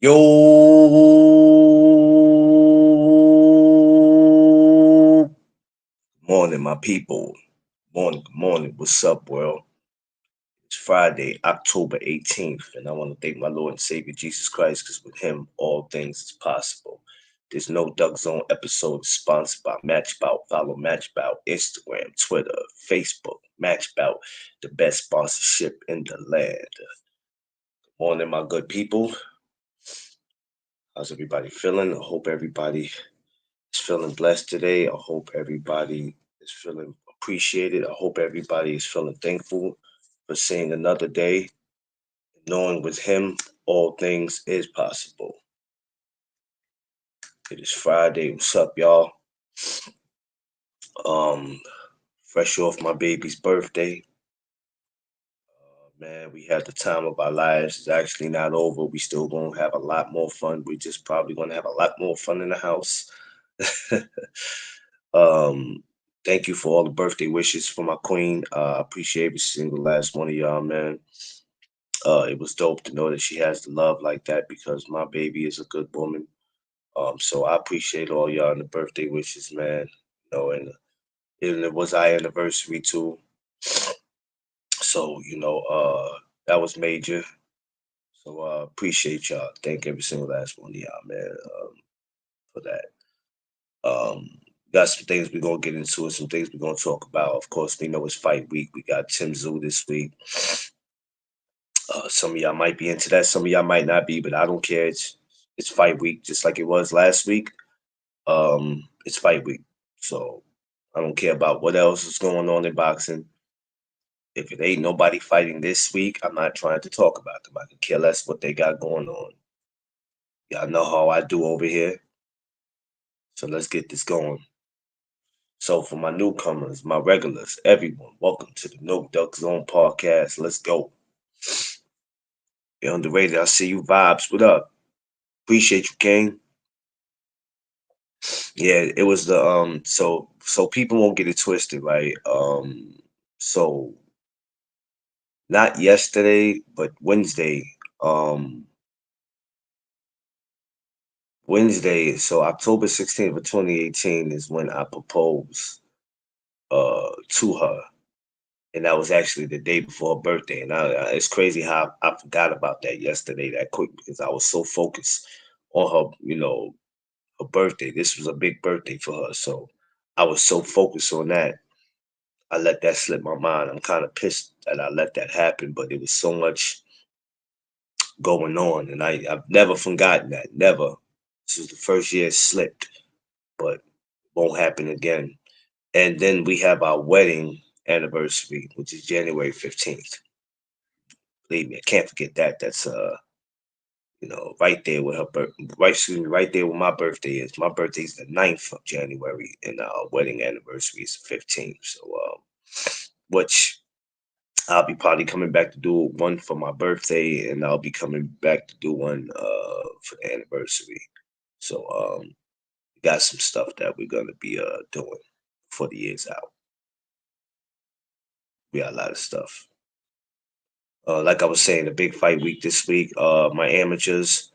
Yo, morning, my people. Morning, good morning. What's up, world? It's Friday, October 18th, and I want to thank my Lord and Savior Jesus Christ because with Him all things is possible. There's no Duck Zone episode sponsored by Matchbout. Follow Matchbout Instagram, Twitter, Facebook. Matchbout, the best sponsorship in the land. Morning, my good people. How's everybody feeling? I hope everybody is feeling blessed today. I hope everybody is feeling appreciated. I hope everybody is feeling thankful for seeing another day, knowing with Him all things is possible. It is Friday. What's up, y'all? Um, Fresh off my baby's birthday. Man, we had the time of our lives. It's actually not over. We still gonna have a lot more fun. We just probably gonna have a lot more fun in the house. Um, Thank you for all the birthday wishes for my queen. I appreciate every single last one of y'all, man. It was dope to know that she has the love like that because my baby is a good woman. So I appreciate all y'all and the birthday wishes, man. And it was our anniversary too. So, that was major. So appreciate y'all. Thank every single last one of y'all, man, for that. Um, got some things we're gonna get into and some things we're gonna talk about. Of course, we know it's fight week. We got Tim Zoo this week. Some of y'all might be into that, some of y'all might not be, but I don't care. It's fight week, just like it was last week. It's fight week, so I don't care about what else is going on in boxing. If it ain't nobody fighting this week, I'm not trying to talk about them. I can care less what they got going on. Y'all know how I do over here, so let's get this going. So for my newcomers, my regulars, everyone, welcome to the No Duck Zone podcast. Let's go. You're underrated. I see you vibes. What up? Appreciate you, King. Yeah, it was the so people won't get it twisted, right? So not yesterday, but Wednesday. Um Wednesday, so October 16th of 2018 is when I proposed to her. And that was actually the day before her birthday. And it's crazy how I forgot about that yesterday that quick because I was so focused on her, her birthday. This was a big birthday for her. So I was so focused on that. I let that slip my mind. I'm kind of pissed that I let that happen, but it was so much going on. And I've never forgotten that. Never. This was the first year it slipped, but won't happen again. And then we have our wedding anniversary, which is January 15th. Believe me, I can't forget that. That's right there with her birth, right, excuse me, right there where my birthday is. My birthday is the 9th of January, and our wedding anniversary is the 15th. So, which I'll be probably coming back to do one for my birthday, and I'll be coming back to do one for the anniversary. So, we got some stuff that we're gonna be doing for the years out. We got a lot of stuff. Like I was saying, the big fight week this week. My amateurs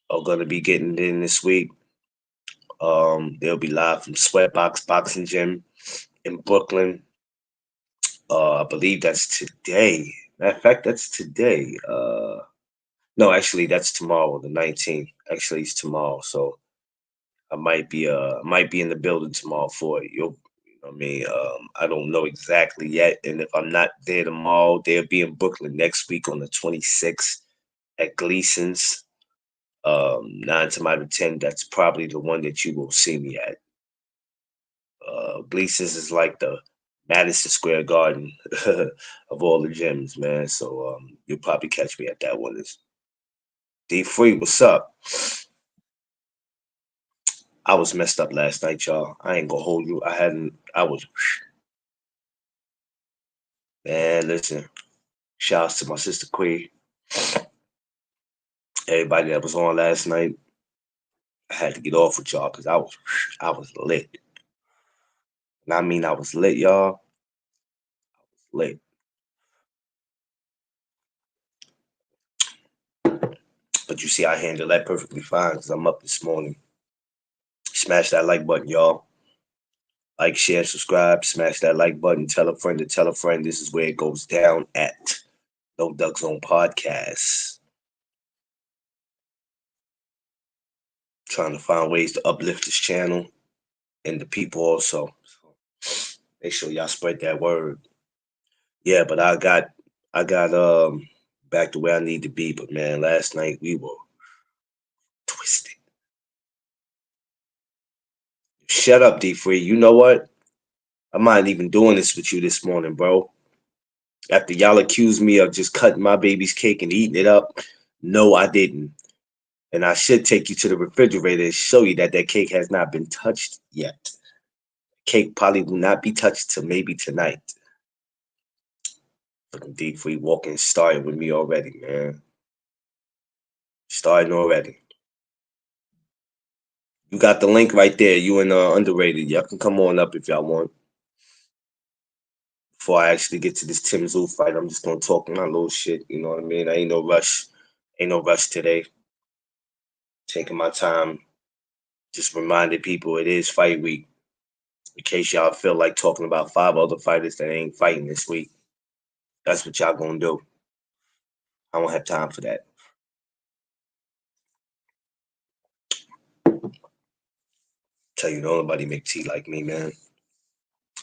are gonna be getting in this week. They'll be live from Sweatbox Boxing Gym in Brooklyn. I believe that's today. Matter of fact, that's today. No, actually, that's tomorrow, the 19th. Actually, it's tomorrow, so I might be in the building tomorrow for it. I mean, I don't know exactly yet, and if I'm not there tomorrow, they'll be in Brooklyn next week on the 26th at Gleason's. 9 to out of 10, that's probably the one that you will see me at. Gleason's is like the Madison Square Garden of all the gyms, man. So you'll probably catch me at that one. Is D Free, what's up? I was messed up last night, y'all. I ain't gonna hold you. I was, man, listen. Shouts to my sister Queen. Everybody that was on last night. I had to get off with y'all because I was lit. And I mean I was lit, y'all. Lit. But you see, I handle that perfectly fine because I'm up this morning. Smash that like button, y'all. Like, share, subscribe. Smash that like button. Tell a friend to tell a friend. This is where it goes down at No Duck Zone Podcast. Trying to find ways to uplift this channel and the people also. So make sure y'all spread that word. Yeah, but I got back to where I need to be. But man, last night we were twisted. Shut up, D Free. You know what? I'm not even doing this with you this morning, bro. After y'all accused me of just cutting my baby's cake and eating it up, no, I didn't. And I should take you to the refrigerator and show you that that cake has not been touched yet. Cake probably will not be touched till maybe tonight. Fucking D Free walking started with me already, man. Starting already. You got the link right there. You and Underrated. Y'all can come on up if y'all want. Before I actually get to this Tim Tszyu fight, I'm just gonna talk my little shit. You know what I mean? I ain't no rush. Ain't no rush today. Taking my time. Just reminding people it is fight week. In case y'all feel like talking about 5 other fighters that ain't fighting this week. That's what y'all gonna do. I don't have time for that. Tell you, don't nobody make tea like me, man.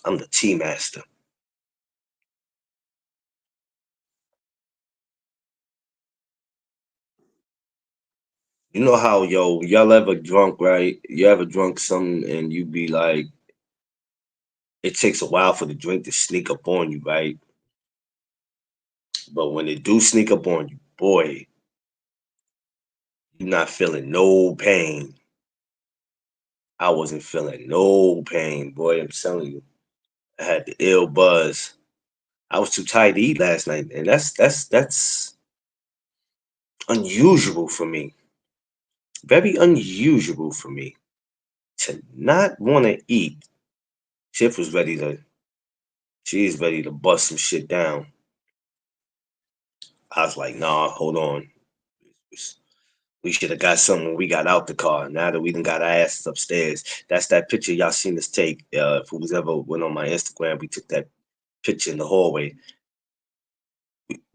I'm the tea master. You know how, y'all ever drunk, right? You ever drunk something and you be like, it takes a while for the drink to sneak up on you, right? But when it do sneak up on you, boy, you're not feeling no pain. I wasn't feeling no pain, boy. I'm telling you. I had the ill buzz. I was too tired to eat last night, and that's unusual for me. Very unusual for me to not want to eat. Tiff was ready to. She's ready to bust some shit down. I was like, nah, hold on. We should have got something when we got out the car. Now that we done got our asses upstairs, that's that picture y'all seen us take. If it was ever went on my Instagram, we took that picture in the hallway.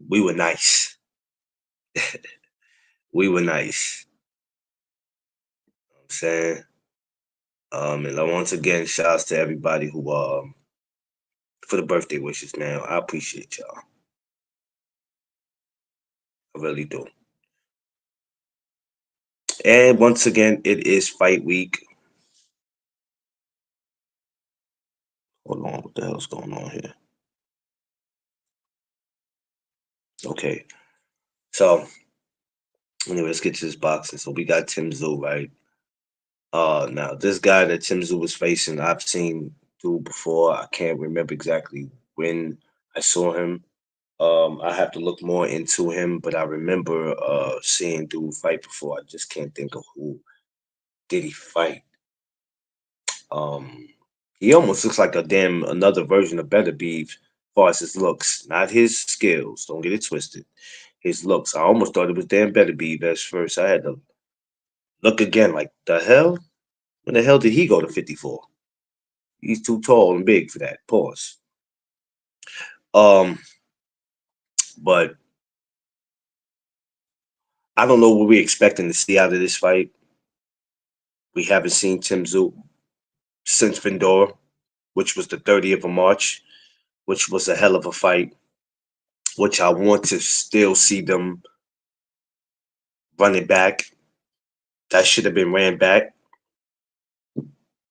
We were nice. We were nice. You know what I'm saying, and once again, shouts to everybody who for the birthday wishes, man. I appreciate y'all. I really do. And once again, it is fight week. Hold on, what the hell's going on here? Okay, so anyway, let's get to this boxing. So we got Tim Tszyu, right? Now this guy that Tim Tszyu was facing, I've seen do before. I can't remember exactly when I saw him. I have to look more into him, but I remember seeing dude fight before. I just can't think of who did he fight. Um, he almost looks like a damn another version of Better Beef, as far as his looks, not his skills. Don't get it twisted. His looks. I almost thought it was damn Better Beef at first. I had to look again, like the hell. When the hell did he go to 54? He's too tall and big for that. Pause. Um, but I don't know what we're expecting to see out of this fight. We haven't seen Tim Tszyu since Vendora, which was the 30th of March, which was a hell of a fight, which I want to still see them running back. That should have been ran back.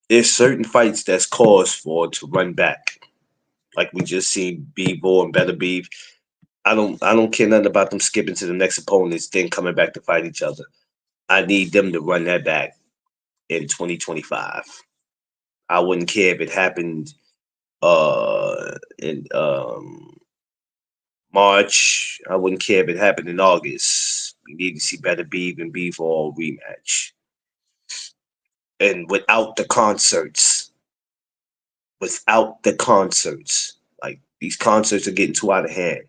There's certain fights that's cause for to run back. Like we just seen Bivol and Better Beef. I don't care nothing about them skipping to the next opponents, then coming back to fight each other. I need them to run that back in 2025. I wouldn't care if it happened in March. I wouldn't care if it happened in August. We need to see Better Beef and Beef all rematch. And without the concerts, like these concerts are getting too out of hand.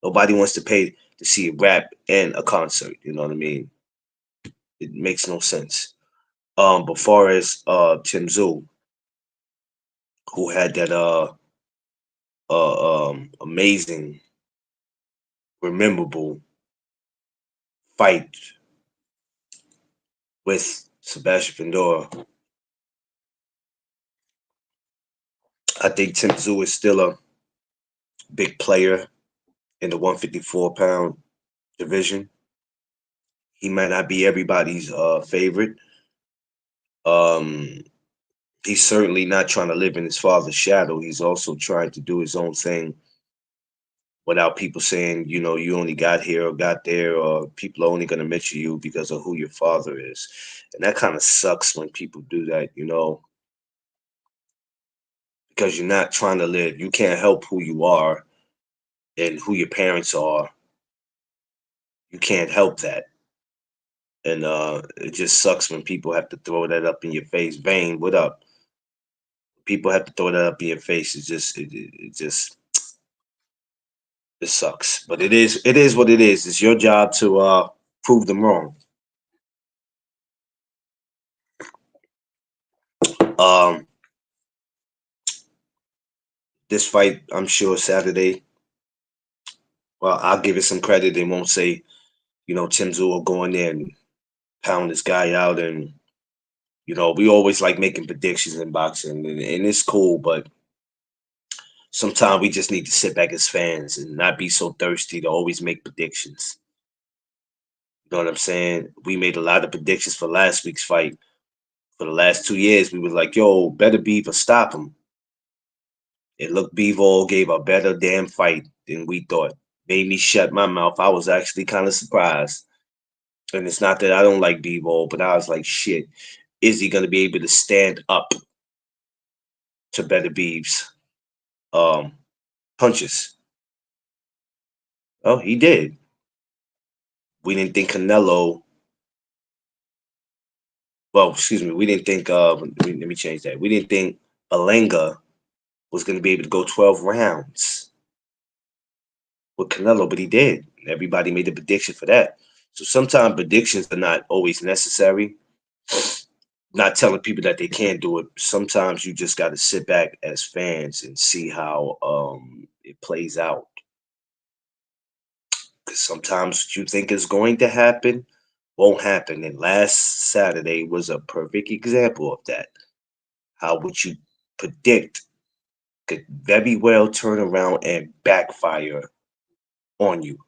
Nobody wants to pay. to see a rap and a concert. You know what I mean? It makes no sense. But far as Tim Zoo, who had that amazing, memorable fight with Sebastian Pandora, I think Tim Zoo is still a big player in the 154-pound division. He might not be everybody's favorite. Um, he's certainly not trying to live in his father's shadow. He's also trying to do his own thing without people saying, you only got here or got there, or people are only going to mention you because of who your father is. And that kind of sucks when people do that, because you're not trying to live. You can't help who you are and who your parents are. You can't help that. And it just sucks when people have to throw that up in your face. Vane, what up? People have to throw that up in your face. It sucks. But it is what it is. It's your job to prove them wrong. Um, this fight, I'm sure Saturday. Well, I'll give it some credit. They won't say, Tim Tszyu will go in there and pound this guy out. And we always like making predictions in boxing, and it's cool. But sometimes we just need to sit back as fans and not be so thirsty to always make predictions. You know what I'm saying? We made a lot of predictions for last week's fight. For the last 2 years, we was like, "Yo, better Beaver stop him." And look, Bivol gave a better damn fight than we thought. Made me shut my mouth. I was actually kind of surprised. And it's not that I don't like Bivol, but I was like, shit, is he going to be able to stand up to Better Beeves' um, punches? Oh, he did. We didn't think Canelo. Well, excuse me. We didn't think. Let me change that. We didn't think Berlanga was going to be able to go 12 rounds with Canelo, but he did. Everybody made a prediction for that. So sometimes predictions are not always necessary. Not telling people that they can't do it. Sometimes you just got to sit back as fans and see how it plays out. Because sometimes what you think is going to happen won't happen. And last Saturday was a perfect example of that. How what you predict could very well turn around and backfire on you.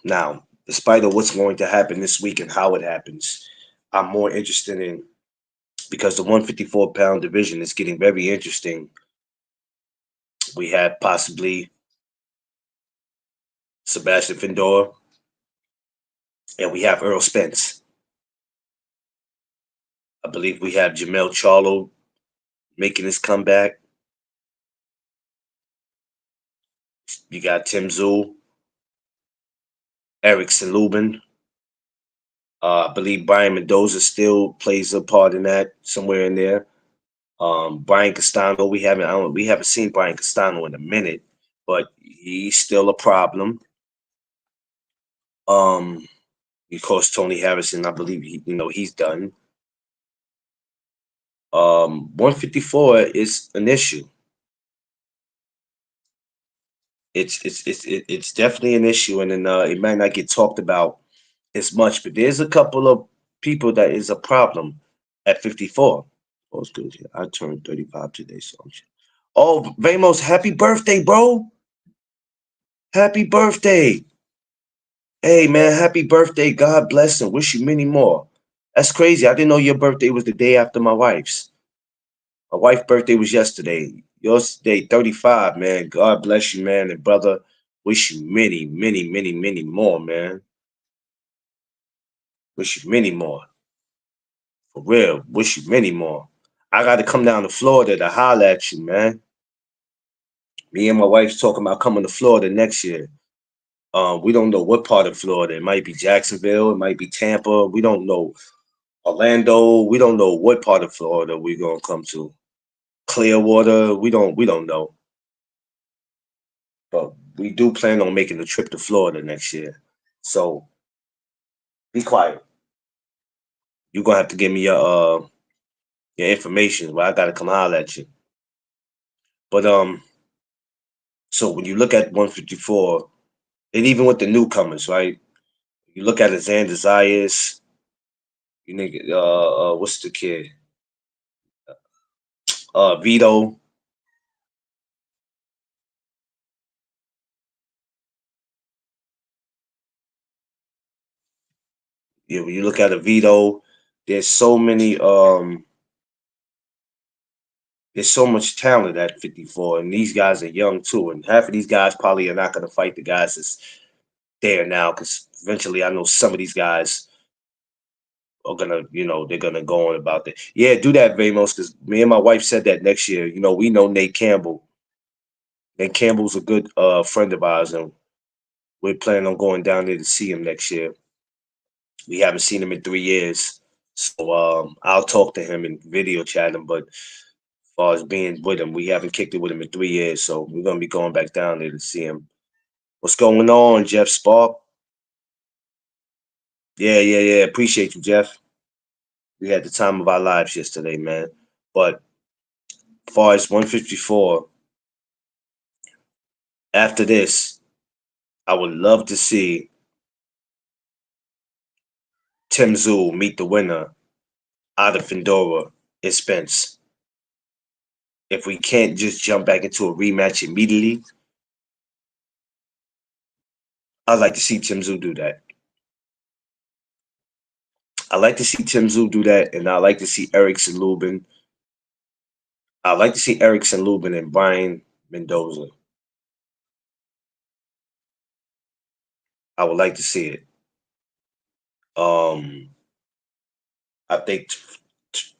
Now, despite of what's going to happen this week and how it happens, I'm more interested in, because the 154-pound division is getting very interesting. We have possibly Sebastian Findor, and we have Earl Spence. I believe we have Jamel Charlo making his comeback. You got Tim Tszyu, Erickson Lubin. I believe Brian Mendoza still plays a part in that, somewhere in there. Brian Castano, we haven't seen Brian Castano in a minute, but he's still a problem. Of course, Tony Harrison, I believe he's done. 154 is an issue. It's definitely an issue, and then it might not get talked about as much. But there's a couple of people that is a problem at 54. Oh, it's good. I turned 35 today, so oh, Ramos, happy birthday, bro! Happy birthday! Hey, man, happy birthday! God bless and wish you many more. That's crazy. I didn't know your birthday was the day after my wife's. My wife's birthday was yesterday. Yours today, 35, man. God bless you, man. And brother, wish you many, many, many, many more, man. Wish you many more. For real. Wish you many more. I got to come down to Florida to holler at you, man. Me and my wife's talking about coming to Florida next year. We don't know what part of Florida. It might be Jacksonville. It might be Tampa. We don't know. Orlando. We don't know what part of Florida we're gonna come to. Clearwater. We don't know. we do plan on making a trip to Florida next year. So be quiet. You're gonna have to give me your information. Well, I gotta come holler at you. But so when you look at 154, and even with the newcomers, right? You look at Xander Zayas, you nigga, what's the kid? Vito. Yeah, when you look at a Vito, there's so many there's so much talent at 54, and these guys are young too. And half of these guys probably are not going to fight the guys that's there now, because eventually I know some of these guys are gonna, they're gonna go on about that. Yeah, do that, Vamos, because me and my wife said that next year. We know Nate Campbell. Nate Campbell's a good friend of ours, and we're planning on going down there to see him next year. We haven't seen him in 3 years, so I'll talk to him and video chat him. But as far as being with him, we haven't kicked it with him in 3 years, so we're gonna be going back down there to see him. What's going on, Jeff Spark? Yeah, yeah, yeah. Appreciate you, Jeff. We had the time of our lives yesterday, man. But as far as 154, after this, I would love to see Tim Zul meet the winner out of Findora and Spence. If we can't just jump back into a rematch immediately, I'd like to see Tim Zul do that. I like to see Tim Zul do that, and I like to see Erickson Lubin. I like to see Erickson Lubin and Brian Mendoza. I would like to see it. Um, I think,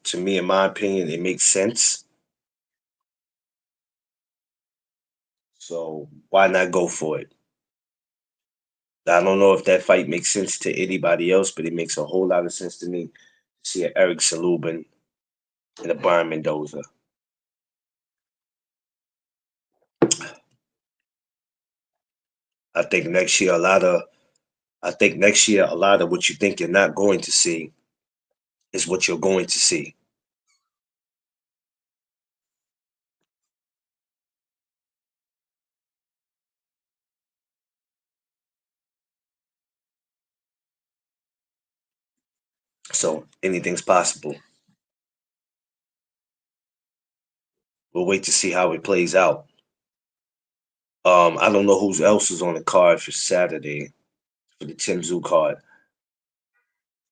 to me, in my opinion, it makes sense. So why not go for it? I don't know if that fight makes sense to anybody else, but it makes a whole lot of sense to me to see an Erickson Lubin and a Brian Mendoza. I think next year a lot of what you think you're not going to see is what you're going to see. So anything's possible. We'll wait to see how it plays out. I don't know who else is on the card for Saturday for the Tim Zoo card.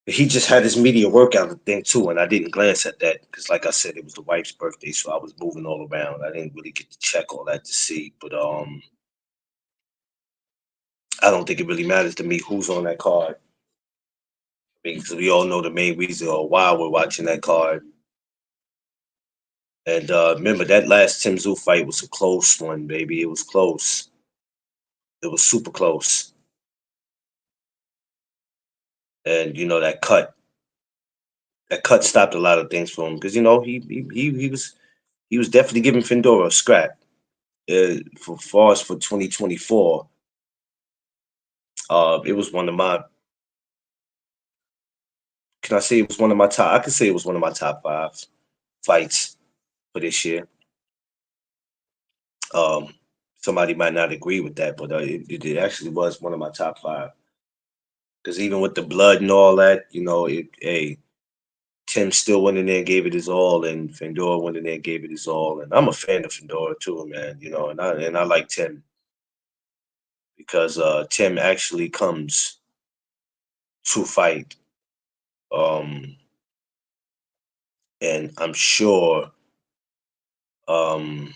He just had his media workout thing too, and I didn't glance at that because, like I said, it was the wife's birthday, so I was moving all around. I didn't really get to check all that to see, but I don't think it really matters to me who's on that card because we all know the main reason or why we're watching that card. And remember that last Tim Zoo fight was a close one, baby. It was close. It was super close. And that cut stopped a lot of things for him because he was definitely giving Findora a scrap. For far as for 2024, it was one of my. Can I say it was one of my top? I could say it was one of my top five fights for this year. Um, Somebody might not agree with that, but it actually was one of my top five. Because even with the blood and all that, Tim still went in there and gave it his all, and Findora went in there and gave it his all. And I'm a fan of Findora too, man. And I like Tim because Tim actually comes to fight. Um, and I'm sure, um,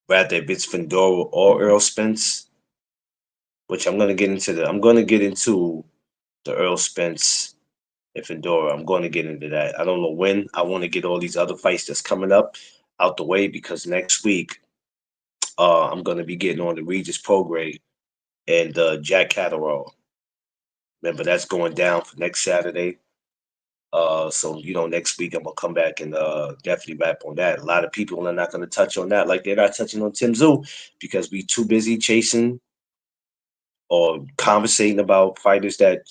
rather if it's Findora or Earl Spence, which I'm gonna get into the Earl Spence and Findora. I'm going to get into that. I don't know when. I want to get all these other fights that's coming up out the way because next week I'm going to be getting on the Regis Prograis and Jack Catterall. Remember, that's going down for next Saturday. So next week I'm gonna come back and definitely rap on that. A lot of people are not gonna touch on that, like they're not touching on Tim Zoo because we too busy chasing or conversating about fighters that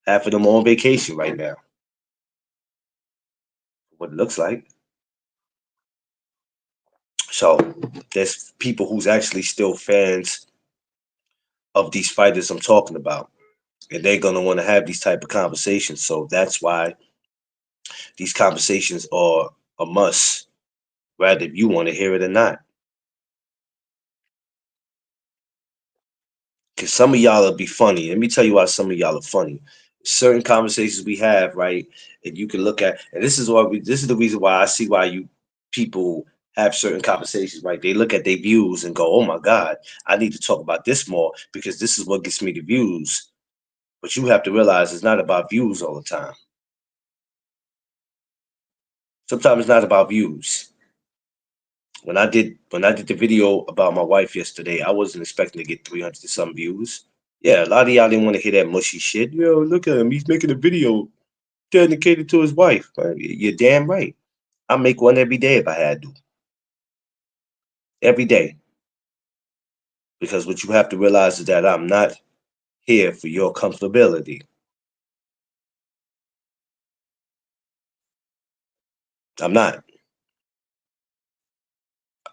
half of them on vacation right now. What it looks like. So there's people who's actually still fans of these fighters I'm talking about, and they're gonna want to have these type of conversations. So that's why these conversations are a must, whether you want to hear it or not. Because some of y'all will be funny. Let me tell you why some of y'all are funny. Certain conversations we have, right? And you can look at, and this is the reason why I see why you people have certain conversations, right? They look at their views and go, "Oh my God, I need to talk about this more because this is what gets me the views." But you have to realize it's not about views all the time. Sometimes it's not about views. When I did the video about my wife yesterday, I wasn't expecting to get 300 and some views. Yeah, a lot of y'all didn't want to hear that mushy shit. Yo, look at him. He's making a video dedicated to his wife. Right? You're damn right. I make one every day if I had to. Every day. Because what you have to realize is that I'm not here for your comfortability. I'm not.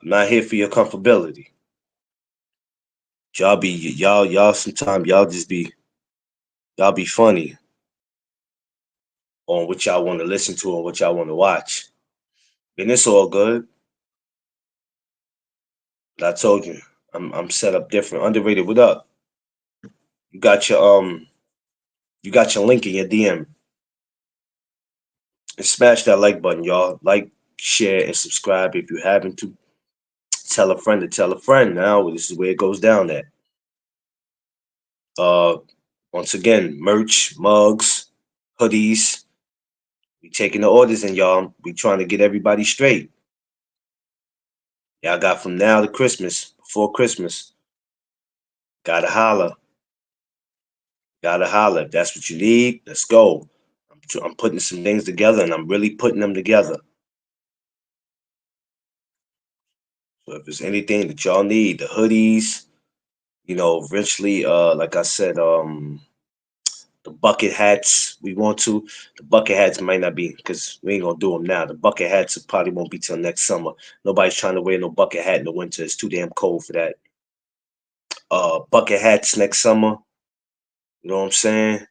I'm not here for your comfortability. Y'all sometimes y'all be funny on what y'all want to listen to and what y'all want to watch. And it's all good. But I told you, I'm set up different. Underrated, what up? You got your link in your DM. And smash that like button, y'all. Like, share, and subscribe if you haven't to. Tell a friend to tell a friend. Now this is where it goes down at. Uh Once again, merch, mugs, hoodies. We taking the orders and y'all. We trying to get everybody straight. Y'all got from now to Christmas, before Christmas. Gotta holler. Gotta holler. If that's what you need, let's go. I'm putting some things together and I'm really putting them together. So if there's anything that y'all need, the hoodies, eventually, like I said, the bucket hats we want to. The bucket hats might not be because we ain't gonna do them now. The bucket hats probably won't be till next summer. Nobody's trying to wear no bucket hat in the winter. It's too damn cold for that. Bucket hats next summer. You know what I'm saying?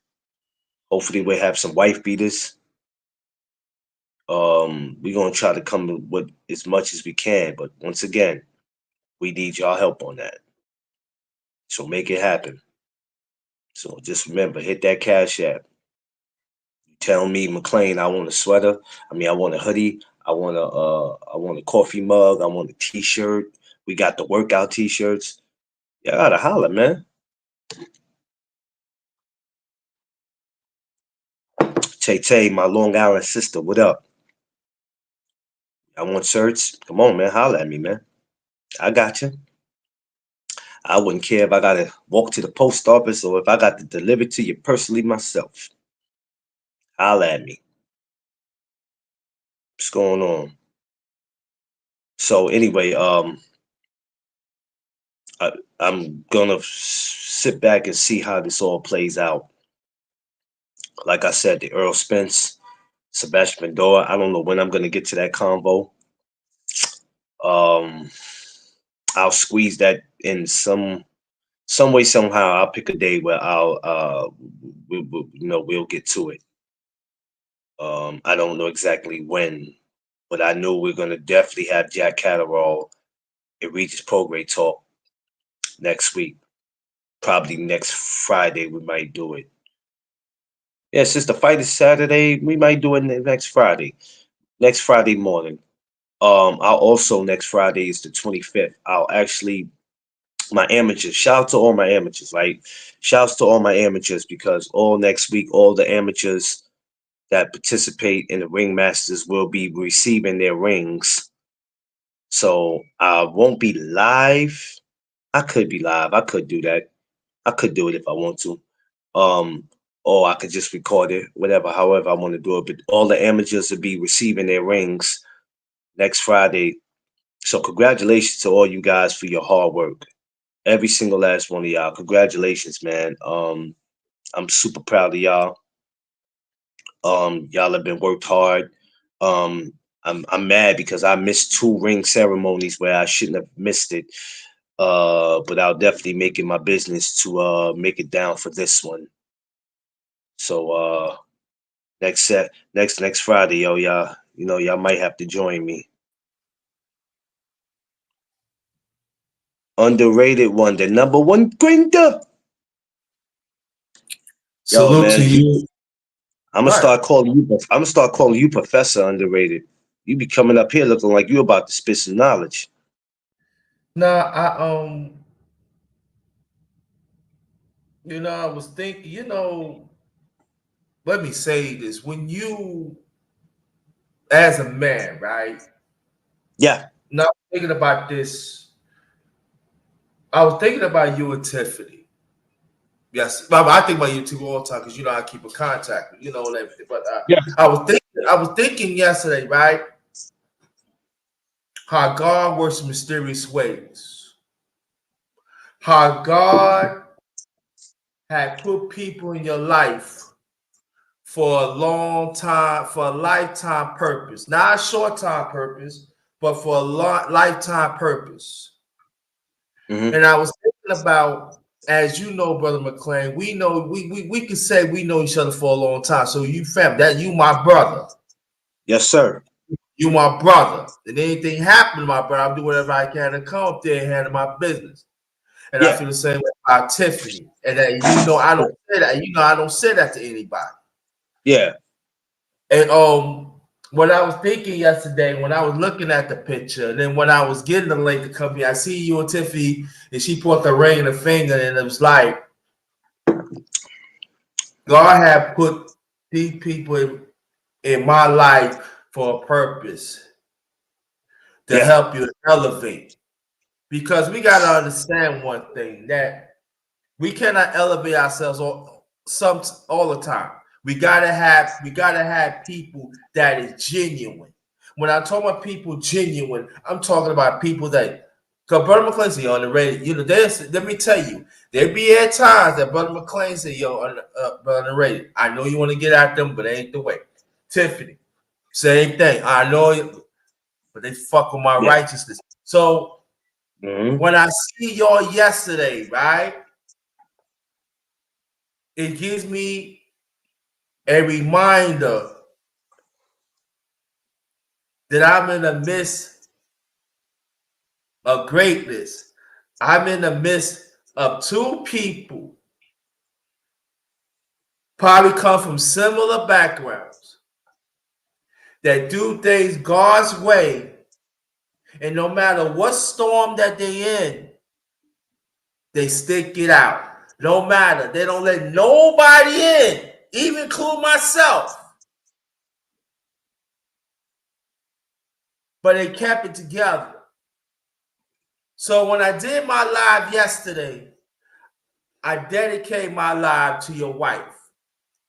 Hopefully we'll have some wife beaters. We're gonna try to come with as much as we can, but once again, we need y'all help on that. So make it happen. So just remember, hit that cash app. Tell me, McLean, I want a sweater. I want a hoodie. I want a coffee mug. I want a t-shirt. We got the workout t-shirts. You gotta holler, man. Tay Tay, my Long Island sister, what up? I want shirts. Come on, man. Holler at me, man. I got you. I wouldn't care if I gotta walk to the post office or if I got to deliver to you personally myself. Holler at me. What's going on? So anyway, I'm gonna sit back and see how this all plays out. Like I said, the Earl Spence, Sebastian Pandora. I don't know when I'm gonna get to that combo. Um, I'll squeeze that in some way somehow. I'll pick a day where we'll get to it. I don't know exactly when, but I know we're gonna definitely have Jack Catterall and Regis Prograis talk next week. Probably next Friday we might do it. Yeah, since the fight is Saturday, we might do it next Friday. Next Friday morning. I'll also next Friday is the 25th. I'll actually my amateurs. Shout out to all my amateurs, right? Shouts to all my amateurs because all next week, all the amateurs that participate in the Ring Masters will be receiving their rings. So I won't be live. I could be live. I could do that. I could do it if I want to. Um, or I could just record it, whatever, however I want to do it. But all the amateurs will be receiving their rings next Friday. So congratulations to all you guys for your hard work. Every single last one of y'all. Congratulations, man. I'm super proud of y'all. Y'all have been worked hard. Um, I'm mad because I missed two ring ceremonies where I shouldn't have missed it. But I'll definitely make it my business to make it down for this one. So next Friday, yo, y'all, y'all might have to join me. Underrated one, the number one grinder. Yo, Salute man, to you. I'm gonna Right. start calling you. I'm gonna start calling you Professor Underrated. You be coming up here looking like you about to spit some knowledge. Now, I was thinking, let me say this. When you, as a man, right? Yeah, Now thinking about this, I was thinking about you and Tiffany. Yes, I think about you too all the time because I keep a contact, and everything. But yeah, I was thinking yesterday, right? How God works in mysterious ways. How God had put people in your life for a long time, for a lifetime purpose, not a short time purpose, but for a lifetime purpose. hmm And I was thinking about, as you know, Brother McLean, we know we can say we know each other for a long time. So you fam, that you my brother. yes, sir. You my brother. And anything happen to my brother, I'll do whatever I can to come up there and handle my business. And I Yeah, feel the same way about Tiffany. And that I don't say that. I don't say that to anybody. yeah, And what I was thinking yesterday when I was looking at the picture, and then when I was getting the link to come here, I see you and Tiffany, and she put the ring in the finger, and it was like God had put these people in my life for a purpose to yeah, help you elevate. Because we got to understand one thing, that we cannot elevate ourselves all the time. We gotta have people that is genuine. When I talk about people genuine, I'm talking about people that, because Brother McClain say on the radio, let me tell you, there be at times that Brother McClain say, on the radio, I know you want to get at them, but it ain't the way. Tiffany, same thing. I know you, but they fuck with my yeah. righteousness. So hmm when I see y'all yesterday, right, it gives me a reminder that I'm in the midst of greatness. I'm in the midst of two people probably come from similar backgrounds that do things God's way, and no matter what storm that they're in, they stick it out. No matter, they don't let nobody in, even include myself. But they kept it together. So when I did my live yesterday, I dedicate my life to your wife,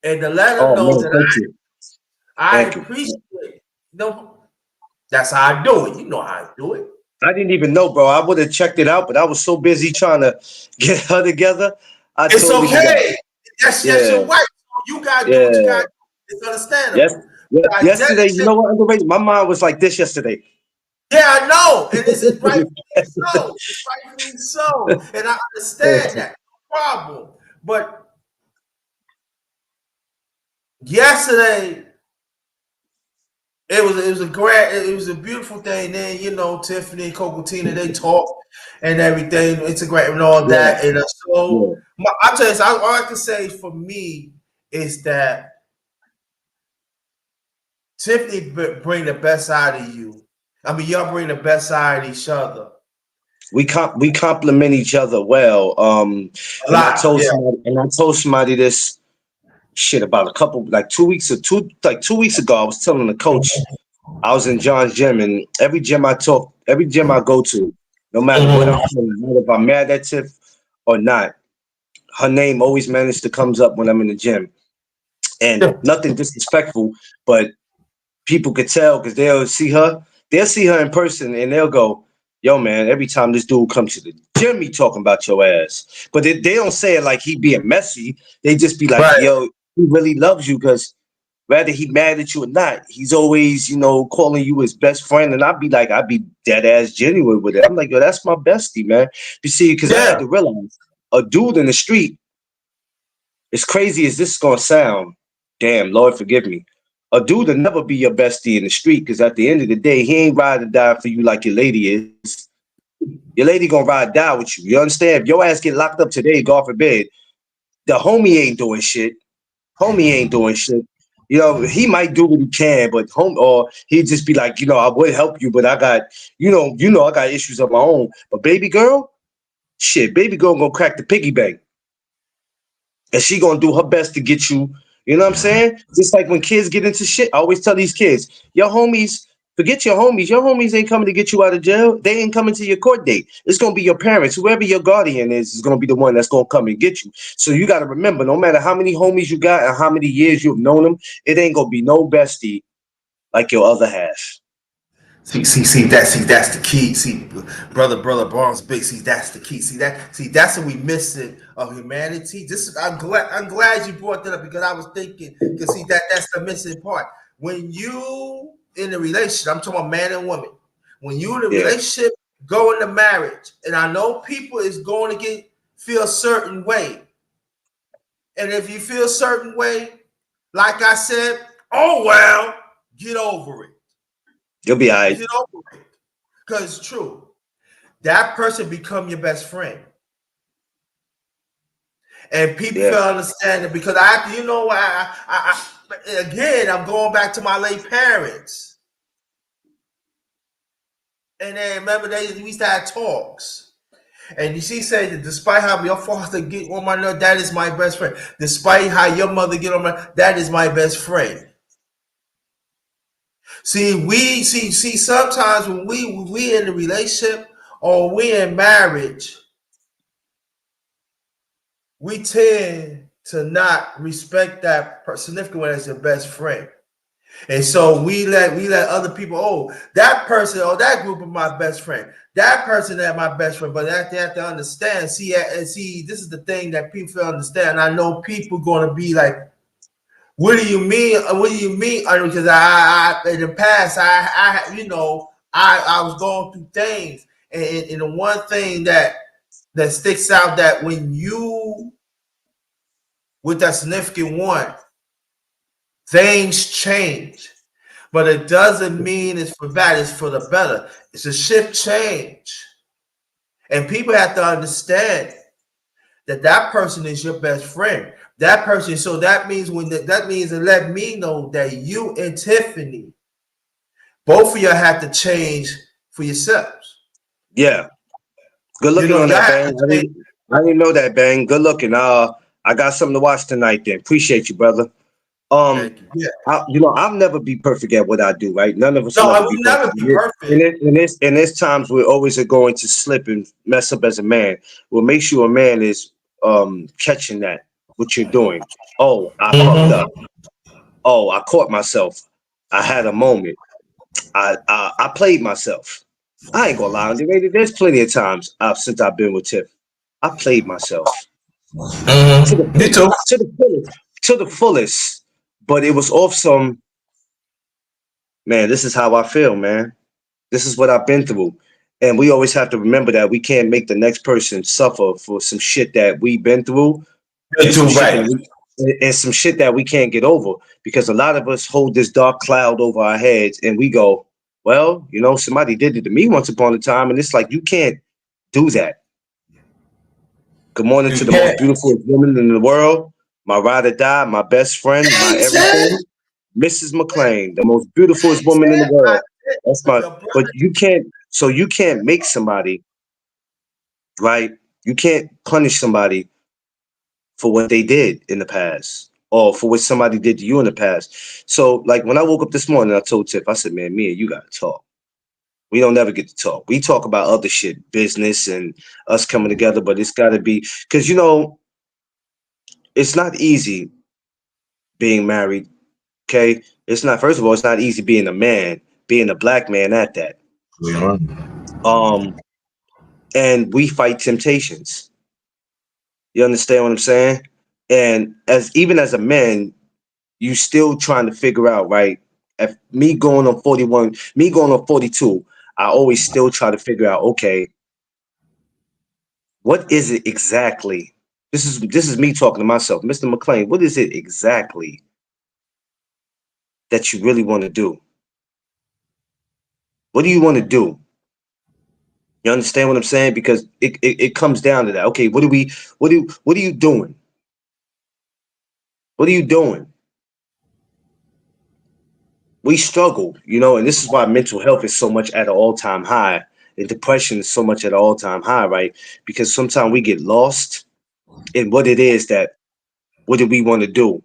and to let her Oh know man, that thank you, I thank you. appreciate it. That's how I do it. You know how I do it. I didn't even know, bro. I would have checked it out, but I was so busy trying to get her together. I It's totally forgot. okay. That's Yeah, your wife. You gotta do what you yeah. gotta do. It's Yes, understandable. yeah. I Yesterday, you dedicate. know what? Underrated. My mind was like this yesterday. Yeah, I know. And it's rightfully so. It's rightfully so. And I understand that. No problem. But yesterday, it was a beautiful thing. Then Tiffany and Cocatina, they talk and everything, Instagram and all Yeah, that. And yeah. so I tell you, all I can say for me is that Tiffany bring the best out of you. I mean, y'all bring the best out of each other. We complement each other well. A lot, yeah. And I told somebody this shit about a couple like 2 weeks ago. I was telling the coach I was in John's gym, and every gym I go to, no matter what I'm feeling, no matter if I'm mad at Tiff or not, her name always managed to comes up when I'm in the gym. And nothing disrespectful, but people could tell because they'll see her in person and they'll go, yo, man, every time this dude comes to the gym, he talking about your ass. But they don't say it like he being messy. They just be like, Right. yo, he really loves you because whether he mad at you or not, he's always, calling you his best friend. And I'd be dead ass genuine with it. I'm like, yo, that's my bestie, man. You see, because I had Yeah. to realize a dude in the street, as crazy as this is gonna sound, damn, Lord forgive me. A dude will never be your bestie in the street because at the end of the day, he ain't ride or die for you like your lady is. Your lady gonna ride or die with you. You understand? If your ass get locked up today, God forbid, the homie ain't doing shit. Homie ain't doing shit. He might do what he can, but or he'd just be like, I would help you, but I got, I got issues of my own. But baby girl, shit, baby girl gonna crack the piggy bank. And she gonna do her best to get you. You know what I'm saying? Just like when kids get into shit, I always tell these kids, your homies, forget your homies. Your homies ain't coming to get you out of jail. They ain't coming to your court date. It's gonna be your parents. Whoever your guardian is gonna be the one that's gonna come and get you. So you gotta remember, no matter how many homies you got and how many years you've known them, it ain't gonna be no bestie like your other half. That's the key. See, brother Barnes Big. See, that's the key. That's what we missing of humanity. I'm glad you brought that up because I was thinking. Because see, that's the missing part. When you in a relationship, I'm talking about man and woman. When you in a Yeah. relationship, go into marriage, and I know people is going to feel a certain way, and if you feel a certain way, like I said, oh well, get over it. You'll be all right. Get over it. Because it's true. That person become your best friend. And people Yeah. feel understand it because again, I'm going back to my late parents. And then remember we used to have talks. And you see, say that despite how your father get on my nerve, that is my best friend. Despite how your mother get on my, that is my best friend. See, sometimes when we in a relationship or we in marriage, we tend to not respect that significant one as your best friend. And so we let other people, oh, that person or that group of my best friend, that person that my best friend, but they have to understand. See, this is the thing that people understand. I know people going to be like, what do you mean? What do you mean? Because I in the past, I was going through things, and the one thing that sticks out that when you with that significant one, things change. But it doesn't mean it's for bad, it's for the better. It's a shift change. And people have to understand that person is your best friend. That person, so that means that means it let me know that you and Tiffany, both of y'all have to change for yourselves. Yeah. Good looking on that, Bang. I didn't know that, Bang. Good looking. I got something to watch tonight. Then appreciate you, brother. Yeah. I'll never be perfect at what I do, right? None of us No, I will will be never perfect. be perfect. And there's times we're always going to slip and mess up as a man. What makes you a man is catching that what you're doing. Oh, I fucked up. Oh, I caught myself. I had a moment. I played myself. I ain't gonna lie. There's plenty of times since I've been with Tiff. I played myself to the Me too. fullest, to the fullest. But it was off some, man. This is how I feel, man. This is what I've been through, and we always have to remember that we can't make the next person suffer for some shit that we've been through, Me and too, right. some shit that we can't get over. Because a lot of us hold this dark cloud over our heads, and we go, well, somebody did it to me once upon a time, and it's like you can't do that. Good morning to the Yeah. most beautiful woman in the world, my ride or die, my best friend, my everything, Mrs. McLean, the most beautiful woman in the world. That's my. But you can't. So you can't make somebody, right? You can't punish somebody for what they did in the past or for what somebody did to you in the past. So, like when I woke up this morning, I told Tiff, I said, "Man, me and you gotta talk. We don't never get to talk. We talk about other shit, business and us coming together, but it's got to be because it's not easy being married. Okay, it's not. First of all, it's not easy being a man, being a black man at that. Yeah. And we fight temptations. You understand what I'm saying? And as even as a man, you still trying to figure out, right? If me going on 41, me going on 42, I always still try to figure out, okay, what is it exactly? This is me talking to myself, Mr. McLean. What is it exactly that you really want to do? What do you want to do? You understand what I'm saying? Because it comes down to that. Okay, what are you doing? What are you doing? We struggle, and this is why mental health is so much at an all-time high, and depression is so much at an all-time high, right? Because sometimes we get lost in what it is that what do we want to do?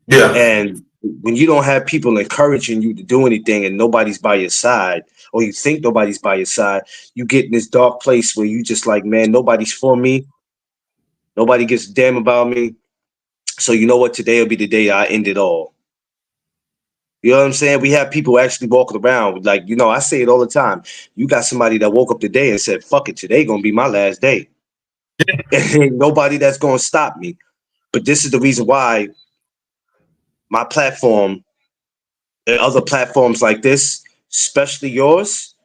Yeah. And when you don't have people encouraging you to do anything and nobody's by your side, or you think nobody's by your side, you get in this dark place where you just like, man, nobody's for me. Nobody gives a damn about me. So you know what? Today will be the day I end it all. You know what I'm saying? We have people actually walking around like, I say it all the time. You got somebody that woke up today and said, fuck it, today gonna be my last day. And ain't nobody that's gonna stop me. But this is the reason why my platform and other platforms like this, especially yours,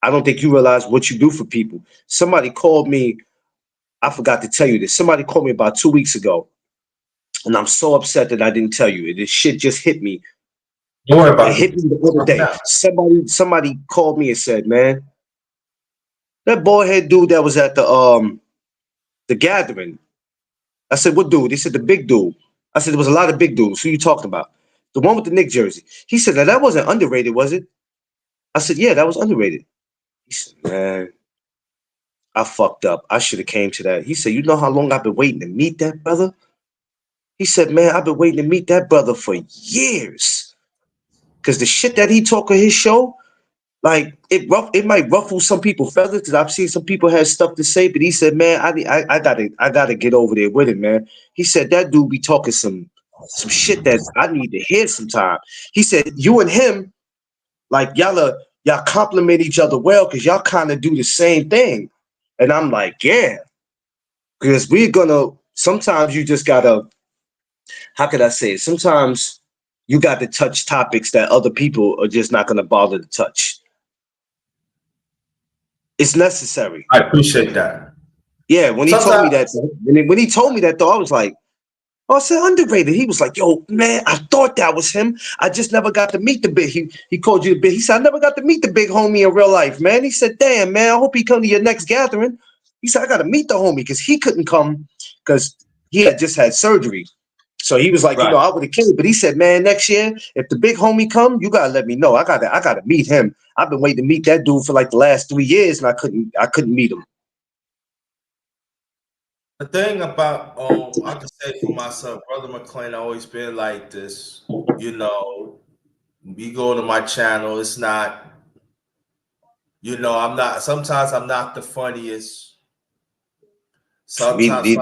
I don't think you realize what you do for people. Somebody called me, I forgot to tell you this. Somebody called me about 2 weeks ago, and I'm so upset that I didn't tell you. This shit just hit me. Don't worry It about hit it. me the other day. Somebody called me and said, man, that boyhead dude that was at the gathering. I said, what dude? He said, the big dude. I said, there was a lot of big dudes. Who you talking about? The one with the Nick jersey. He said, now that wasn't underrated, was it? I said, yeah, that was underrated. He said, man, I fucked up. I should have came to that. He said, you know how long I've been waiting to meet that brother? He said, man, I've been waiting to meet that brother for years. Cause the shit that he talk on his show, like it might ruffle some people feathers because I've seen some people have stuff to say, but he said, man, I gotta get over there with it, man. He said that dude be talking some shit that I need to hear sometime. He said, you and him, like y'all compliment each other well because y'all kind of do the same thing. And I'm like, yeah, because we're gonna sometimes you just gotta, how could I say it? Sometimes you got to touch topics that other people are just not gonna bother to touch. It's necessary. I appreciate that. Yeah, when he told me Sometimes that, when he told me that though, I was like, oh, I said underrated. He was like, yo, man, I thought that was him. I just never got to meet the big. He called you the big. He said, I never got to meet the big homie in real life, man. He said, damn, man, I hope he come to your next gathering. He said, I got to meet the homie because he couldn't come because he had just had surgery. So he was like, right. I would have killed. But he said, man, next year, if the big homie come, you gotta let me know. I gotta meet him. I've been waiting to meet that dude for like the last 3 years, and I couldn't meet him. The thing about I can say for myself, Brother McLean always been like this. You know, you go to my channel, it's not, I'm not sometimes I'm not the funniest. Me,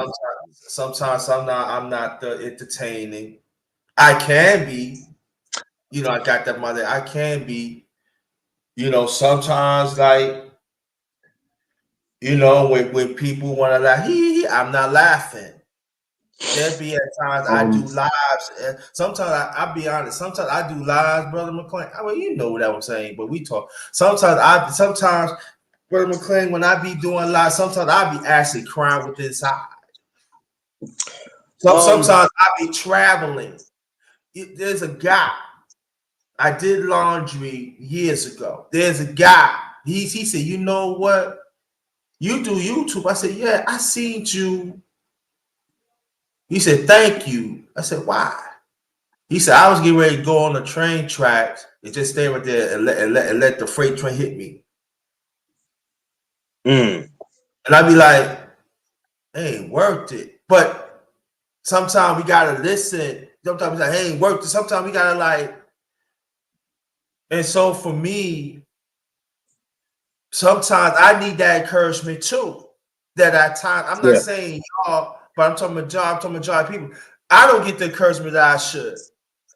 Sometimes I'm not the entertaining. I can be, I got that mother, I can be, sometimes like, when people want to laugh, I'm not laughing. There be at times I do lives. And sometimes I'll be honest. Sometimes I do lives, Brother McLean. I mean, you know what I'm saying, but we talk. Sometimes, Brother McLean, when I be doing lives, sometimes I be actually crying with inside. Sometimes I be traveling. There's a guy. I did laundry years ago. There's a guy. He said, you know what? You do YouTube. I said, yeah, I seen you. He said, thank you. I said, why? He said, I was getting ready to go on the train tracks and just stay right there and let the freight train hit me. mm, And I'd be like, it ain't worth it. But sometimes we gotta listen. Sometimes we like, hey, ain't worth it. Sometimes we gotta like, and so for me, sometimes I need that encouragement too. That at times, I'm not yeah, saying y'all, but I'm talking about people. I don't get the encouragement that I should.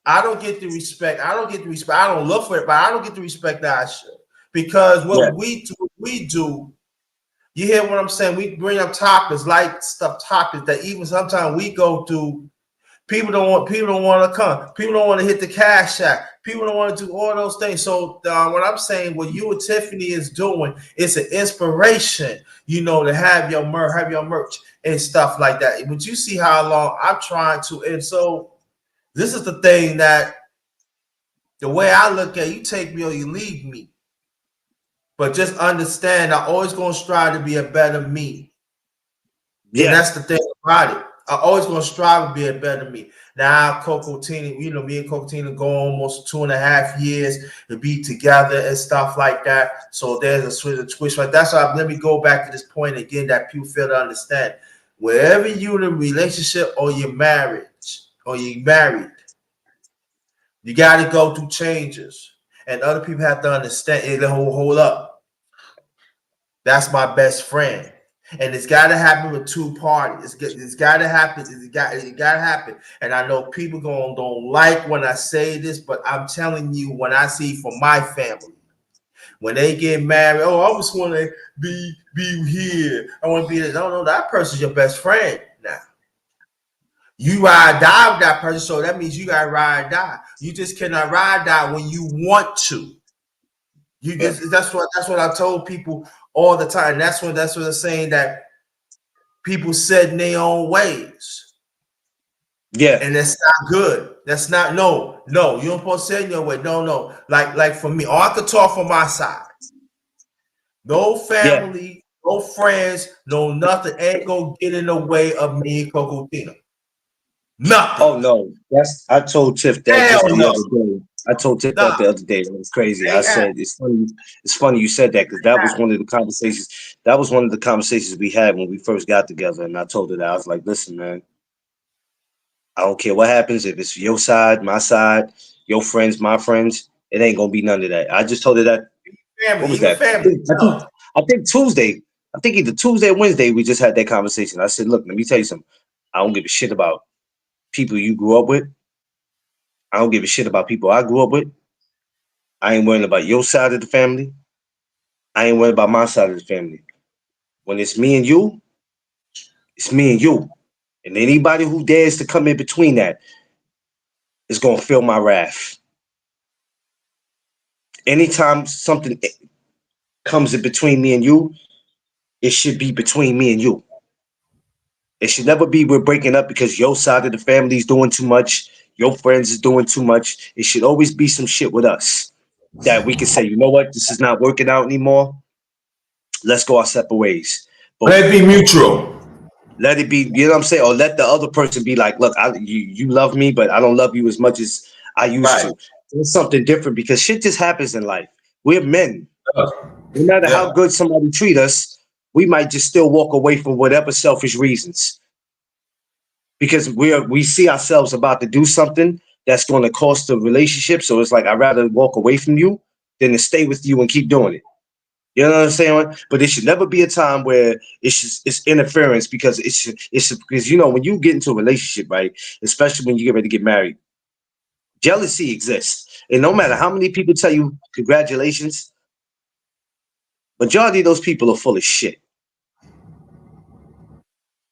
I don't get the respect. I don't look for it, but I don't get the respect that I should. because Yeah. what we do. You hear what I'm saying? We bring up topics, light stuff, topics that even sometimes we go through. People don't want to come. People don't want to hit the cash app. People don't want to do all those things. So what I'm saying, what you and Tiffany is doing, it's an inspiration, to have your merch and stuff like that. But you see how long I'm trying to, and so this is the thing that the way I look at it, you take me or you leave me. But just understand, I'm always gonna strive to be a better me. Yeah. And that's the thing about it. I'm always gonna strive to be a better me. Now, Coco Tina, me and Coco Tina go almost 2.5 years to be together and stuff like that. So there's a switch. Like that's why let me go back to this point again that people fail to understand. Wherever you're in a relationship or you're married, you got to go through changes, and other people have to understand. Hey, hold up. That's my best friend. And it's got to happen with two parties. It's got to happen. It got to happen. And I know people don't like when I say this, but I'm telling you, when I see from my family, when they get married, I just want to be here. I want to be there. No, that person's your best friend now. You ride or die with that person, so that means you got to ride or die. You just cannot ride or die when you want to. That's what I told people all the time. That's what I'm saying, that people set in their own ways. Yeah. And that's not good. That's not no. You don't supposed to set in your way. No. Like for me, I could talk from my side. No family, no friends, no nothing ain't gonna get in the way of me and Coco Tina. Nothing. Oh no. I told Tiff that just the other day. I told Tiff that the other day. It was crazy. I said it's funny you said that, because that was one of the conversations. That was one of the conversations we had when we first got together. And I told her that I was like, listen, man, I don't care what happens. If it's your side, my side, your friends, my friends, it ain't gonna be none of that. I just told her that. Family, what was that? Family. I think Tuesday. I think either Tuesday or Wednesday we just had that conversation. I said, look, let me tell you something. I don't give a shit about people you grew up with. I don't give a shit about people I grew up with. I ain't worrying about your side of the family. I ain't worried about my side of the family. When it's me and you, it's me and you. And anybody who dares to come in between that is gonna feel my wrath. Anytime something comes in between me and you, it should be between me and you. It should never be we're breaking up because your side of the family is doing too much, your friends is doing too much. It should always be some shit with us that we can say, you know what, this is not working out anymore. Let's go our separate ways. But let it be mutual. Let it be, you know what I'm saying? Or let the other person be like, look, you love me, but I don't love you as much as I used to. It's something different, because shit just happens in life. We're men. No matter how good somebody treat us, we might just still walk away for whatever selfish reasons. Because we see ourselves about to do something that's going to cost the relationship. So it's like, I'd rather walk away from you than to stay with you and keep doing it. You know what I'm saying? But it should never be a time where it's interference, because it's because, when you get into a relationship, right, especially when you get ready to get married, jealousy exists. And no matter how many people tell you congratulations, majority of those people are full of shit.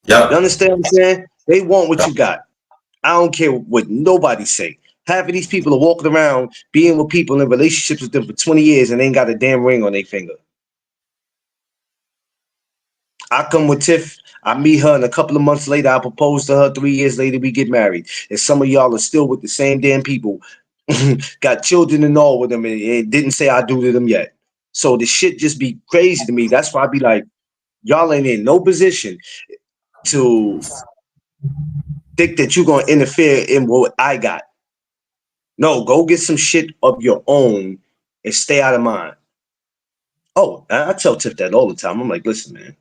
Yeah. You understand what I'm saying? They want what you got. I don't care what nobody say. Half of these people are walking around being with people in relationships with them for 20 years and ain't got a damn ring on their finger. I come with Tiff, I meet her, and a couple of months later, I propose to her. 3 years later, we get married. And some of y'all are still with the same damn people. Got children and all with them, and it didn't say I do to them yet. So the shit just be crazy to me. That's why I be like, y'all ain't in no position to think that you're going to interfere in what I got. No, go get some shit of your own and stay out of mine. Oh, I tell Tiff that all the time. I'm like, listen, man,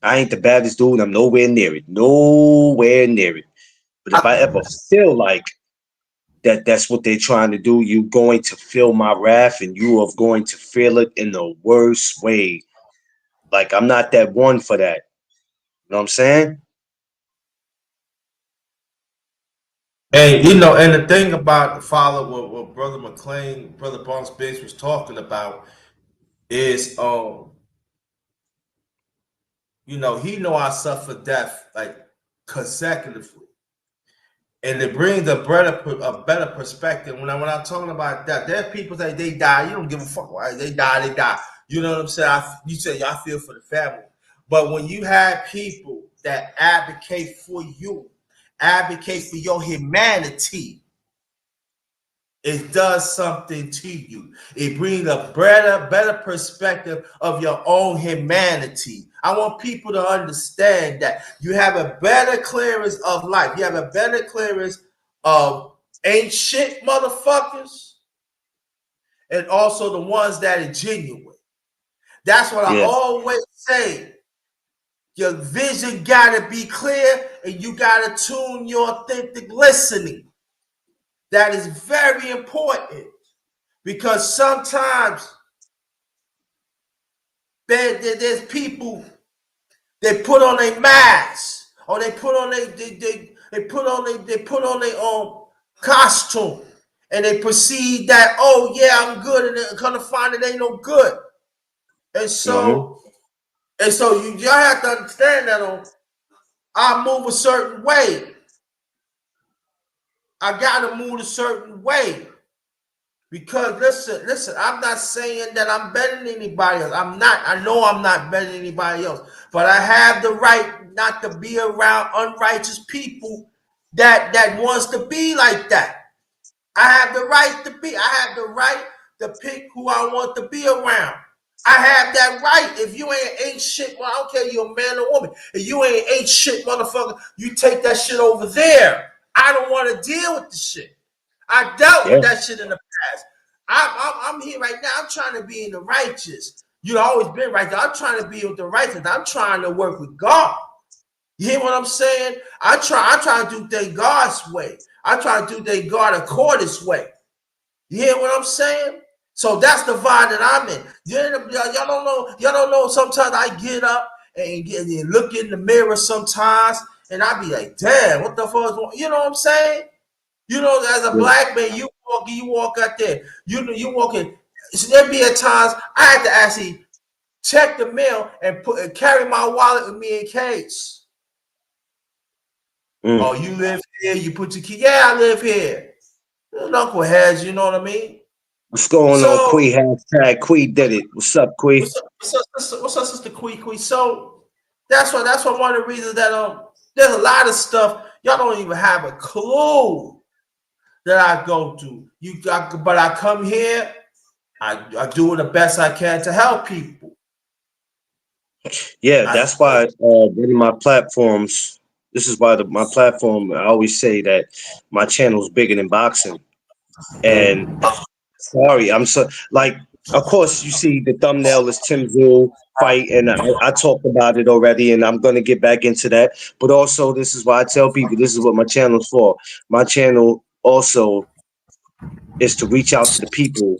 I ain't the baddest dude. I'm nowhere near it. Nowhere near it. But if I ever feel like that's what they're trying to do, you're going to feel my wrath, and you are going to feel it in the worst way. Like, I'm not that one for that. You know what I'm saying? And and the thing about follow what Brother McLean, Brother Boss Biggs was talking about, is he know I suffered death like consecutively. And it brings a better perspective. When I'm talking about that, there are people that they die. You don't give a fuck. Right? They die, they die. You know what I'm saying? You say I feel for the family. But when you have people that advocate for you, advocate for your humanity, it does something to you. It brings a better perspective of your own humanity. I want people to understand that you have a better clearance of life. You have a better clearance of ain't shit motherfuckers, and also the ones that are genuine. That's what I always say. Your vision gotta be clear, and you gotta tune your authentic listening. That is very important. Because sometimes there's people they put on a mask or they put on their costume and they perceive that, oh yeah, I'm good, and they're gonna find it ain't no good. And so y'all have to understand that I move a certain way. I gotta move a certain way. Because listen, I'm not saying that I'm better than anybody else. I'm not. I know I'm not better than anybody else. But I have the right not to be around unrighteous people that wants to be like that. I have the right to be. I have the right to pick who I want to be around. I have that right. If you ain't shit, well, I don't care you're a man or woman. If you ain't shit, motherfucker, you take that shit over there. I don't want to deal with the shit. I dealt with that shit in the past. I'm here right now. I'm trying to be in the righteous. I've always been right there. I'm trying to be with the righteous. I'm trying to work with God. You hear what I'm saying? I try to do things God's way. I try to do things God accordance way. You hear what I'm saying? So that's the vibe that I'm in. Y'all don't know. Y'all don't know. Sometimes I get up and look in the mirror sometimes, and I be like, "Damn, what the fuck is wrong?" You know what I'm saying? As a black man, you walk out there. You walking. So there be at times I had to actually check the mail and carry my wallet with me in case. Oh, you live here? You put your key? Yeah, I live here. Knuckleheads, you know what I mean? What's going on, Quee? Hashtag Quee did it. What's up, Quee? What's up, Sister Quee? So that's one of the reasons that there's a lot of stuff y'all don't even have a clue that I go through. But I come here, I do the best I can to help people. Yeah, that's why one of my platforms. This is why my platform. I always say that my channel is bigger than boxing. And sorry, I'm so like. Of course, you see the thumbnail is Tim Zul fight, and I talked about it already, and I'm going to get back into that. But also, this is why I tell people this is what my channel is for. My channel also is to reach out to the people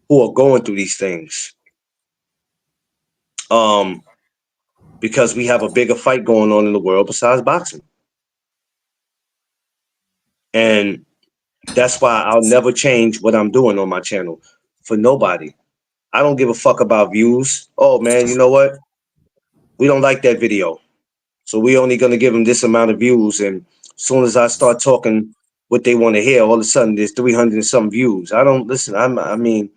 who are going through these things. Because we have a bigger fight going on in the world besides boxing. And that's why I'll never change what I'm doing on my channel for nobody. I don't give a fuck about views. Oh man, you know what? We don't like that video. So we only gonna give them this amount of views. And as soon as I start talking what they want to hear, all of a sudden there's 300 and some views. I don't listen. I mean,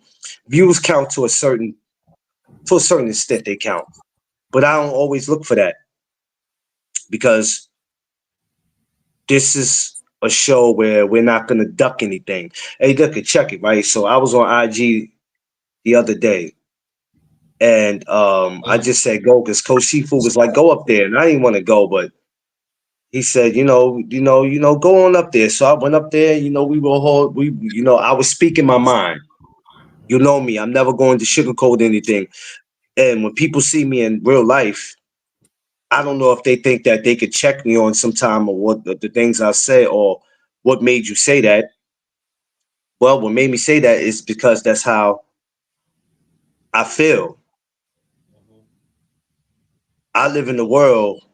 views count to a certain extent, they count. But I don't always look for that. Because this is a show where we're not going to duck anything. Hey, look, check it, right? So I was on IG the other day, and I just said go because Coach Shifu was like, go up there, and I didn't want to go, but he said, go on up there. So I went up there. I was speaking my mind. You know me, I'm never going to sugarcoat anything. And when people see me in real life, I don't know if they think that they could check me on some time or what the things I say or what made you say that. Well, what made me say that is because that's how I feel. I live in a world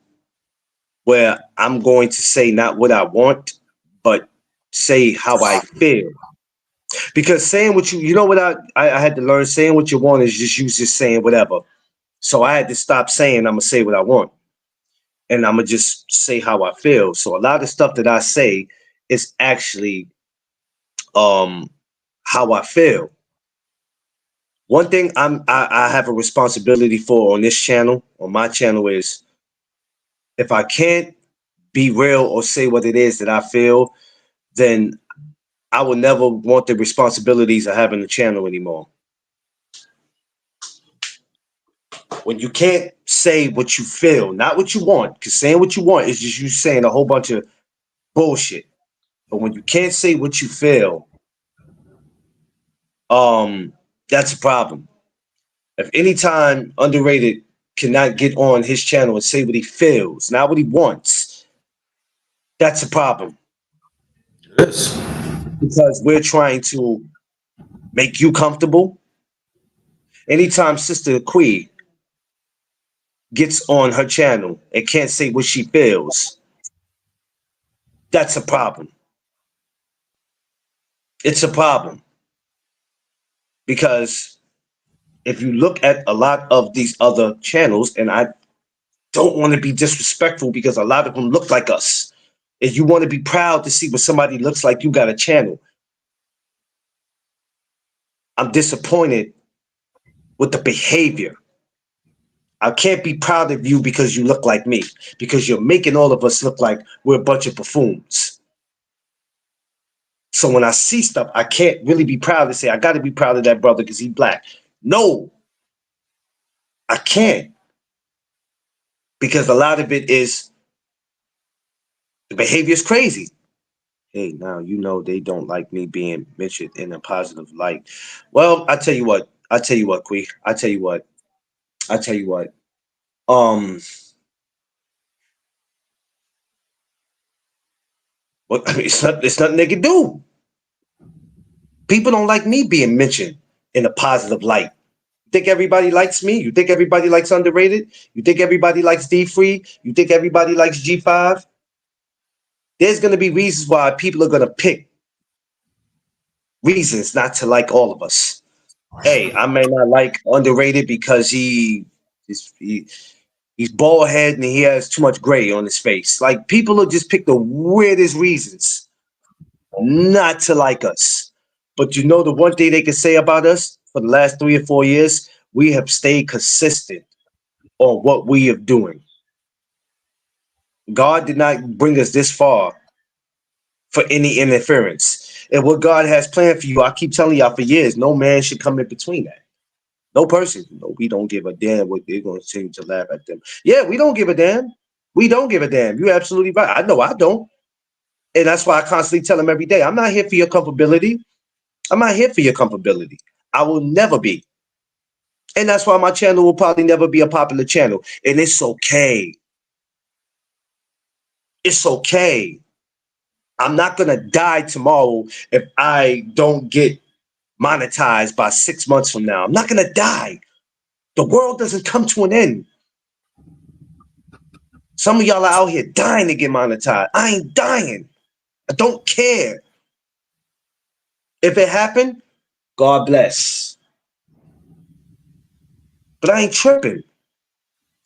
where I'm going to say not what I want, but say how I feel. Because saying what you know what I had to learn, saying what you want is just saying whatever. So I had to stop saying I'm gonna say what I want, and I'm gonna just say how I feel. So a lot of stuff that I say is actually how I feel. One thing I have a responsibility for on this channel, on my channel, is if I can't be real or say what it is that I feel, then I will never want the responsibilities of having a channel anymore. When you can't say what you feel, not what you want, because saying what you want is just you saying a whole bunch of bullshit. But when you can't say what you feel, that's a problem. If anytime Underrated cannot get on his channel and say what he feels, not what he wants, that's a problem. Yes. Because we're trying to make you comfortable. Anytime Sister Quee gets on her channel and can't say what she feels, that's a problem. It's a problem. Because if you look at a lot of these other channels, and I don't want to be disrespectful because a lot of them look like us. If you want to be proud to see what somebody looks like, you got a channel. I'm disappointed with the behavior. I can't be proud of you because you look like me, because you're making all of us look like we're a bunch of buffoons. So when I see stuff, I can't really be proud to say, I got to be proud of that brother because he's black. No, I can't. Because a lot of it is, the behavior is crazy. Hey, now you know they don't like me being mentioned in a positive light. Well, I tell you what, Quee. I tell you what. Well, I mean, it's nothing they can do. People don't like me being mentioned in a positive light. You think everybody likes me? You think everybody likes Underrated? You think everybody likes D Free? You think everybody likes G5? There's going to be reasons why people are going to pick reasons not to like all of us. Hey, I may not like Underrated because he's bald head and he has too much gray on his face. Like, people will just pick the weirdest reasons not to like us. But you know the one thing they can say about us for the last 3 or 4 years, we have stayed consistent on what we are doing. God did not bring us this far for any interference. And what God has planned for you, I keep telling y'all for years, no man should come in between that. No person. No, we don't give a damn what they're going to continue to laugh at them. Yeah, we don't give a damn. We don't give a damn. You're absolutely right. I know I don't. And that's why I constantly tell them every day, I'm not here for your comfortability. I'm not here for your comfortability. I will never be. And that's why my channel will probably never be a popular channel. And it's okay. It's okay. I'm not going to die tomorrow if I don't get monetized by 6 months from now. I'm not going to die. The world doesn't come to an end. Some of y'all are out here dying to get monetized. I ain't dying. I don't care. If it happened, God bless. But I ain't tripping.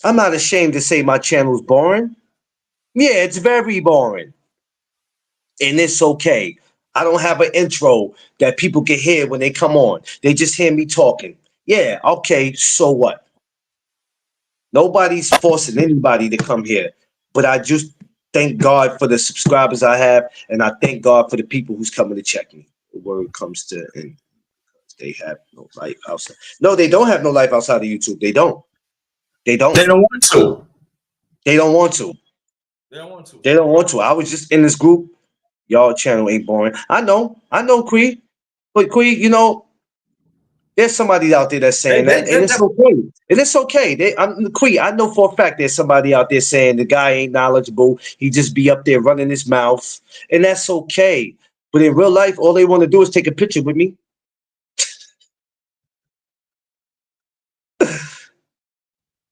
I'm not ashamed to say my channel's boring. Yeah, it's very boring. And it's okay. I don't have an intro that people can hear when they come on. They just hear me talking. Yeah, okay, so what? Nobody's forcing anybody to come here. But I just thank God for the subscribers I have, and I thank God for the people who's coming to check me. The word comes to, and they have no life outside. No, they don't have no life outside of YouTube. They don't. They don't. They don't want to. They don't want to. They don't want to. They don't want to. I was just in this group. Y'all channel ain't boring. I know, Quee. But Quee, you know, there's somebody out there that's saying that, and it's okay. And it's okay. Quee, I know for a fact there's somebody out there saying the guy ain't knowledgeable. He just be up there running his mouth, and that's okay. But in real life, all they want to do is take a picture with me.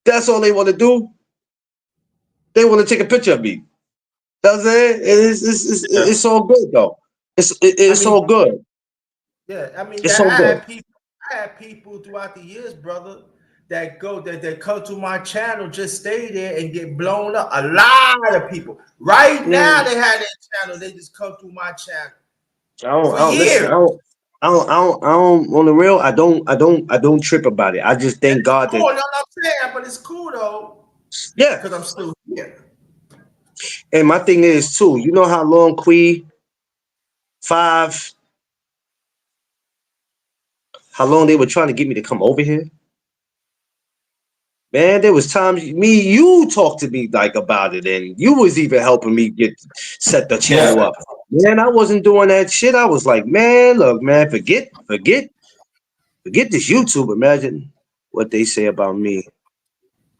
That's all they want to do. They want to take a picture of me. That's it. It's all good though. It's all good. Yeah, I mean, It's all good. I had people throughout the years, brother, that come to my channel, just stay there and get blown up. A lot of people. Right now, they had that channel. They just come through my channel for I don't listen. years. I don't. On the real, I don't trip about it. I just And thank it's God cool. that, You know what I'm saying? But it's cool though, yeah. because I'm still here. And my thing is too. You know how long five, how long they were trying to get me to come over here. Man, there was times you talked to me like about it, and you was even helping me set the channel Yeah. up. Man, I wasn't doing that shit. I was like, man, look, man, forget this YouTube. Imagine what they say about me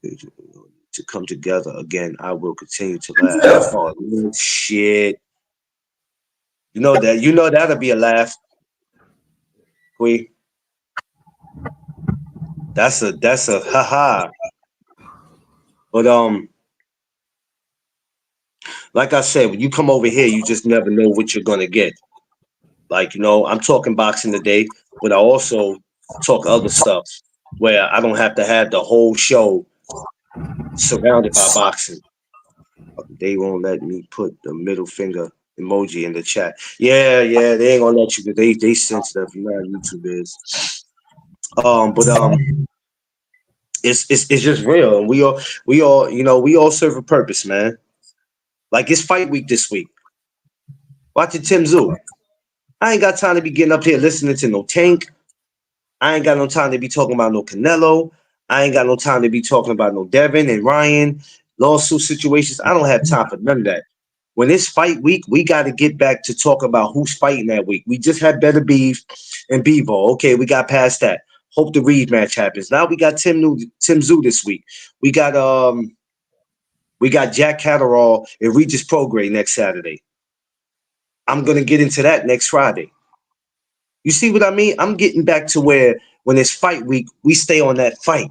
to come together again. I will continue to laugh. Yeah. Oh shit! You know that. You know that'll be a laugh. Queen. That's a haha. But like I said, when you come over here, you just never know what you're gonna get. Like, I'm talking boxing today, but I also talk other stuff where I don't have to have the whole show surrounded by boxing. They won't let me put the middle finger emoji in the chat. Yeah, they ain't gonna let you. They sensitive. You know how YouTube is. But it's just real, and we all we all serve a purpose, man. Like it's fight week this week. Watching Tim Zoo. I ain't got time to be getting up here listening to no Tank. I ain't got no time to be talking about no Canelo. I ain't got no time to be talking about no Devin and Ryan lawsuit situations. I don't have time for none of that. When it's fight week, we got to get back to talk about who's fighting that week. We just had Better Beef and Bevo. Okay, we got past that. Hope the rematch happens. Now we got Tim Zoo this week. We got Jack Catterall and Regis Prograis next Saturday. I'm gonna get into that next Friday. You see what I mean? I'm getting back to where when it's fight week, we stay on that fight.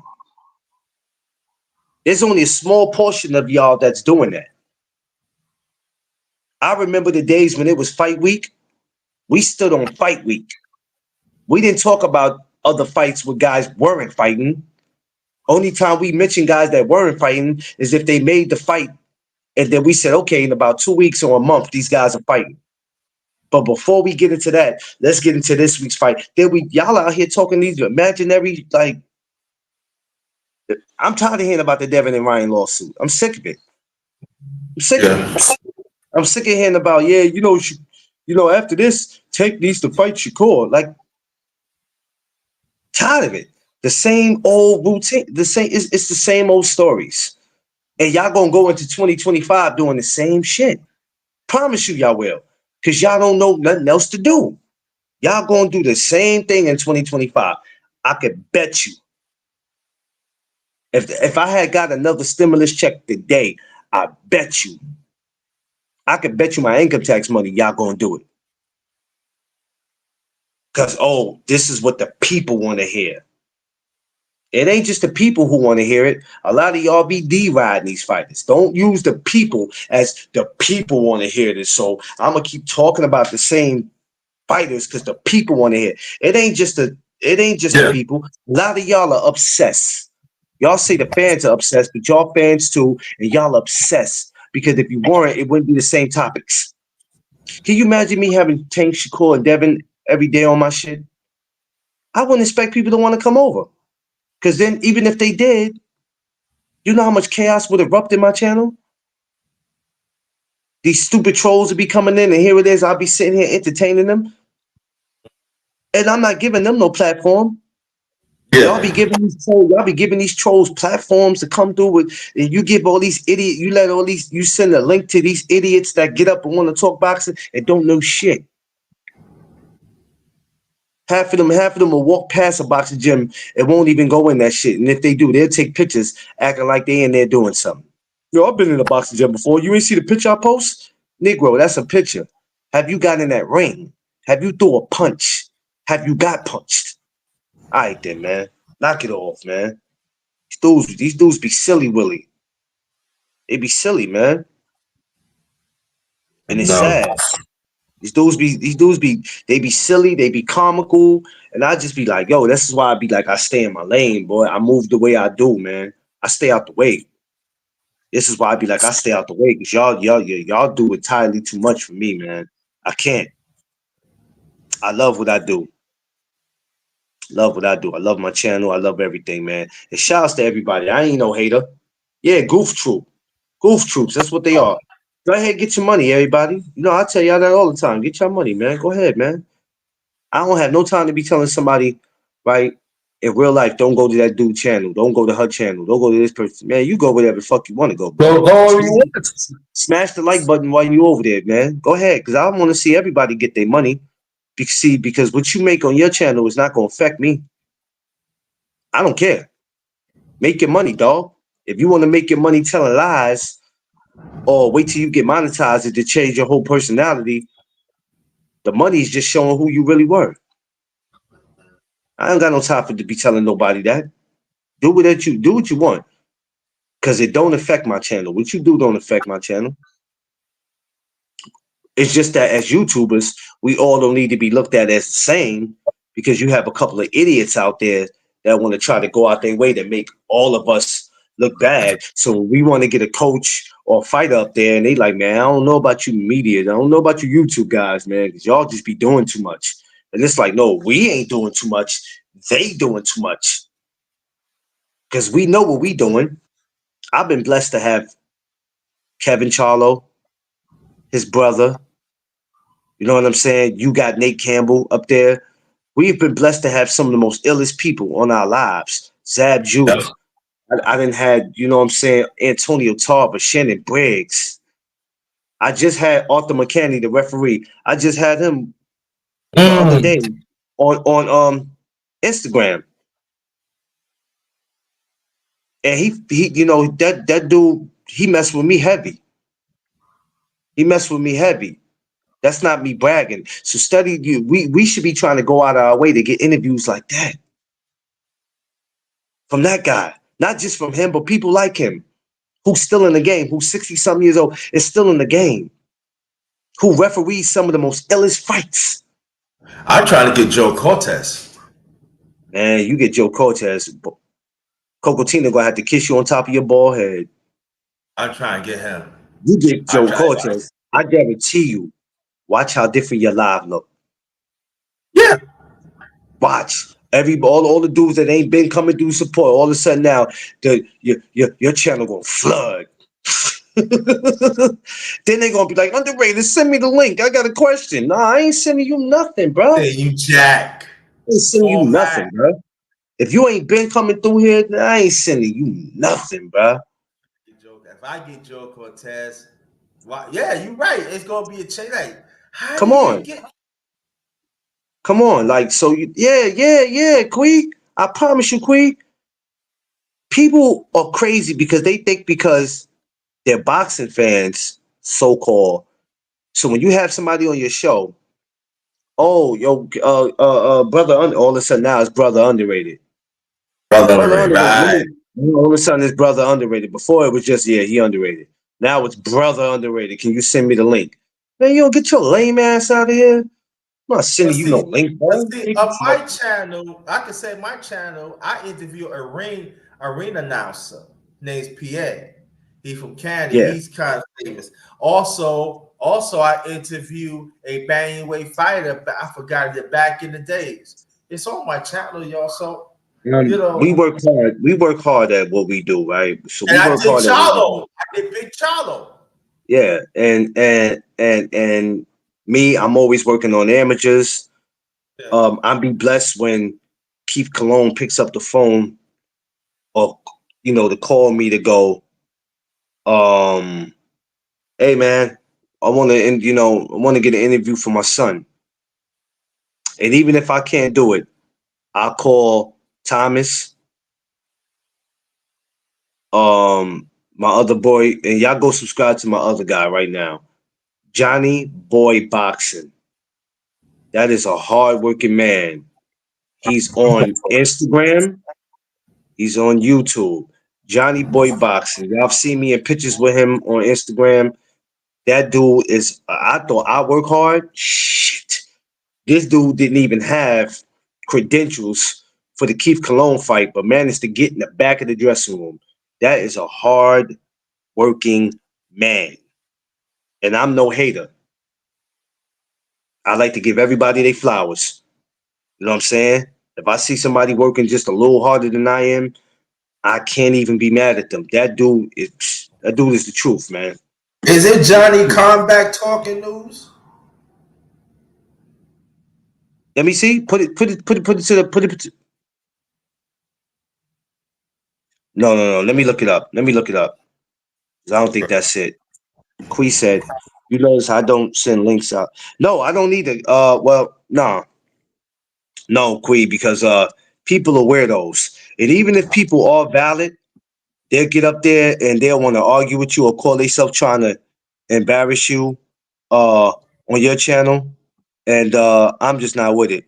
There's only a small portion of y'all that's doing that. I remember the days when it was fight week. We stood on fight week. We didn't talk about other fights where guys weren't fighting. Only time we mentioned guys that weren't fighting is if they made the fight, and then we said, okay, in about 2 weeks or a month, these guys are fighting. But before we get into that, let's get into this week's fight. Y'all out here talking these imaginary, like, I'm tired of hearing about the Devin and Ryan lawsuit. I'm sick of it. I'm sick of it. I'm sick of hearing about, after this, Tank needs to fight Shakur. Like, tired of it. The same old routine. It's the same old stories. And y'all gonna go into 2025 doing the same shit. Promise you y'all will. Because y'all don't know nothing else to do. Y'all gonna do the same thing in 2025. I could bet you. If I had got another stimulus check today, I bet you. I could bet you my income tax money y'all gonna do it. Because, this is what the people want to hear. It ain't just the people who want to hear it. A lot of y'all be deriding these fighters. Don't use the people as the people want to hear this. So I'm gonna keep talking about the same fighters because the people want to hear. It ain't just the people. A lot of y'all are obsessed. Y'all say the fans are obsessed, but y'all fans too, and y'all obsessed. Because if you weren't, it wouldn't be the same topics. Can you imagine me having Tank, Shakur, and Devin every day on my shit? I wouldn't expect people to want to come over. Because then, even if they did, you know how much chaos would erupt in my channel? These stupid trolls would be coming in, and here it is. I'll be sitting here entertaining them. And I'm not giving them no platform. Yeah. Y'all be giving these trolls platforms to come through with, and you give all these idiots, you send a link to these idiots that get up and want to talk boxing and don't know shit. Half of them will walk past a boxing gym and won't even go in that shit. And if they do, they'll take pictures acting like they in there doing something. Yo, I've been in a boxing gym before. You ain't see the picture I post? Negro, that's a picture. Have you got in that ring? Have you threw a punch? Have you got punched? All right then, man. Knock it off, man. These dudes be silly willy. They be silly, man. And it's sad. These dudes be silly, they be comical, and I just be like, yo, this is why I be like, I stay in my lane, boy. I move the way I do, man. I stay out the way. This is why I be like, I stay out the way because y'all do entirely too much for me, man. I can't. I love what I do. Love what I do. I love my channel. I love everything, man. And shouts to everybody. I ain't no hater. Yeah, Goof Troop. Goof Troops. That's what they are. Go ahead, get your money, everybody. You know, I tell y'all that all the time. Get your money, man. Go ahead, man. I don't have no time to be telling somebody, right, in real life, don't go to that dude channel. Don't go to her channel. Don't go to this person. Man, you go wherever the fuck you want to go, bro. Go you want. Smash the like button while you over there, man. Go ahead, because I want to see everybody get their money. Because what you make on your channel is not going to affect me. I don't care. Make your money, dog. If you want to make your money telling lies or wait till you get monetized to change your whole personality, the money is just showing who you really were. I ain't got no time for to be telling nobody that. Do what you want. Because it don't affect my channel. What you do don't affect my channel. It's just that as YouTubers, we all don't need to be looked at as the same because you have a couple of idiots out there that want to try to go out their way to make all of us look bad. So we want to get a coach or a fighter up there and they like, man, I don't know about you media. I don't know about you YouTube guys, man, because y'all just be doing too much. And it's like, no, we ain't doing too much. They doing too much. Because we know what we doing. I've been blessed to have Kevin Charlo, his brother. You know what I'm saying? You got Nate Campbell up there. We've been blessed to have some of the most illest people on our lives. Zab Judah. I didn't had, you know what I'm saying, Antonio Tarver, Shannon Briggs. I just had Arthur McCanny, the referee. I just had him the other day on Instagram. And he you know, that dude, he messed with me heavy. He messed with me heavy. That's not me bragging. So study you. We should be trying to go out of our way to get interviews like that. From that guy. Not just from him, but people like him. Who's still in the game, who's 60-something years old, is still in the game. Who referees some of the most illest fights. I'm trying to get Joe Cortez. Man, you get Joe Cortez. Cocotina gonna have to kiss you on top of your bald head. I'm trying to get him. You get Joe Cortez. I guarantee you. Watch how different your live look. Yeah. Watch. All the dudes that ain't been coming through support, all of a sudden now, your channel gonna flood. Then they gonna be like, underrated, send me the link. I got a question. Nah, I ain't sending you nothing, bro. Hey, you jack. I ain't sending you nothing, bro. If you ain't been coming through here, I ain't sending you nothing, bro. If I get Joe Cortez, well, yeah, you're right. It's gonna be a change. Like, come on. Come on, like, so yeah, Quee. I promise you, Quee. People are crazy because they think because they're boxing fans, so-called. So when you have somebody on your show, oh, yo, brother, all of a sudden now it's brother underrated. Brother underrated. Right. All of a sudden it's brother underrated. Before it was just, yeah, he underrated. Now it's brother underrated. Can you send me the link? Man, you don't get your lame ass out of here. I'm not sending you no link, bro. On my channel, I can say my channel, I interview a arena announcer named PA. He's from Canada. Yeah. He's kind of famous. Also, I interview a bantamweight fighter, but I forgot it back in the days. It's on my channel, y'all. So you know, we work hard. We work hard at what we do, right? So we work hard at I did Big Charlo. Yeah, and me, I'm always working on amateurs. Yeah. I'd be blessed when Keith Cologne picks up the phone, or to call me to go. Hey man, I want to get an interview for my son. And even if I can't do it, I'll call Thomas. My other boy, and y'all go subscribe to my other guy right now, Johnny Boy Boxing. That is a hardworking man. He's on Instagram. He's on YouTube. Johnny Boy Boxing. Y'all seen me in pictures with him on Instagram. That dude is. I thought I work hard. Shit, this dude didn't even have credentials for the Keith Cologne fight, but managed to get in the back of the dressing room. That is a hard working man, and I'm no hater. I like to give everybody their flowers. You know what I'm saying? If I see somebody working just a little harder than I am, I can't even be mad at them. That dude is the truth, man. Is it Johnny Combat talking news? Let me see. Put it to the put it. No, no, no. Let me look it up. Let me look it up. 'Cause I don't think that's it. Quee said, "You notice I don't send links out." No, I don't need to. Well, no, no, Quee, because people are weirdos, and even if people are valid, they'll get up there and they'll want to argue with you or call themselves trying to embarrass you on your channel, and I'm just not with it.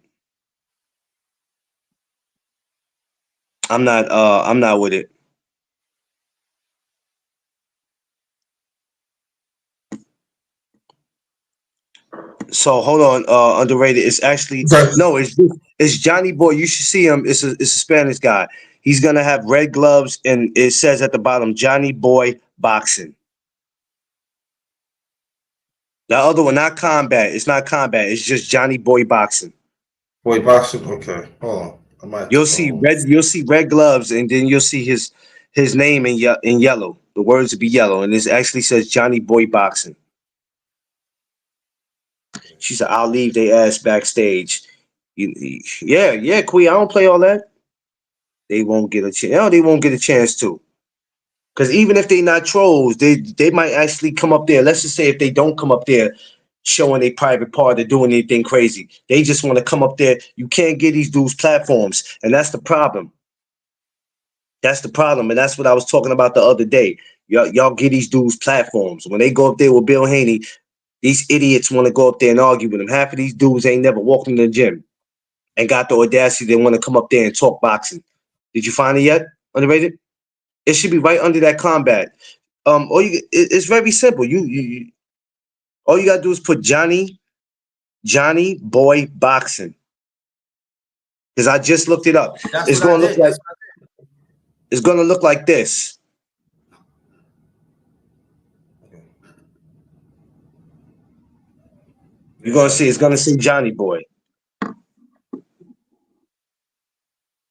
I'm not with it. So hold on, underrated. It's actually no, it's Johnny Boy. You should see him. It's a Spanish guy. He's gonna have red gloves, and it says at the bottom, Johnny Boy Boxing. The other one, not combat. It's not combat. It's just Johnny Boy Boxing. Boy, boxing. Okay, hold on. I might. You'll see red. You'll see red gloves, and then you'll see his name in yellow. The words will be yellow, and this actually says Johnny Boy Boxing. She said, "I'll leave they ass backstage." Yeah, yeah, Queen. I don't play all that. They won't get a chance. No, they won't get a chance to. Because even if they not trolls, they might actually come up there. Let's just say if they don't come up there showing a private part or doing anything crazy, they just want to come up there. You can't get these dudes platforms, and that's the problem. That's the problem, and that's what I was talking about the other day. Y'all get these dudes platforms. When they go up there with Bill Haney, these idiots want to go up there and argue with him. Half of these dudes ain't never walked in the gym and got the audacity they want to come up there and talk boxing. Did you find it yet? Underrated? It should be right under that combat. It's very simple. You all you gotta do is put Johnny Boy Boxing. Because I just looked it up. It's gonna look like it's gonna look like this. You're gonna see it's gonna say Johnny Boy.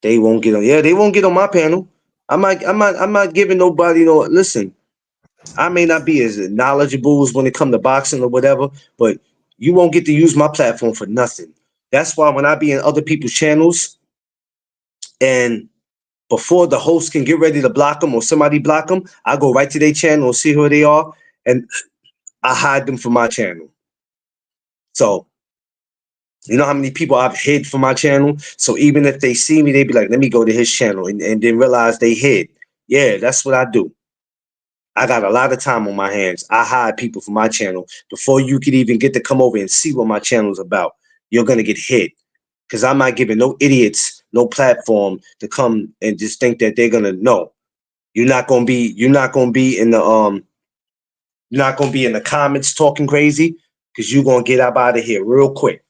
They won't get on. Yeah, they won't get on my panel. I'm not giving nobody no listen. I may not be as knowledgeable as when it comes to boxing or whatever, but you won't get to use my platform for nothing. That's why when I be in other people's channels and before the host can get ready to block them or somebody block them, I go right to their channel and see who they are, and I hide them from my channel. So you know how many people I've hid from my channel? So even if they see me, they be like, let me go to his channel and then realize they hid. Yeah, that's what I do. I got a lot of time on my hands. I hide people from my channel before you could even get to come over and see what my channel is about. You're gonna get hit because I'm not giving no idiots no platform to come and just think that they're gonna know. You're not gonna be. You're not gonna be in the You're not gonna be in the comments talking crazy because you're gonna get up out of here real quick.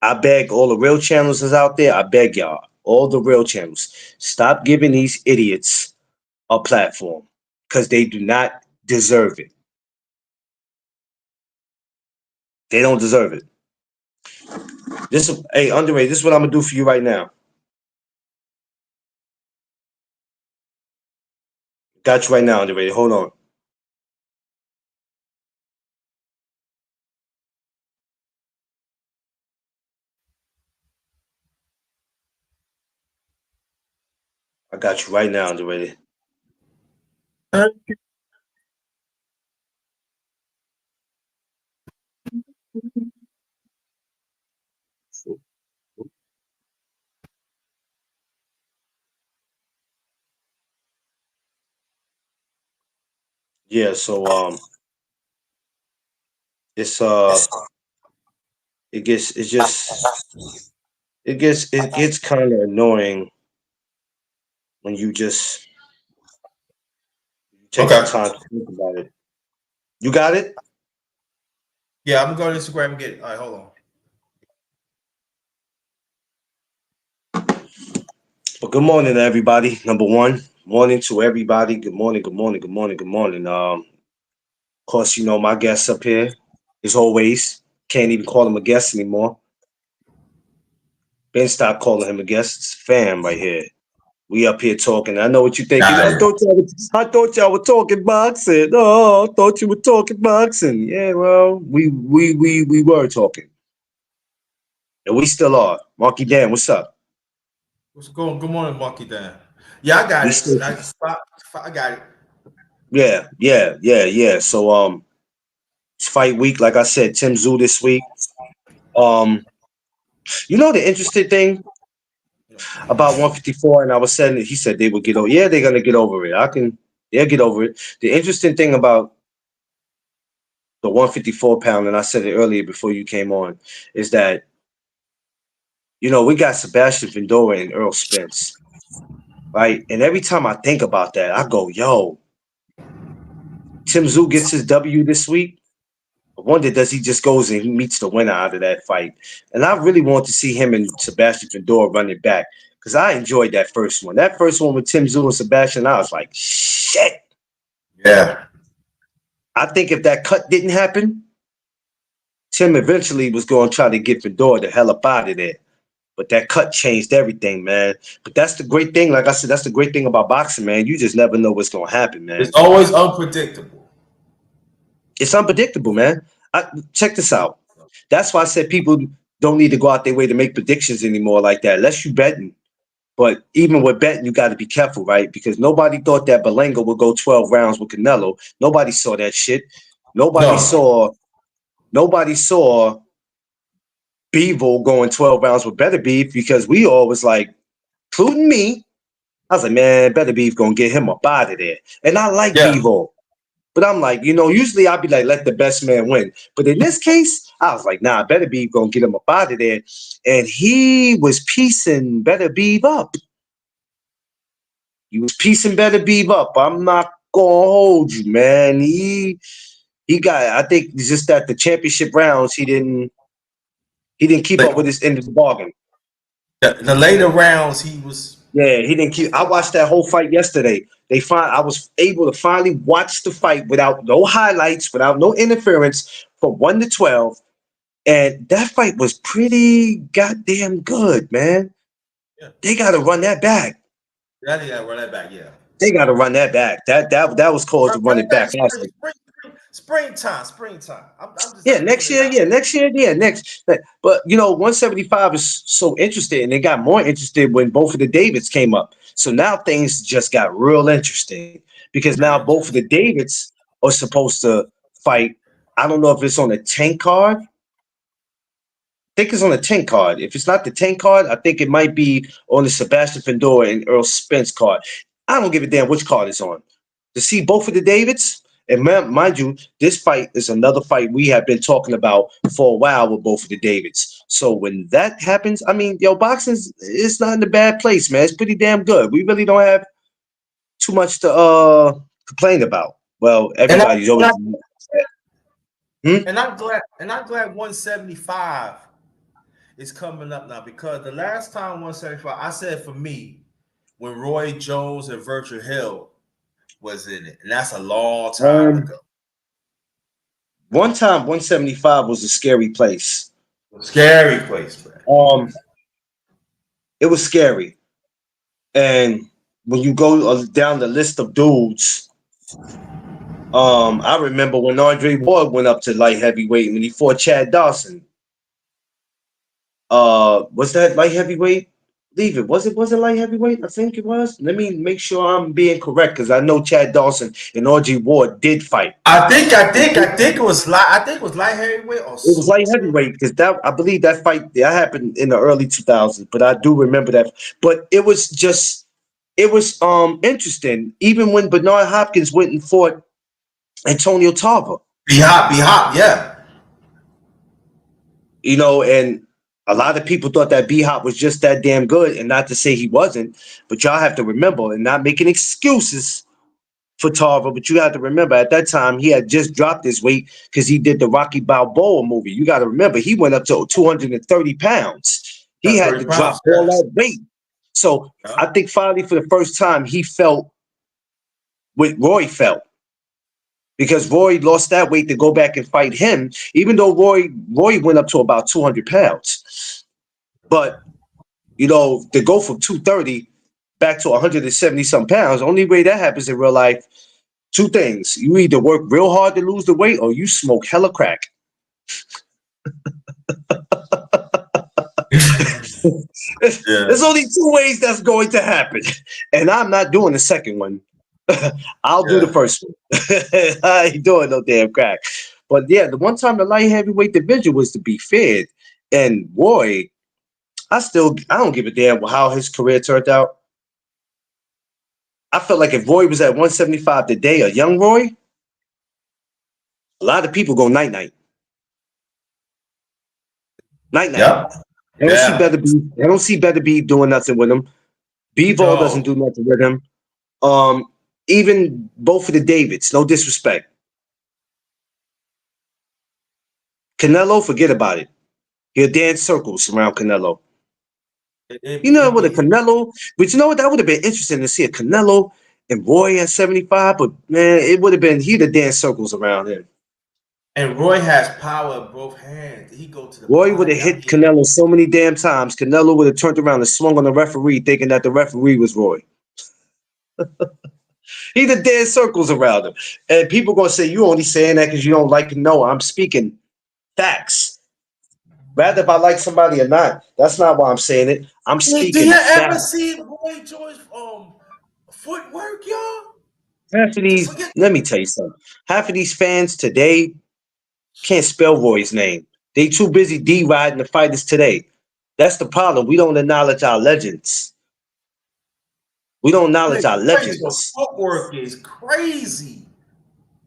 I beg all the real channels that's out there. I beg y'all, all the real channels, stop giving these idiots a platform because they do not deserve it. They don't deserve it. Hey, Andre, this is what I'm gonna do for you right now. Got you right now, Andre. Hold on. I got you right now, Andre. Yeah, so it's it gets it's just it gets kind of annoying when you just take the time to think about it. You got it? Yeah, I'm going to Instagram and get it. All right, hold on. But good morning, everybody. Number one, morning to everybody. Good morning, good morning, good morning, good morning. Of course, you know my guest up here, as always, can't even call him a guest anymore. Ben, stop calling him a guest. It's fam right here. We up here talking. I know what you're thinking. Nah, I thought y'all were talking boxing. Oh, I thought you were talking boxing. Yeah, well, we were talking, and we still are. Marky Dan, what's up? what's going? Good morning, Monkey Dan. Yeah, I got We it. still, I got it. yeah. So it's fight week, like I said, Tim Zoo this week. You know the interesting thing about 154, and I was saying that he said they would get over. Yeah, they're gonna get over it. They'll get over it. The interesting thing about the 154 pound, and I said it earlier before you came on, is that we got Sebastian Fundora and Earl Spence, right? And every time I think about that, I go, yo, Tim Zoo gets his W this week. I wonder, does he just goes and he meets the winner out of that fight? And I really want to see him and Sebastian Fundora run it back because I enjoyed that first one. That first one with Tim Zoo and Sebastian, I was like, shit. Yeah. I think if that cut didn't happen, Tim eventually was going to try to get Fundora the hell up out of there. But that cut changed everything, man. But that's the great thing. Like I said, that's the great thing about boxing, man. You just never know what's going to happen, man. It's always unpredictable. It's unpredictable, man. Check this out. That's why I said people don't need to go out their way to make predictions anymore like that, unless you betting. But even with betting, you got to be careful, right? Because nobody thought that Berlanga would go 12 rounds with Canelo. Nobody saw that shit. Nobody saw Bivol going 12 rounds with Better Beef because we all was like, including me, I was like, man, Better Beef gonna get him up out of there. And I like Bivol. But I'm like, usually I'd be like, let the best man win. But in this case, I was like, nah, Better Beef gonna get him up out of there. And he was piecing Better Beef up. He was piecing Better Beef up. I'm not gonna hold you, man. He got, I think it's just that the championship rounds, he didn't keep up with his end of the bargain. The later rounds, he was. Yeah, he didn't keep. I watched that whole fight yesterday. I was able to finally watch the fight without no highlights, without no interference, from 1 to 12, and that fight was pretty goddamn good, man. Yeah. They got to run that back. Yeah, they got to run that back. Yeah, they got to run that back. That was called to run it back. Springtime. Next year. But 175 is so interesting, and they got more interested when both of the Davids came up. So now things just got real interesting because now both of the Davids are supposed to fight. I don't know if it's on the 10 card. I think it's on the 10 card. If it's not the 10 card, I think it might be on the Sebastian Fundora and Earl Spence card. I don't give a damn which card it's on. To see both of the Davids. And mind you, this fight is another fight we have been talking about for a while with both of the Davids. So when that happens, I mean, boxing is not in a bad place, man. It's pretty damn good. We really don't have too much to complain about. Well, everybody's always. And I'm glad 175 is coming up now because the last time 175, I said for me, when Roy Jones and Virgil Hill was in it, and that's a long time ago. One time, 175 was a scary place. Scary place, man. It was scary, and when you go down the list of dudes, I remember when Andre Ward went up to light heavyweight when he fought Chad Dawson. Was that light heavyweight? Leave it. Was it light heavyweight? I think it was. Let me make sure I'm being correct because I know Chad Dawson and RG Ward did fight. I think it was light. I think it was light heavyweight. It was light heavyweight because I believe that fight that happened in the early 2000s. But I do remember that. But it was interesting. Even when Bernard Hopkins went and fought Antonio Tarver. Be hot, yeah. And a lot of people thought that B-Hop was just that damn good, and not to say he wasn't, but y'all have to remember, and not making excuses, for Tarver, but you got to remember at that time he had just dropped his weight because he did the Rocky Balboa movie. You got to remember he went up to 230 pounds. He had to 30 drop pounds, all yes. that weight. So Yeah. I think finally for the first time he felt what Roy felt. Because Roy lost that weight to go back and fight him, even though Roy went up to about 200 pounds. But, you know, to go from 230 back to 170 some pounds, only way that happens in real life, two things. You either work real hard to lose the weight or you smoke hella crack. There's only two ways that's going to happen. And I'm not doing the second one. I'll do the first one. I ain't doing no damn crack. But yeah, the one time the light heavyweight division was to be fed. And Roy, I don't give a damn how his career turned out. I felt like if Roy was at 175 today, a young Roy, a lot of people go night-night. Night-night. Yep. I don't see Better B doing nothing with him. Bivol doesn't do nothing with him. Even both of the Davids, no disrespect. Canelo, forget about it. He'll dance circles around Canelo. You know what, a Canelo, but you know what? That would have been interesting to see a Canelo and Roy at 75, but man, it would have been, he'd have danced circles around him. And Roy has power in both hands. He go to the Roy would have hit Canelo so many damn times. Canelo would have turned around and swung on the referee thinking that the referee was Roy. He'd have danced circles around him. And people going to say, you only saying that because you don't like him. No, I'm speaking facts. Rather if I like somebody or not. That's not why I'm saying it. I'm speaking Do you facts. ever see Roy George footwork, y'all? Half of these, let me tell you something. Half of these fans today can't spell Roy's name. They too busy D-riding the fighters today. That's the problem. We don't acknowledge our legends. We don't acknowledge our legends. Footwork is crazy.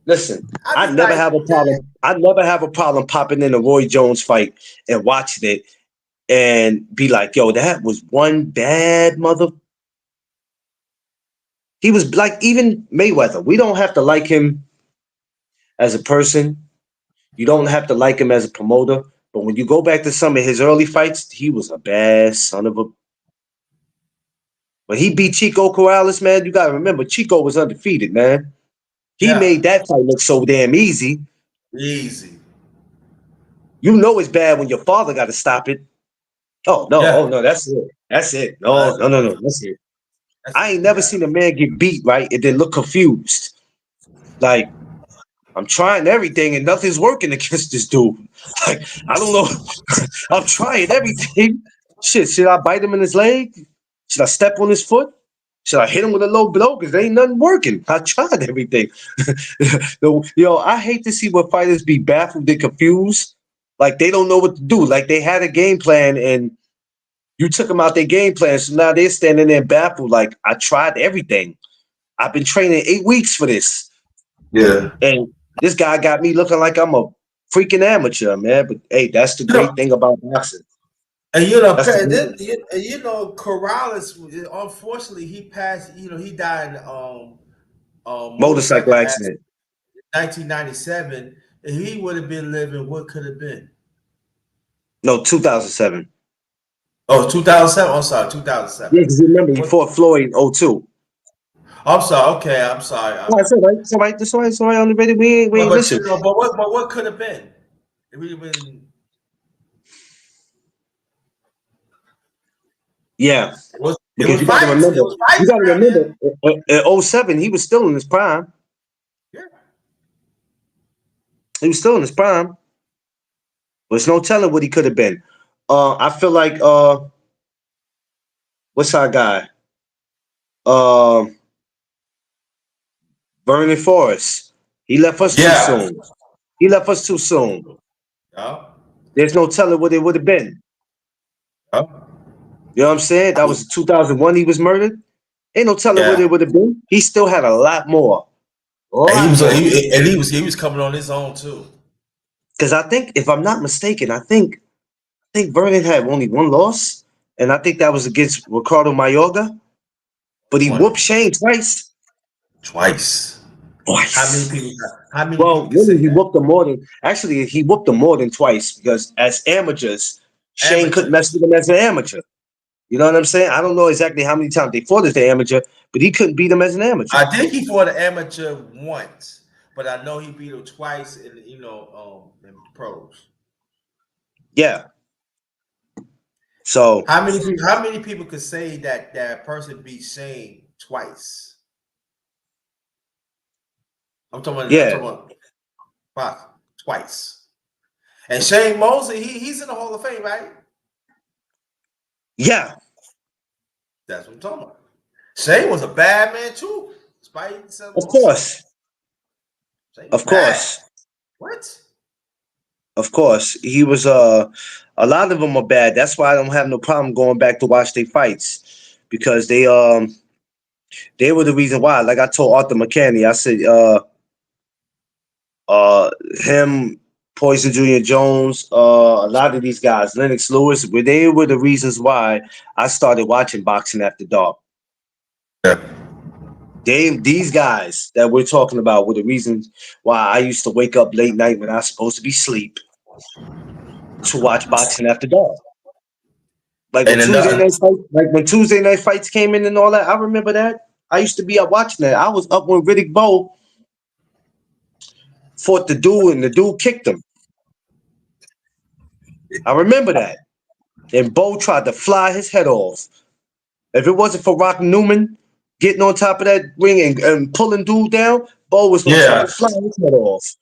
Listen, I never have a problem. I never have a problem popping in a Roy Jones fight and watching it and be like, yo, that was one bad mother. He was like, even Mayweather. We don't have to like him as a person. You don't have to like him as a promoter. But when you go back to some of his early fights, he was a bad son of a. When he beat Chico Corrales, man, you got to remember, Chico was undefeated, man. He made that fight look so damn easy. Easy. You know it's bad when your father got to stop it. Oh, no, that's it. That's it. No, that's it. I ain't never seen a man get beat, right, and then look confused. Like, I'm trying everything and nothing's working against this dude. Like, I don't know. I'm trying everything. Shit, should I bite him in his leg? Should I step on his foot? Should I hit him with a low blow? Because there ain't nothing working. I tried everything. Yo, I hate to see what fighters be baffled and confused. Like, they don't know what to do. Like, they had a game plan and you took them out their game plan. So now they're standing there baffled. Like, I tried everything. I've been training 8 weeks for this. Yeah. And this guy got me looking like I'm a freaking amateur, man. But hey, that's the great thing about boxing. And you know, Corrales, unfortunately, he passed. You know, he died in motorcycle accident. 1997. And he would have been living. What could have been? No, 2007. Oh, 2007. I'm sorry, 2007. Yeah, because remember he fought Floyd in 02. I'm sorry. Okay, I'm sorry. It's all right. It's all right. It's all right. It's all right. On the radio, we ain't listen. You know, but what could have been? It would have been. Yeah, because you got to remember. You got to remember. In 07, he was still in his prime. Yeah, he was still in his prime. There's no telling what he could have been. I feel like what's our guy? Vernon Forrest. He left us too soon. He left us too soon. Yeah. There's no telling what it would have been. Yeah. You know what I'm saying? That was 2001 he was murdered. Ain't no telling what it would have been. He still had a lot more. And he was coming on his own too. Because I think, if I'm not mistaken, I think Vernon had only one loss, and I think that was against Ricardo Mayorga. But he whooped Shane twice. How many Twice. people? How many Well, people can really, say he that? whooped them more than actually he whooped them more than twice because as amateurs, Shane couldn't mess Amateurs. with him as an amateur. You know what I'm saying? I don't know exactly how many times they fought as the amateur, but he couldn't beat him as an amateur. I think he fought an amateur once, but I know he beat him twice in in pros. Yeah. So How many people could say that that person beat Shane twice? I'm yeah, talking about Fox twice. And Shane Mosley, he's in the Hall of Fame, right? yeah, That's what I'm talking about. Shane was a bad man too. Despite some of lawsuits. course, Shane was of bad. course, What? of course. He was a lot of them are bad. That's why I don't have no problem going back to watch their fights because they were the reason why. Like I told Arthur McCanny, I said him, Poison Junior Jones, a lot of these guys, Lennox Lewis, where they were the reasons why I started watching boxing after dark. Yeah. These guys that we're talking about were the reasons why I used to wake up late night when I was supposed to be asleep to watch boxing after dark. And another, Like when Tuesday night fights came in and all that. I remember that. I used to be up watching that. I was up when Riddick Bowe fought the dude and the dude kicked him. I remember that. And Bowe tried to fly his head off. If it wasn't for Rock Newman getting on top of that ring and pulling dude down, Bowe was gonna try to yeah, fly his head off.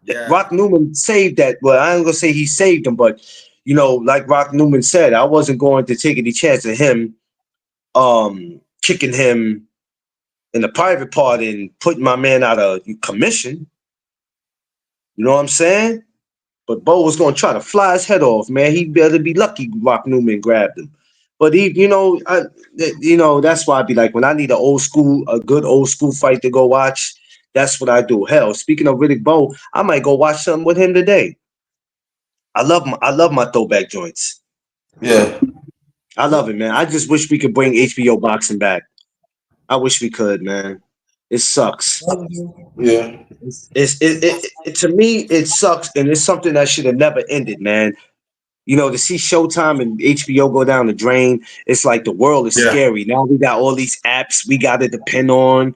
yeah, Rock Newman saved that. Well, I ain't gonna say he saved him, but like Rock Newman said, I wasn't going to take any chance of him kicking him in the private part and putting my man out of commission. You know what I'm saying? But Bo was gonna try to fly his head off, man. He better be lucky Rock Newman grabbed him. But that's why I'd be like, when I need a good old school fight to go watch, that's what I do. Hell, speaking of Riddick Bowe, I might go watch something with him today. I love my throwback joints. yeah. I love it, man. I just wish we could bring HBO boxing back. I wish we could, man. It sucks. Yeah. To me it sucks, and it's something that should have never ended, man. To see Showtime and HBO go down the drain, it's like the world is Yeah. scary. Now we got all these apps we got to depend on.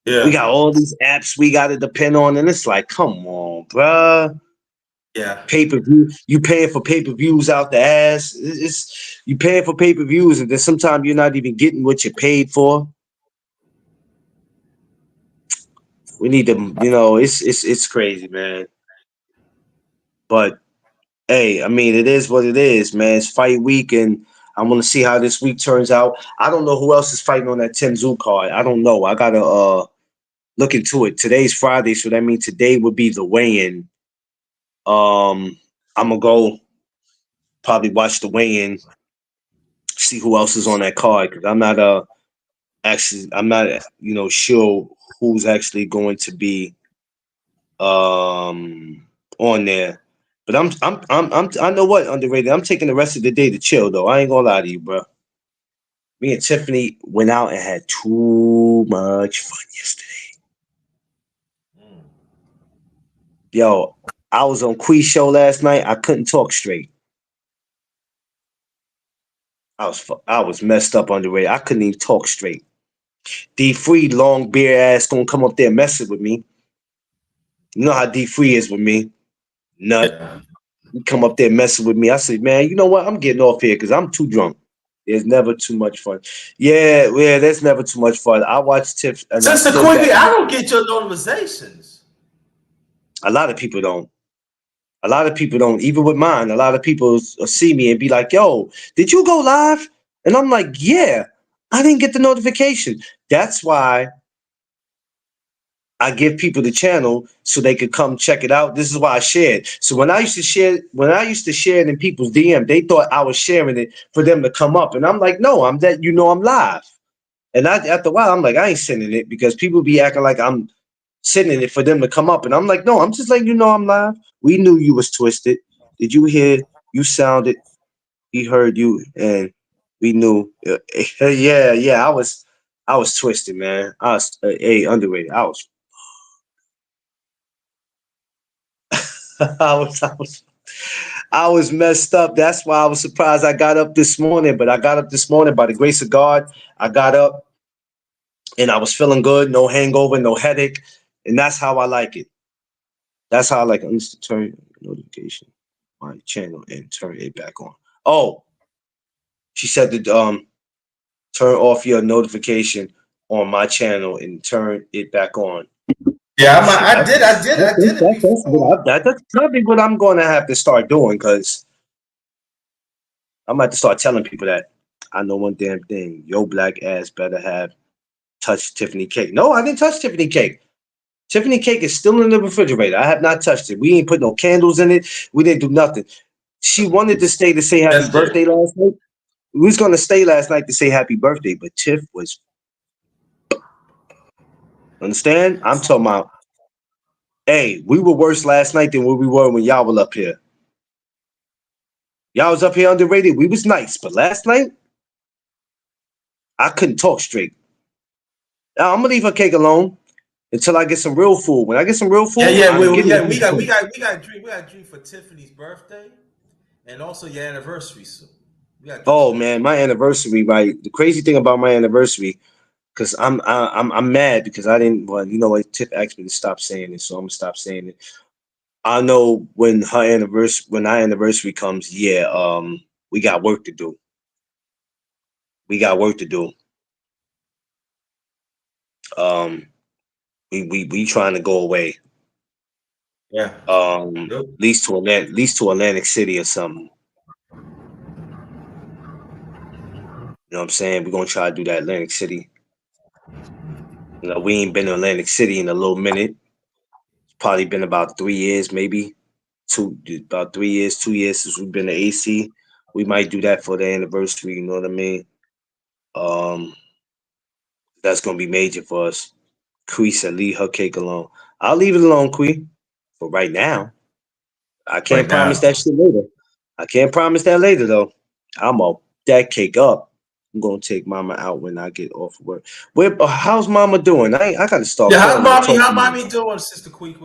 We Yeah. got all these apps we got to depend on, and it's like, come on, bruh. Yeah. Pay-per-view, you paying for pay-per-views out the ass. It's you paying for pay-per-views, and then sometimes you're not even getting what you paid for. We need to, it's crazy, man. But hey, I mean, it is what it is, man. It's fight week, and I want to see how this week turns out. I don't know who else is fighting on that Tim Zoo card. I don't know. I gotta look into it. Today's Friday, so that means today would be the weigh-in. I'm gonna go probably watch the weigh-in, see who else is on that card because I'm not sure who's actually going to be on there. But I know what underrated. I'm taking the rest of the day to chill though. I ain't gonna lie to you, bro. Me and Tiffany went out and had too much fun yesterday. Mm. Yo, I was on Quee's show last night. I couldn't talk straight. I was messed up underrated. I couldn't even talk straight. D Free long beard ass gonna come up there messing with me. You know how D Free is with me. Nut. Yeah. He come up there messing with me. I said, man, you know what? I'm getting off here because I'm too drunk. There's never too much fun. Yeah, there's never too much fun. I watch Tips and I Sister still bet Queenie, I don't get your notifications. a lot of people don't. A lot of people don't. Even with mine, a lot of people see me and be like, yo, did you go live? And I'm like, yeah, I didn't get the notification. That's why I give people the channel so they could come check it out. This is why I shared. So when I used to share it in people's DM, they thought I was sharing it for them to come up. And I'm like, no, I'm live. And after a while, I'm like, I ain't sending it because people be acting like I'm sending it for them to come up. And I'm like, no, I'm just letting you know I'm live. We knew you was twisted. Did you hear? You sounded. He heard you, and we knew. Yeah. I was twisted, man. I was underrated. I was. I was messed up. That's why I was surprised I got up this morning. But I got up this morning by the grace of God. I got up and I was feeling good, no hangover, no headache. And that's how I like it. That's how I like it. I need to turn notification my channel and turn it back on. Oh, she said that turn off your notification on my channel and turn it back on. Yeah, I did it before. That's probably what I'm going to have to start doing because I'm about to start telling people that I know one damn thing. Yo, black ass better have touched Tiffany cake. No, I didn't touch Tiffany cake. Tiffany cake is still in the refrigerator. I have not touched it. We ain't put no candles in it. We didn't do nothing. She wanted to stay to say happy birthday last night. We was going to stay last night to say happy birthday, but Tiff was. Understand? I'm talking about. Hey, we were worse last night than what we were when y'all were up here. Y'all was up here underrated. We was nice, but last night I couldn't talk straight. Now, I'm gonna leave her cake alone until I get some real food. When I get some real food, we got drink for Tiffany's birthday and also your anniversary soon. Oh man, my anniversary, right? The crazy thing about my anniversary, because I'm mad because I didn't. Well, you know what? Tiff asked me to stop saying it, so I'm gonna stop saying it. I know when our anniversary comes, yeah, we got work to do. We got work to do. We trying to go away. Yeah. At least to Atlantic City or something. You know what I'm saying? We're gonna try to do that Atlantic City. You know, we ain't been to Atlantic City in a little minute. It's probably been about 3 years, maybe. 2 years since we've been to AC. We might do that for the anniversary, you know what I mean? That's gonna be major for us. Quee said leave her cake alone. I'll leave it alone, Quee. For right now. I can't promise that shit later. I can't promise that later though. I'm all that cake up. I'm gonna take Mama out when I get off work. How's Mama doing? I gotta start. Yeah, how mommy doing, Sister Quee?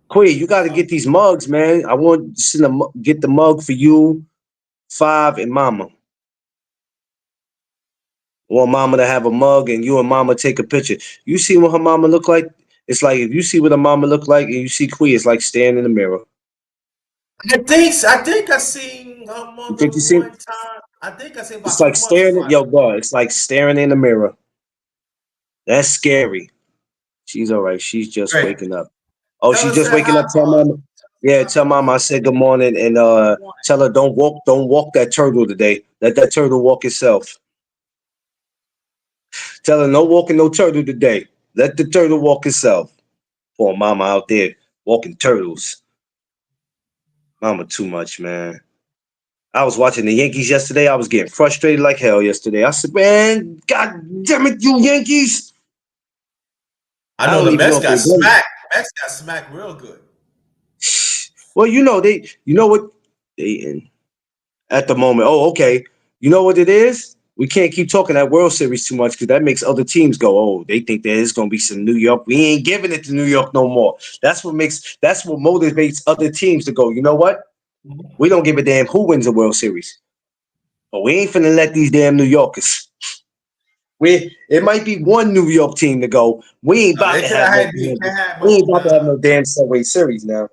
Quee, you gotta get these mugs, man. I want to get the mug for you, 5, and Mama. I want Mama to have a mug and you and Mama take a picture. You see what her mama look like? It's like if you see what her mama look like and you see Quee, it's like staring in the mirror. I think I seen her mother one time. I think I seen about it's like staring at it's like staring in the mirror. That's scary. She's all right. She's just waking up. Oh, she's just waking up. Tell Mama. Yeah, tell Mama I said good morning and tell her don't walk that turtle today. Let that turtle walk itself. Tell her no walking no turtle today. Let the turtle walk itself. Poor Mama out there walking turtles. Mama too much, man. I was watching the Yankees yesterday. I was getting frustrated like hell yesterday. I said, man, God damn it, you Yankees. I know the Mets got smacked. Mets got smacked real good. Well, you know what they at the moment. Oh, okay. You know what it is? We can't keep talking that World Series too much because that makes other teams go, oh, they think there is gonna be some New York. We ain't giving it to New York no more. That's what motivates other teams to go, you know what? We don't give a damn who wins the World Series. But we ain't finna let these damn New Yorkers. It might be one New York team to go. We ain't about to have no damn Subway Series now.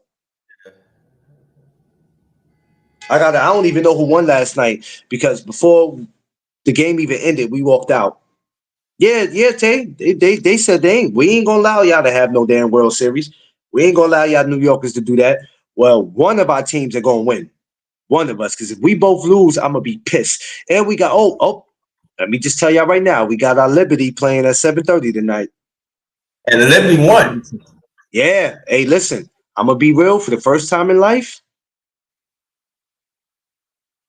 I don't even know who won last night because before the game even ended, we walked out. Yeah, Tay. They said we ain't gonna allow y'all to have no damn World Series. We ain't gonna allow y'all New Yorkers to do that. Well, one of our teams are gonna win. One of us, because if we both lose, I'm gonna be pissed. And we got let me just tell y'all right now, we got our Liberty playing at 7:30 tonight. And the Liberty won. Yeah. Hey, listen, I'm gonna be real. For the first time in life,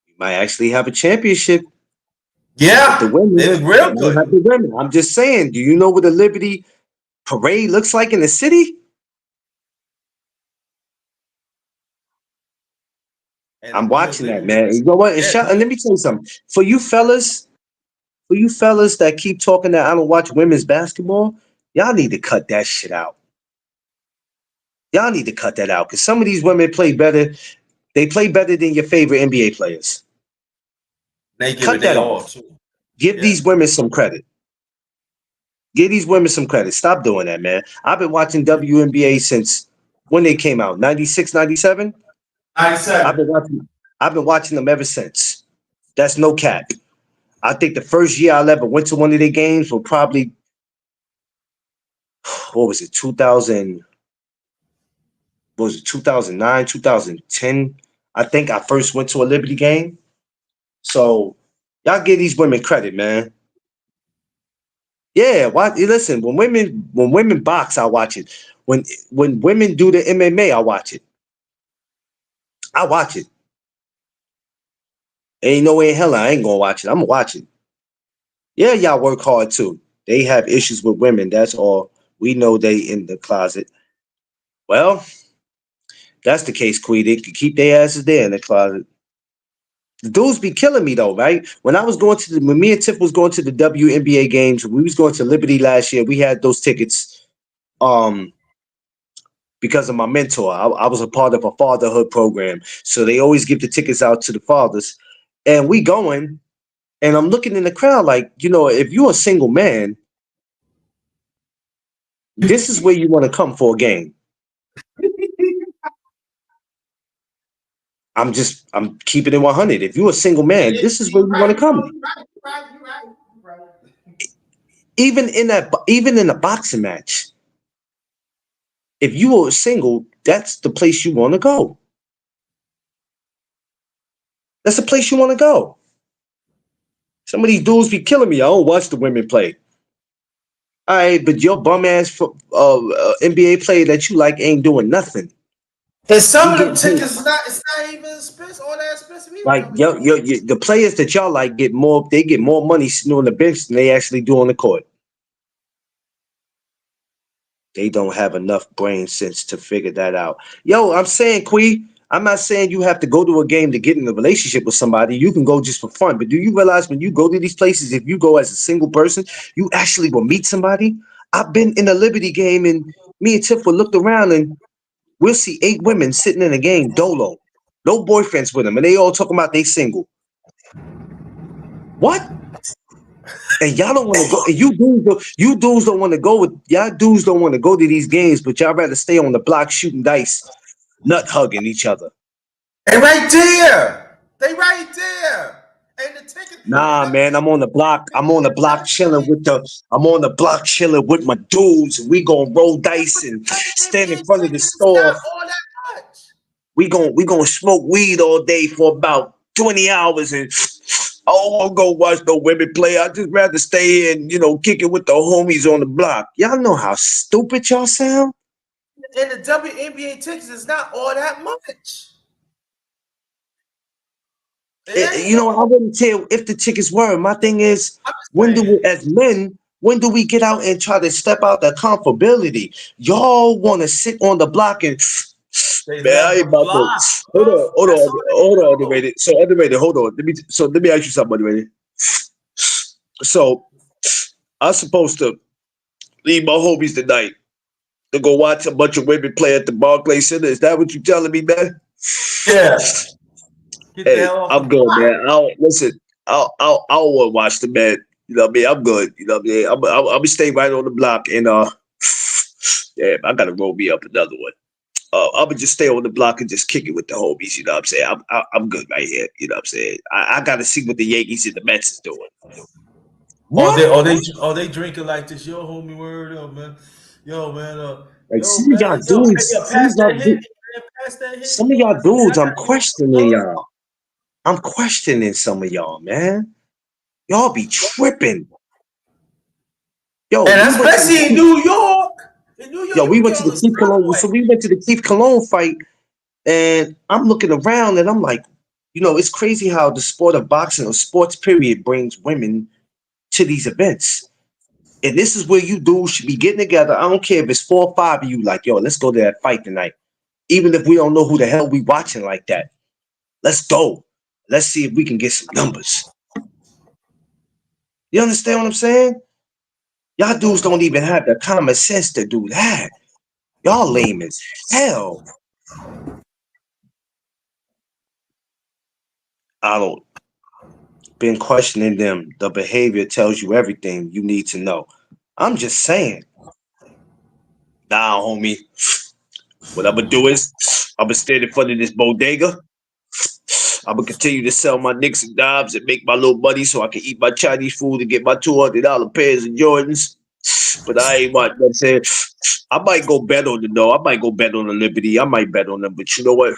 we might actually have a championship. Yeah, they look real good. I'm just saying. Do you know what the Liberty parade looks like in the city? I'm watching that, man. You know what? And let me tell you something. For you fellas that keep talking that I don't watch women's basketball, y'all need to cut that shit out. Y'all need to cut that out because some of these women play better. They play better than your favorite NBA players. They give Cut it that they off. all too. Give these women some credit. Give these women some credit. Stop doing that, man. I've been watching WNBA since when they came out, 96, 97? 97. I've been watching them ever since. That's no cap. I think the first year I ever went to one of their games was probably, what was it, 2009, 2010? I think I first went to a Liberty game. So y'all give these women credit, man. Yeah, listen, when women box, I watch it. When women do the MMA, I watch it. I watch it. Ain't no way in hell I ain't gonna watch it. I'm gonna watch it. Yeah, y'all work hard too. They have issues with women. That's all. We know they in the closet. Well, that's the case, Queen. They could keep their asses there in the closet. The dudes be killing me though, right? When me and Tiff was going to the WNBA games, we was going to Liberty last year. We had those tickets because of my mentor. I was a part of a fatherhood program. So they always give the tickets out to the fathers. And we going, and I'm looking in the crowd like, if you're a single man, this is where you want to come for a game. I'm keeping it 100. If you're a single man, this is where you want to come. Right. Even in a boxing match, if you are single, that's the place you want to go. That's the place you want to go. Some of these dudes be killing me. I don't watch the women play. All right, but your bum ass NBA player that you like ain't doing nothing. And some of them tickets it's not even expensive, all that expensive. Like the players that y'all like get more money sitting on the bench than they actually do on the court. They don't have enough brain sense to figure that out. Yo, I'm saying, Quee, I'm not saying you have to go to a game to get in a relationship with somebody. You can go just for fun. But do you realize when you go to these places, if you go as a single person, you actually will meet somebody? I've been in a Liberty game and me and Tiff will look around and we'll see 8 women sitting in a game dolo. No boyfriends with them. And they all talking about they single. What? And y'all don't want to go. And you dudes don't want to go with y'all dudes don't want to go to these games, but y'all rather stay on the block shooting dice, nut hugging each other. They right there. And the ticket. Nah, man, I'm on the block. I'm on the block chilling with my dudes, and we gonna roll dice and stand in front of the store. We gonna smoke weed all day for about 20 hours and I don't want to go watch no women play. I'd just rather stay here and, kick it with the homies on the block. Y'all know how stupid y'all sound? And the WNBA tickets is not all that much. I wouldn't tell if the tickets were. My thing is, as men, when do we get out and try to step out that comfortability? Y'all want to sit on the block and... Man, I ain't about to. Hold on, underrated. So underrated, hold on. Let me ask you something, underrated. So I'm supposed to leave my homies tonight to go watch a bunch of women play at the Barclays Center. Is that what you telling me, man? Yeah. Hey, I'm good, man. I don't want to watch the man. You know what I mean? I'm good. You know what I mean? I'm gonna stay right on the block and yeah, I gotta roll me up another one. I'm gonna just stay on the block and just kick it with the homies. You know what I'm saying? I'm good right here. You know what I'm saying? I gotta see what the Yankees and the Mets is doing. They drinking like this? Yo, homie, word up, man. Yo, man. Some of y'all dudes, some of y'all dudes, I'm questioning y'all. I'm questioning some of y'all, man. Y'all be tripping. Yo, and especially in New York. Yo, we went to the Keith Cologne. So we went to the Keith Cologne fight, and I'm looking around, and I'm like, it's crazy how the sport of boxing or sports period brings women to these events. And this is where you dudes should be getting together. I don't care if it's 4 or 5 of you, like, yo, let's go to that fight tonight. Even if we don't know who the hell we watching like that. Let's go. Let's see if we can get some numbers. You understand what I'm saying? Y'all dudes don't even have the common sense to do that. Y'all lame as hell. I don't been questioning them. The behavior tells you everything you need to know. I'm just saying. Nah, homie. What I'm gonna do is I'm gonna stand in front of this bodega. I'm gonna continue to sell my nicks and dimes and make my little money so I can eat my Chinese food and get my $200 pairs of Jordans. But I ain't what I'm saying. I might go bet on the I might go bet on the Liberty. I might bet on them, but you know what?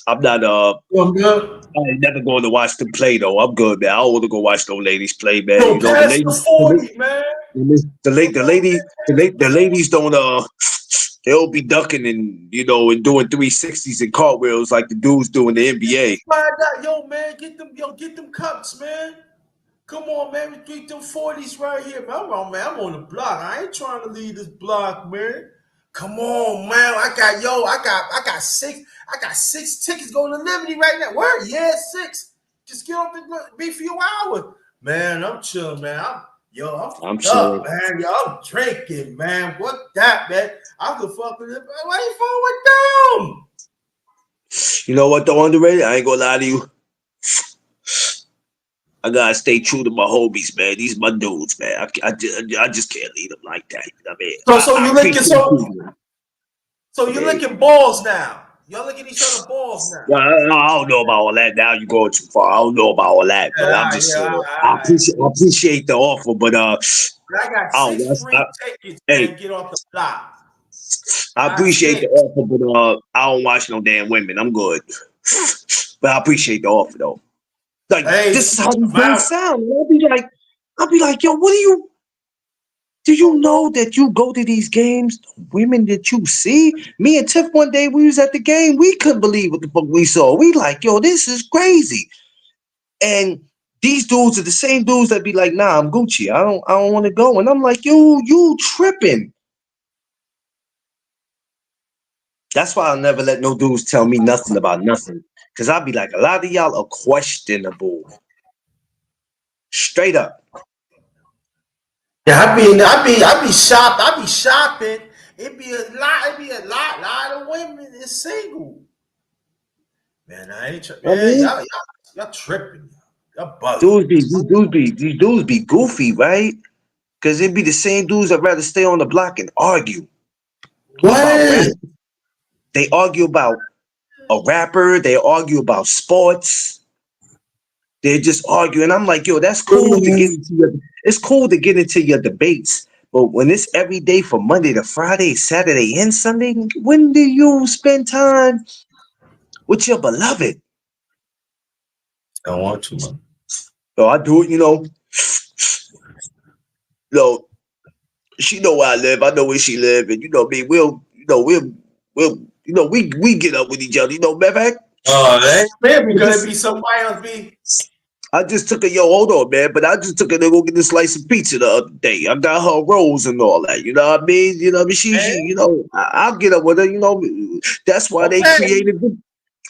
I'm not I ain't never going to watch them play though. I'm good, man. I don't want to go watch no ladies play, man. Yo, You know pass the 40, man. The ladies don't they'll be ducking and and doing 360s and cartwheels like the dudes do in the NBA. Yo, man, get them cups, man. Come on, man. We get them 40s right here, man. I'm on the block. I ain't trying to leave this block, man. Come on, man. I got six tickets going to Liberty right now. Where? Yeah, 6. Just get off the be for your hour. Man, I'm chilling, man. I'm chilling, man. Yo, I'm drinking, man. What that, man? I could fuck with it. Why you fucking with them? You know what, though, underrated? I ain't gonna lie to you. I gotta stay true to my homies, man. These my dudes, man. I just can't leave them like that. I mean, so you're licking balls now. Y'all licking each other balls now. I don't know about all that. Now you're going too far. I don't know about all that, but I'm just saying. I appreciate the offer, but I got 6 free tickets. Hey, get off the block. I appreciate the offer, but I don't watch no damn women. I'm good, but I appreciate the offer though. Like, this is how these things sound. I'll be like, yo, do you know that you go to these games, the women that you see? Me and Tiff one day, we was at the game, we couldn't believe what the fuck we saw. We like, yo, this is crazy. And these dudes are the same dudes that be like, nah, I'm Gucci. I don't want to go. And I'm like, yo, you tripping. That's why I'll never let no dudes tell me nothing about nothing. Cause I'll be like, a lot of y'all are questionable. Straight up. Yeah, I be shopped. I be shopping. It be a lot of women is single. Man, I ain't tripping. Man, y'all tripping. Y'all bugging. These dudes be goofy, right? Cause it be the same dudes that rather stay on the block and argue. What? They argue about a rapper. They argue about sports. They're just arguing. I'm like, yo, that's cool to get into it's cool to get into your debates. But when it's every day from Monday to Friday, Saturday and Sunday, when do you spend time with your beloved? I don't want to, man. So I do it, she know where I live. I know where she live, and me. We get up with each other. Matter of fact. Oh, man, because be somebody else. I just took hold on, man. But I just took her to go get a slice of pizza the other day. I got her rolls and all that. You know what I mean? She I'll get up with her. That's why they created.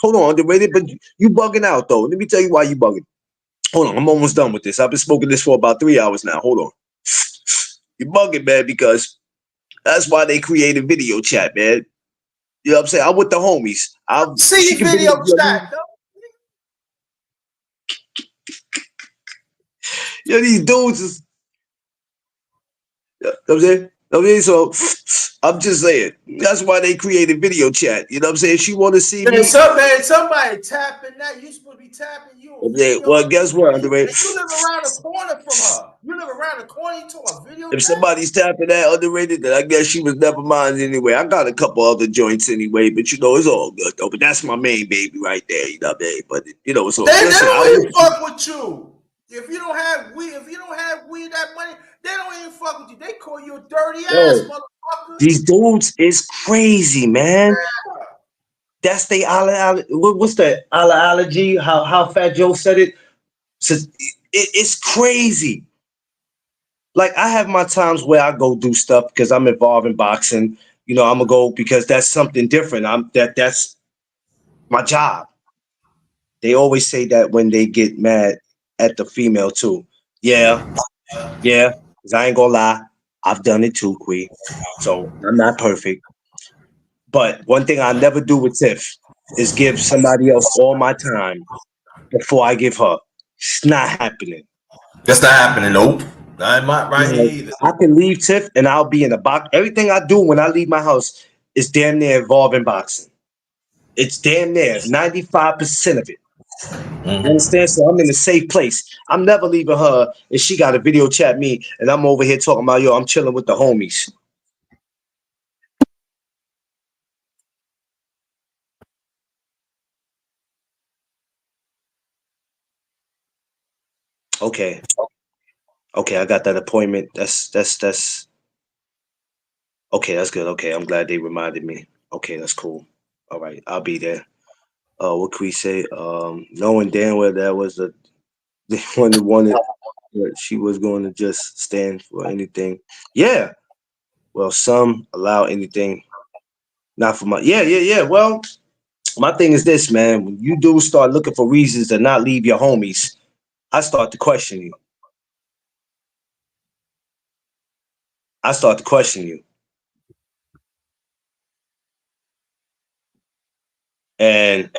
Hold on, underrated. But you bugging out though. Let me tell you why you bugging. Hold on, I'm almost done with this. I've been smoking this for about 3 hours now. Hold on. You bugging, man, because that's why they created video chat, man. You know what I'm saying? I'm with the homies. I'll see video chat. Yo, these dudes is. You know what I'm saying? So I'm just saying that's why they created video chat. You know what I'm saying? She want to see me. Somebody tapping that. You supposed to be tapping you. Well, guess what, underrated? You live around the corner from her. You live around the corner. You talk about video. If somebody's tapping that underrated, then I guess she was never mine anyway. I got a couple other joints anyway, but it's all good though. But that's my main baby right there. You know what I mean? But it's all. They don't even fuck with you. If you don't have weed, that money, they don't even fuck with you. They call you a dirty ass motherfucker. These dudes is crazy, man. Yeah. That's the what's the allergy? How Fat Joe said it? So it's crazy. Like I have my times where I go do stuff because I'm involved in boxing. I'm gonna go because that's something different. That's my job. They always say that when they get mad at the female too. Yeah. Cause I ain't gonna lie. I've done it too, Quee. So I'm not perfect. But one thing I never do with Tiff is give somebody else all my time before I give her. It's not happening. That's not happening. Nope. I'm not right here Like, either. I can leave Tiff and I'll be in a box. Everything I do when I leave my house is damn near involving boxing. It's damn near 95% of it. You understand? So I'm in a safe place. I'm never leaving her if she got a video chat me and I'm over here talking about, yo, I'm chilling with the homies. Okay. Okay, I got that appointment. That's okay, that's good. Okay, I'm glad they reminded me. Okay, that's cool. All right, I'll be there. What can we say? Knowing damn well that was the one that wanted that she was going to just stand for anything. Yeah. Well, some allow anything, not for my yeah. Well, my thing is this, man. When you do start looking for reasons to not leave your homies, I start to question you. I start to question you. And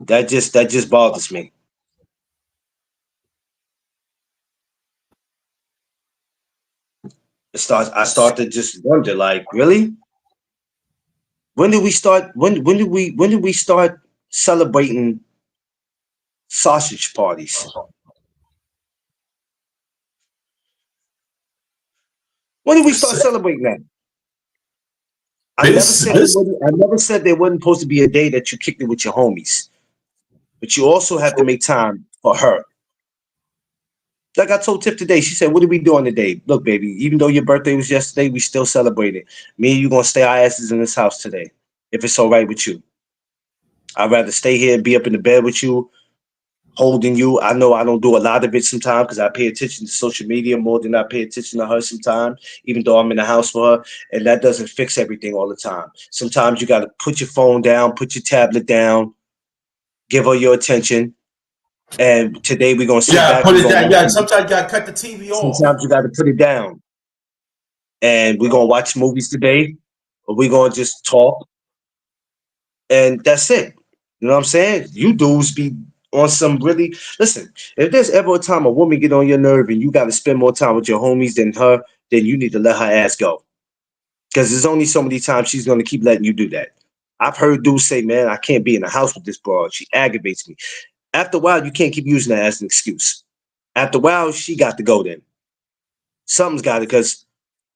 that just bothers me. I start to just wonder, like, really? When did we start celebrating sausage parties? When did we start celebrating that? This, I never said there wasn't supposed to be a day that you kicked it with your homies, but you also have to make time for her. Like I told Tiff today, she said, "What are we doing today? Look, baby, even though your birthday was yesterday, we still celebrate it. Me and you gonna stay our asses in this house today, if it's all right with you. I'd rather stay here and be up in the bed with you, holding you. I know I don't do a lot of it sometimes because I pay attention to social media more than I pay attention to her sometimes, even though I'm in the house for her. And that doesn't fix everything all the time. Sometimes you got to put your phone down, put your tablet down, give her your attention. And today we're going to sit yeah, back. put We're it going to down. watch Yeah, movies. sometimes you gotta cut the TV off. Sometimes you got to put it down. And we're going to watch movies today, or we're going to just talk. And that's it. You know what I'm saying? You dudes be on some really listen. If there's ever a time a woman get on your nerve and you got to spend more time with your homies than her, then you need to let her ass go. Because there's only so many times she's gonna keep letting you do that. I've heard dudes say, "Man, I can't be in the house with this broad. She aggravates me." After a while, you can't keep using that as an excuse. After a while, she got to go. Then something's got to because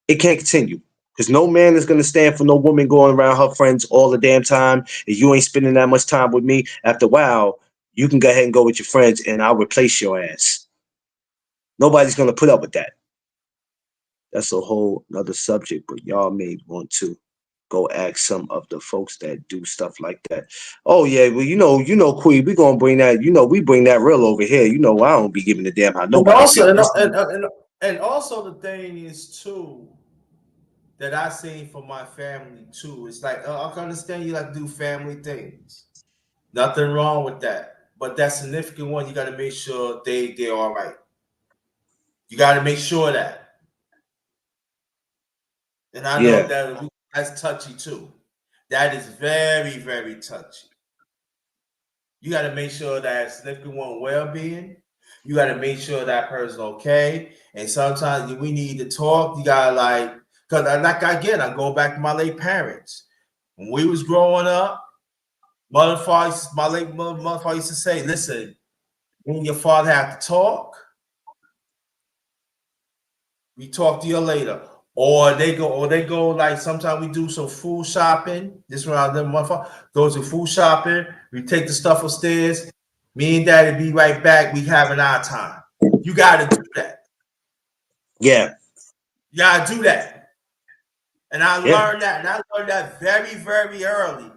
it can't continue. Because no man is gonna stand for no woman going around her friends all the damn time. If you ain't spending that much time with me, after a while, you can go ahead and go with your friends, and I'll replace your ass. Nobody's gonna put up with that. That's a whole other subject, but y'all may want to go ask some of the folks that do stuff like that. Oh yeah, well Queen, we gonna bring that. We bring that real over here. I don't be giving a damn how And nobody also, feel. and also the thing is too that I seen for my family too. It's like I can understand you like to do family things. Nothing wrong with that. But that significant one, you got to make sure they're all right. You got to make sure that. And I know Yeah, that's touchy too. That is very, very touchy. You got to make sure that significant one well-being. You got to make sure that person okay. And sometimes we need to talk. You got to because again, I go back to my late parents. When we was growing up, my late mother used to say, "Listen, when your father have to talk, we talk to you later." Or they go like sometimes we do some food shopping. This one I live motherfucker goes to food shopping. We take the stuff upstairs. Me and daddy be right back. We having our time. You gotta do that. yeah, You gotta do that. And I yeah, learned that, and I learned that very, very early.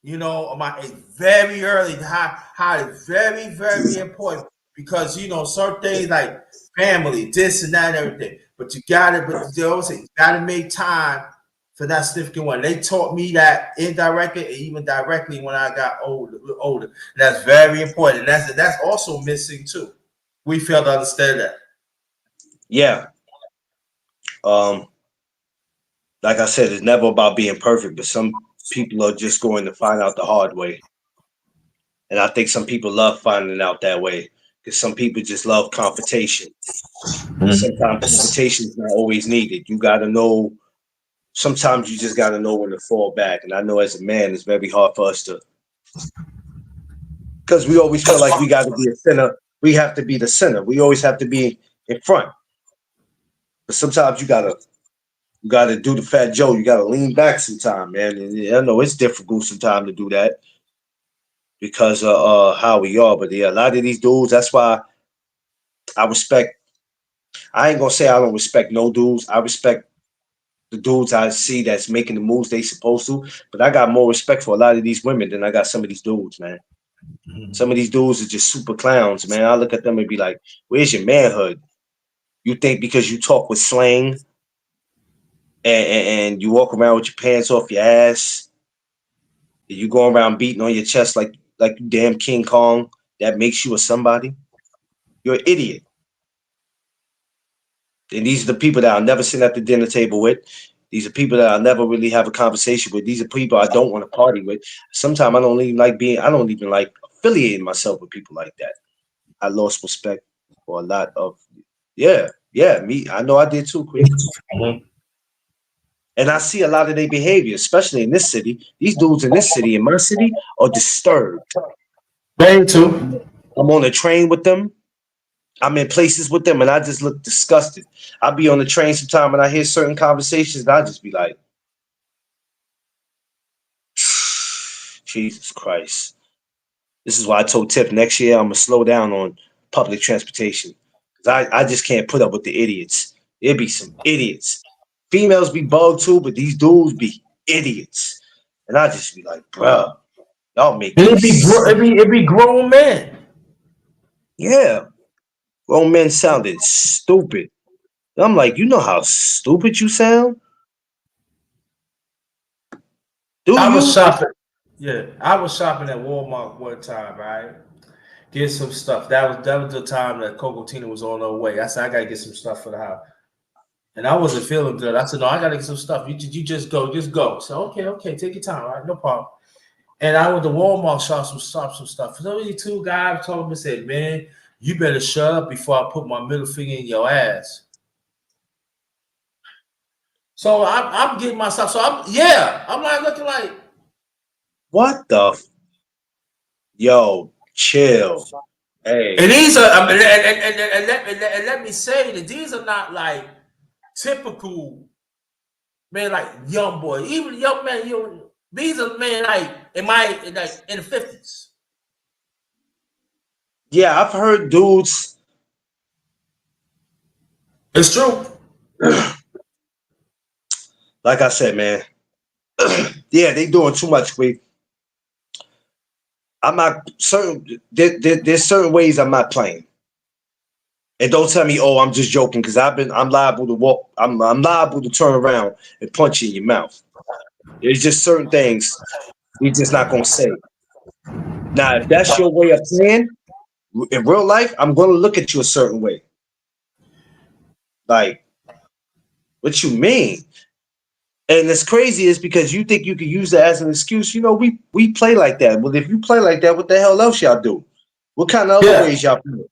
Very early how it's very, very important because certain things like family, this and that, and everything. But they always say you gotta make time for that significant one. They taught me that indirectly and even directly when I got older. And that's very important. And that's also missing too. We fail to understand that. yeah. Um, like I said, it's never about being perfect, but some people are just going to find out the hard way. And I think some people love finding out that way because some people just love confrontation. And sometimes confrontation is not always needed. You got to know, sometimes you just got to know when to fall back. And I know as a man, it's very hard for us to, because we always feel like we got to be a center. We have to be the center. We always have to be in front. But sometimes you gotta do the Fat Joe. You gotta lean back sometime, man. And I know it's difficult sometimes to do that because of how we are. But yeah, a lot of these dudes. That's why I respect. I ain't gonna say I don't respect no dudes. I respect the dudes I see that's making the moves they supposed to. But I got more respect for a lot of these women than I got some of these dudes, man. Some of these dudes are just super clowns, man. I look at them and be like, "Where's your manhood? You think because you talk with slang and you walk around with your pants off your ass, you go around beating on your chest like you damn King Kong, that makes you a somebody? You're an idiot." And these are the people that I'll never sit at the dinner table with. These are people that I'll never really have a conversation with. These are people I don't want to party with. Sometimes I don't even like affiliating myself with people like that. I lost respect for a lot of, me. I know I did too, Chris. And I see a lot of their behavior, especially in this city. These dudes in this city, in my city, are disturbed. Me too. I'm on a train with them. I'm in places with them, and I just look disgusted. I'll be on the train sometime, and I hear certain conversations, and I just be like, Jesus Christ. This is why I told Tip next year I'm going to slow down on public transportation. Because I just can't put up with the idiots. There be some idiots. Females be bugged too, but these dudes be idiots. And I just be like, bruh, y'all make me sick. It be grown men. Yeah. Grown men sounded stupid. I'm like, you know how stupid you sound? Do I was you? shopping. Yeah, I was shopping at Walmart one time, right? Get some stuff. That was the time that Coco Tina was on her way. I said I gotta get some stuff for the house. And I wasn't feeling good. I said, no, I gotta get some stuff. You just go. So okay, take your time, all right? No problem. And I went to Walmart, shop some stuff. So these two guys told me, said, man, you better shut up before I put my middle finger in your ass. So I'm getting myself. So I'm like looking like, What the? Yo, chill. and Hey. these are, I mean, and let me say that these are not like typical man, like young boy, even young man. These are men like in the 50s. Yeah, I've heard dudes. It's true. Like I said, man. Yeah, they doing too much. I'm not certain. There's certain ways I'm not playing. And don't tell me, oh, I'm just joking, because I'm liable to walk. I'm liable to turn around and punch you in your mouth. There's just certain things we just not gonna say. Now, if that's your way of playing in real life, I'm gonna look at you a certain way. Like, what you mean? And it's crazy is because you think you could use that as an excuse. You know, we play like that. Well, if you play like that, what the hell else y'all do? What kind of other Yeah. ways y'all play?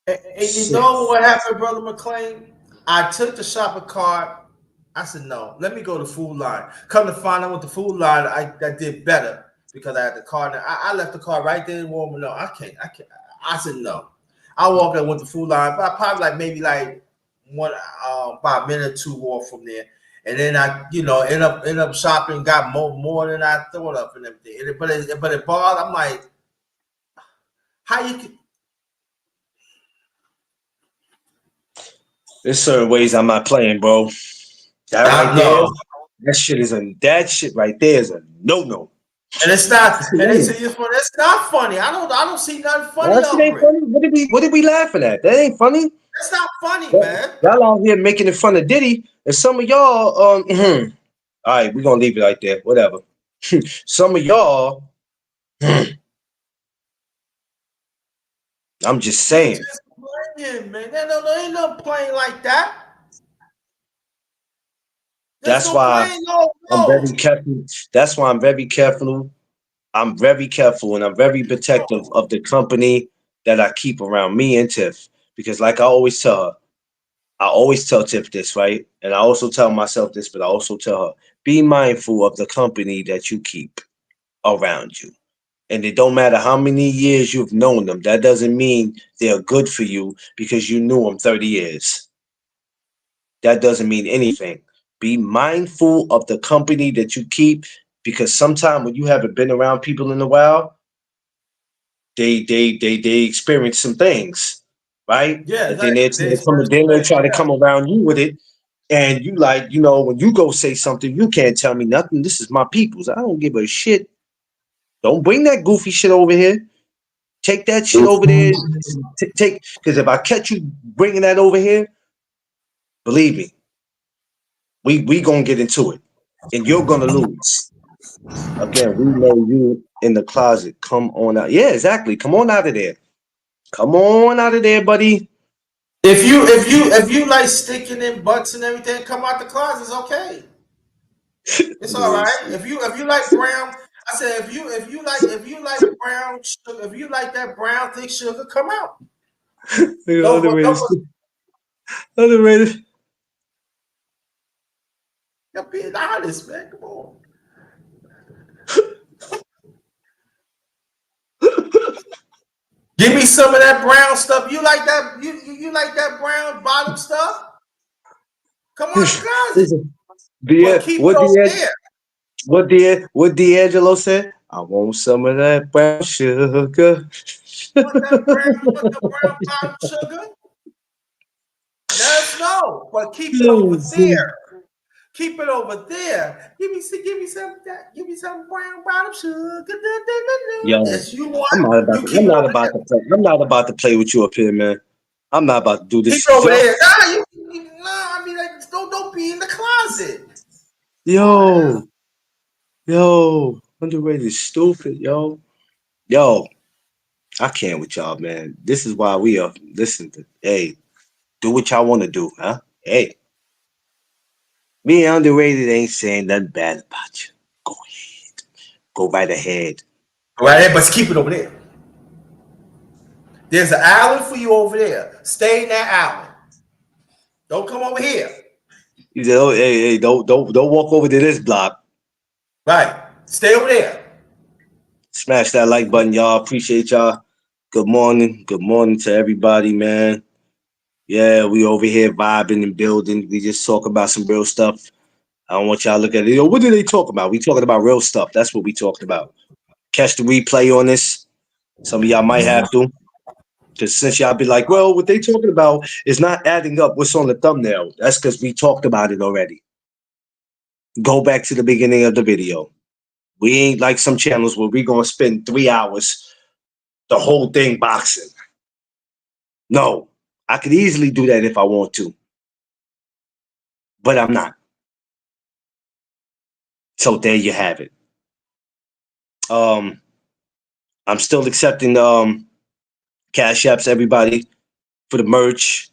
And you Shit. know what happened, Brother McClain? I took the shopping cart. I said, no, let me go to Food Line. Come to find out with the Food Line, I did better because I had the card. I left the car right there in Walmart. No, I can't. I said, no. I walked up with the Food Line, but probably like maybe like one, about a minute or two walk from there. And then I, end up shopping, got more than I thought of and everything. But it bothered. I'm like, how you can. There's certain ways I'm not playing, bro. That right I there, know. that shit right there is a no. And it's not, and they say it's not funny. I don't see nothing funny That shit ain't over it. funny. What did we laughing at? That ain't funny. It's not funny, man. Y'all out here making it fun of Diddy, and some of y'all, all right, we're gonna leave it right there. Whatever. Some of y'all, I'm just They saying. just playing, man. They ain't no playing like that. That's why I'm very careful. That's why I'm very careful. I'm very careful and I'm very protective of the company that I keep around me and Tiff. Because like I always tell Tiff this, right? And I also tell myself this, but I also tell her, be mindful of the company that you keep around you. And it don't matter how many years you've known them. That doesn't mean they're good for you because you knew them 30 years. That doesn't mean anything. Be mindful of the company that you keep because sometimes when you haven't been around people in a while, they experience some things, right? Yeah, And then they exactly. try to come, then they try to come around you with it, and you like, when you go say something, you can't tell me nothing. This is my people's. I don't give a shit. Don't bring that goofy shit over here. Take that shit over there. Take because if I catch you bringing that over here, believe me, we gonna get into it, and you're gonna lose. Again, we know you in the closet. Come on out. Yeah, exactly. Come on out of there. Come on out of there, buddy. If you like sticking in butts and everything, come out the closet. It's okay. It's all right. If you like brown, I said if you like brown sugar, if you like that brown thick sugar, come out. Underrated. Underrated. You're being honest, man. Come on. Give me some of that brown stuff. You like that? You like that brown bottom stuff? Come on, the closet. But keep it over there. What D'Angelo said? I want some of that brown sugar. Want the brown bottom sugar? Let us know. But keep it over there. Keep it over there. Give me some of that. Give me some brown bottom sugar. Yo, Yes, you want. I'm not about to play. I'm not about to play with you up here, man. I'm not about to do this. Keep it over there. I mean, like, don't be in the closet. Yo, underrated, stupid, yo. I can't with y'all, man. This is why we are. Listen, hey, do what y'all want to do, huh? Hey, me and underrated ain't saying nothing bad about you. Go ahead, go right ahead. Right there, but keep it over there. There's an island for you over there. Stay in that island. Don't come over here. You know, hey, don't walk over to this block. Right. Stay over there. Smash that like button, y'all. Appreciate y'all. Good morning. Good morning to everybody, man. Yeah, we over here vibing and building. We just talk about some real stuff. I don't want y'all to look at it. Yo, what do they talk about? We talking about real stuff. That's what we talked about. Catch the replay on this. Some of y'all might have to. Because since y'all be like, well, what they talking about is not adding up what's on the thumbnail. That's because we talked about it already. Go back to the beginning of the video. We ain't like some channels where we going to spend 3 hours, the whole thing boxing. No, I could easily do that if I want to. But I'm not. So there you have it. I'm still accepting cash apps, everybody, for the merch,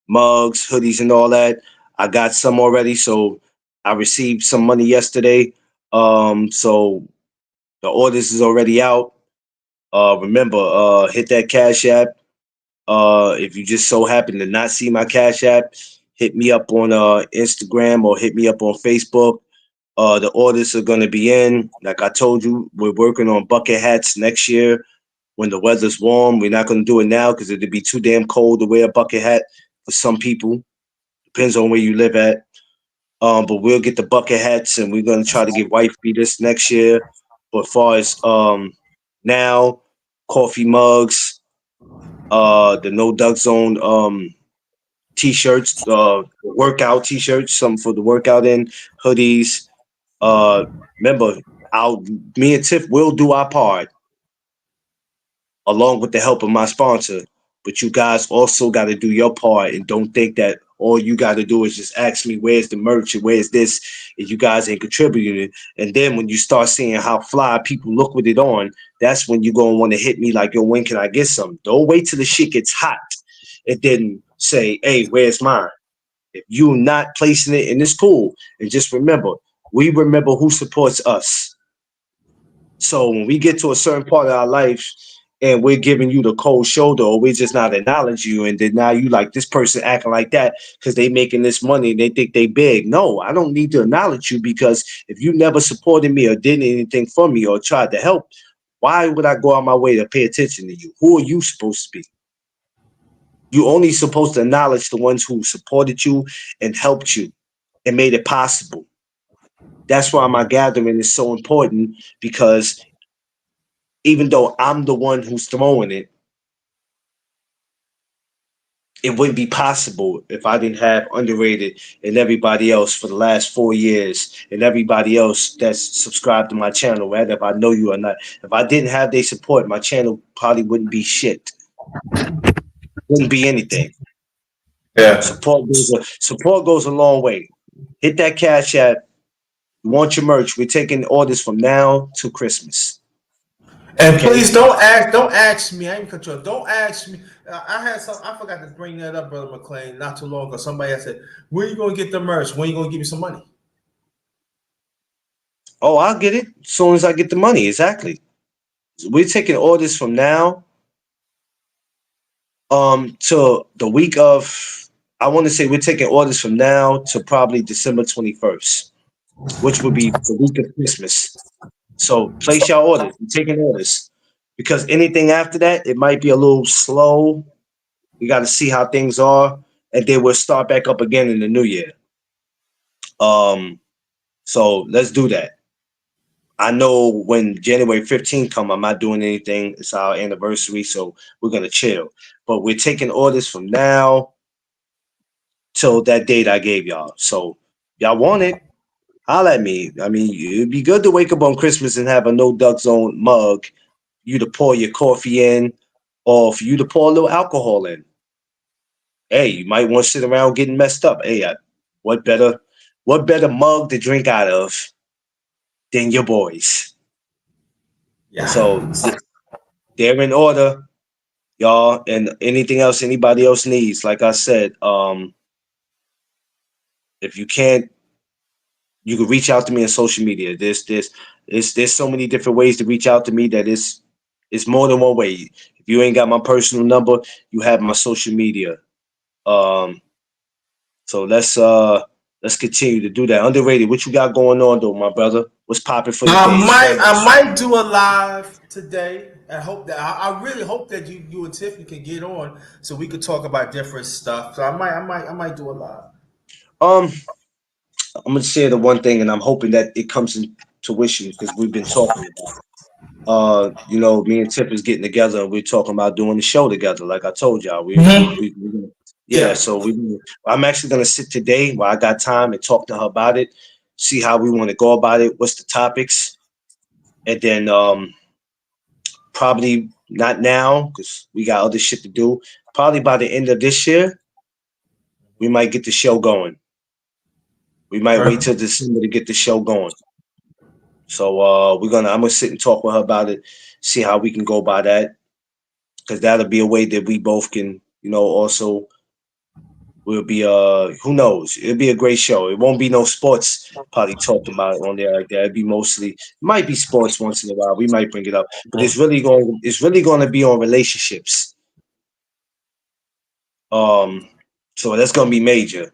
mugs, hoodies, and all that. I got some already, so I received some money yesterday. So the orders is already out. Remember, hit that cash app. If you just so happen to not see my cash app, hit me up on Instagram or hit me up on Facebook. The orders are going to be in. Like I told you, we're working on bucket hats next year when the weather's warm. We're not going to do it now because it'd be too damn cold to wear a bucket hat for some people. Depends on where you live at. But we'll get the bucket hats and we're going to try to get wife beaters next year. But as far as now, coffee mugs, the No Duck Zone t-shirts, workout t-shirts, something for the workout in, hoodies. Remember, me and Tiff will do our part along with the help of my sponsor. But you guys also got to do your part and don't think that all you got to do is just ask me where's the merch and where's this, and you guys ain't contributing. And then when you start seeing how fly people look with it on, that's when you're going to want to hit me like, yo, when can I get some? Don't wait till the shit gets hot and then say, hey, where's mine? If you're not placing it, and it's cool, and just remember, we remember who supports us. So when we get to a certain part of our life and we're giving you the cold shoulder, or we're just not acknowledging you, and then now you like this person acting like that because they making this money and they think they big. No, I don't need to acknowledge you, because if you never supported me or did anything for me or tried to help, why would I go out my way to pay attention to you? Who are you supposed to be? You only supposed to acknowledge the ones who supported you and helped you and made it possible. That's why my gathering is so important, because even though I'm the one who's throwing it, it wouldn't be possible if I didn't have Underrated and everybody else for the last 4 years, and everybody else that's subscribed to my channel, whether if I know you or not. If I didn't have their support, my channel probably wouldn't be shit. Wouldn't be anything. Yeah. Support goes a long way. Hit that Cash App. You want your merch? We're taking orders from now to Christmas. And please don't ask me. I ain't control. Don't ask me. I forgot to bring that up, Brother McLean, not too long ago. Somebody said, "Where you gonna get the merch? When you gonna give me some money?" Oh, I'll get it as soon as I get the money. Exactly. We're taking orders from now to the week of, I want to say we're taking orders from now to probably December 21st, which would be the week of Christmas. So place your orders. We're taking orders, because anything after that, it might be a little slow. We got to see how things are, and then we'll start back up again in the new year. So let's do that. I know when January 15th come, I'm not doing anything. It's our anniversary, so we're gonna chill. But we're taking orders from now till that date I gave y'all. So y'all want it, holla at me. I mean, it'd be good to wake up on Christmas and have a No Duck Zone mug, you to pour your coffee in, or for you to pour a little alcohol in. Hey, you might want to sit around getting messed up. Hey, what better mug to drink out of than your boys? Yeah. So they're in order, y'all, and anything else anybody else needs. Like I said, if you can't, you can reach out to me on social media. There's so many different ways to reach out to me that it's more than one way. If you ain't got my personal number, you have my social media. So let's continue to do that. Underrated, what you got going on though, my brother? What's popping for the day? I might do a live today. I really hope that you and Tiffany can get on so we could talk about different stuff. So I might do a live. I'm gonna say the one thing, and I'm hoping that it comes into fruition, because we've been talking about it. Me and Tip is getting together, and we're talking about doing the show together. Like I told y'all, Yeah. So I'm actually gonna sit today while I got time and talk to her about it, see how we want to go about it, what's the topics, and then probably not now because we got other shit to do. Probably by the end of this year, we might get the show going. We might wait till December to get the show going. So I'm gonna sit and talk with her about it, see how we can go by that, because that'll be a way that we both can, also we'll be who knows? It'll be a great show. It won't be no sports probably talked about on there like that. It'd be mostly, it might be sports once in a while. We might bring it up, but it's really going to be on relationships. So that's gonna be major.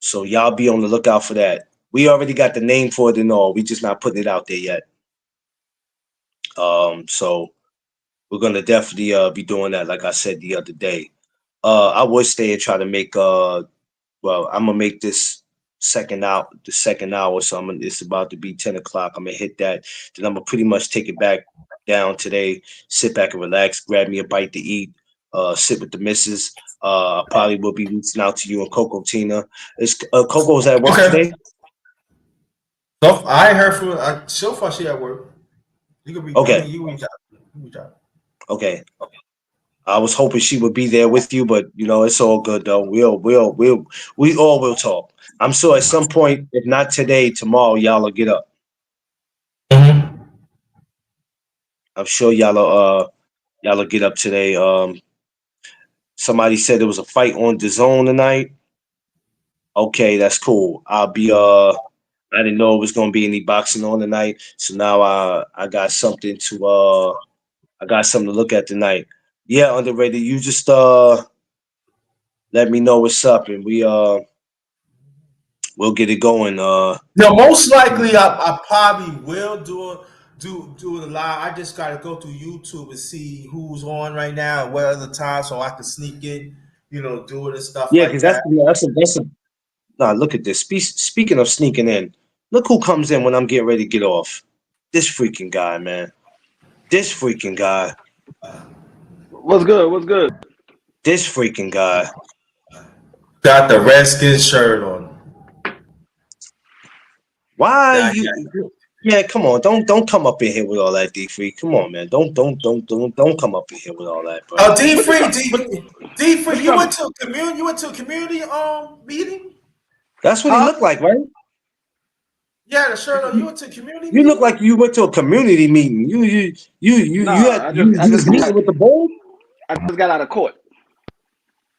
So y'all be on the lookout for that. We already got the name for it and all. We just not putting it out there yet. So we're gonna definitely be doing that, like I said the other day. I would stay and try to make I'm gonna make this the second hour, so it's about to be 10 o'clock. I'm gonna hit that. Then I'm gonna pretty much take it back down today, sit back and relax, grab me a bite to eat, sit with the missus. I probably will be reaching out to you and Coco Tina. Is Coco's at work today? So I heard from so far she at work. You can reach. Okay. You reach out. Okay. I was hoping she would be there with you, but it's all good though. We all will talk. I'm sure at some point, if not today, tomorrow, y'all will get up. Mm-hmm. I'm sure y'all will get up today. Somebody said there was a fight on DAZN tonight. Okay, that's cool. I'll be I didn't know it was gonna be any boxing on tonight, so now I got something to I got something to look at tonight. Yeah, underrated. You just let me know what's up, and we'll get it going. No, most likely I probably will do it live. I just gotta go through YouTube and see who's on right now and what other time so I can sneak in, do it and stuff Yeah, like because that. that's a nah. Look at this. Speaking of sneaking in, look who comes in when I'm getting ready to get off. This freaking guy, man. This freaking guy. What's good? What's good? This freaking guy. Got the Redskins shirt on. Why Now, you? Yeah, come on. Don't come up in here with all that, D3. Come on, man. Don't come up in here with all that, bro. oh, D What you Free, come? D What Free, you you coming? went to a community. You went to a community meeting. That's what he Huh? looked like, right? Yeah, the shirt on. You went to a community You look meeting. like you went to a community meeting. Nah, I You just was meeting with the board. got out of court.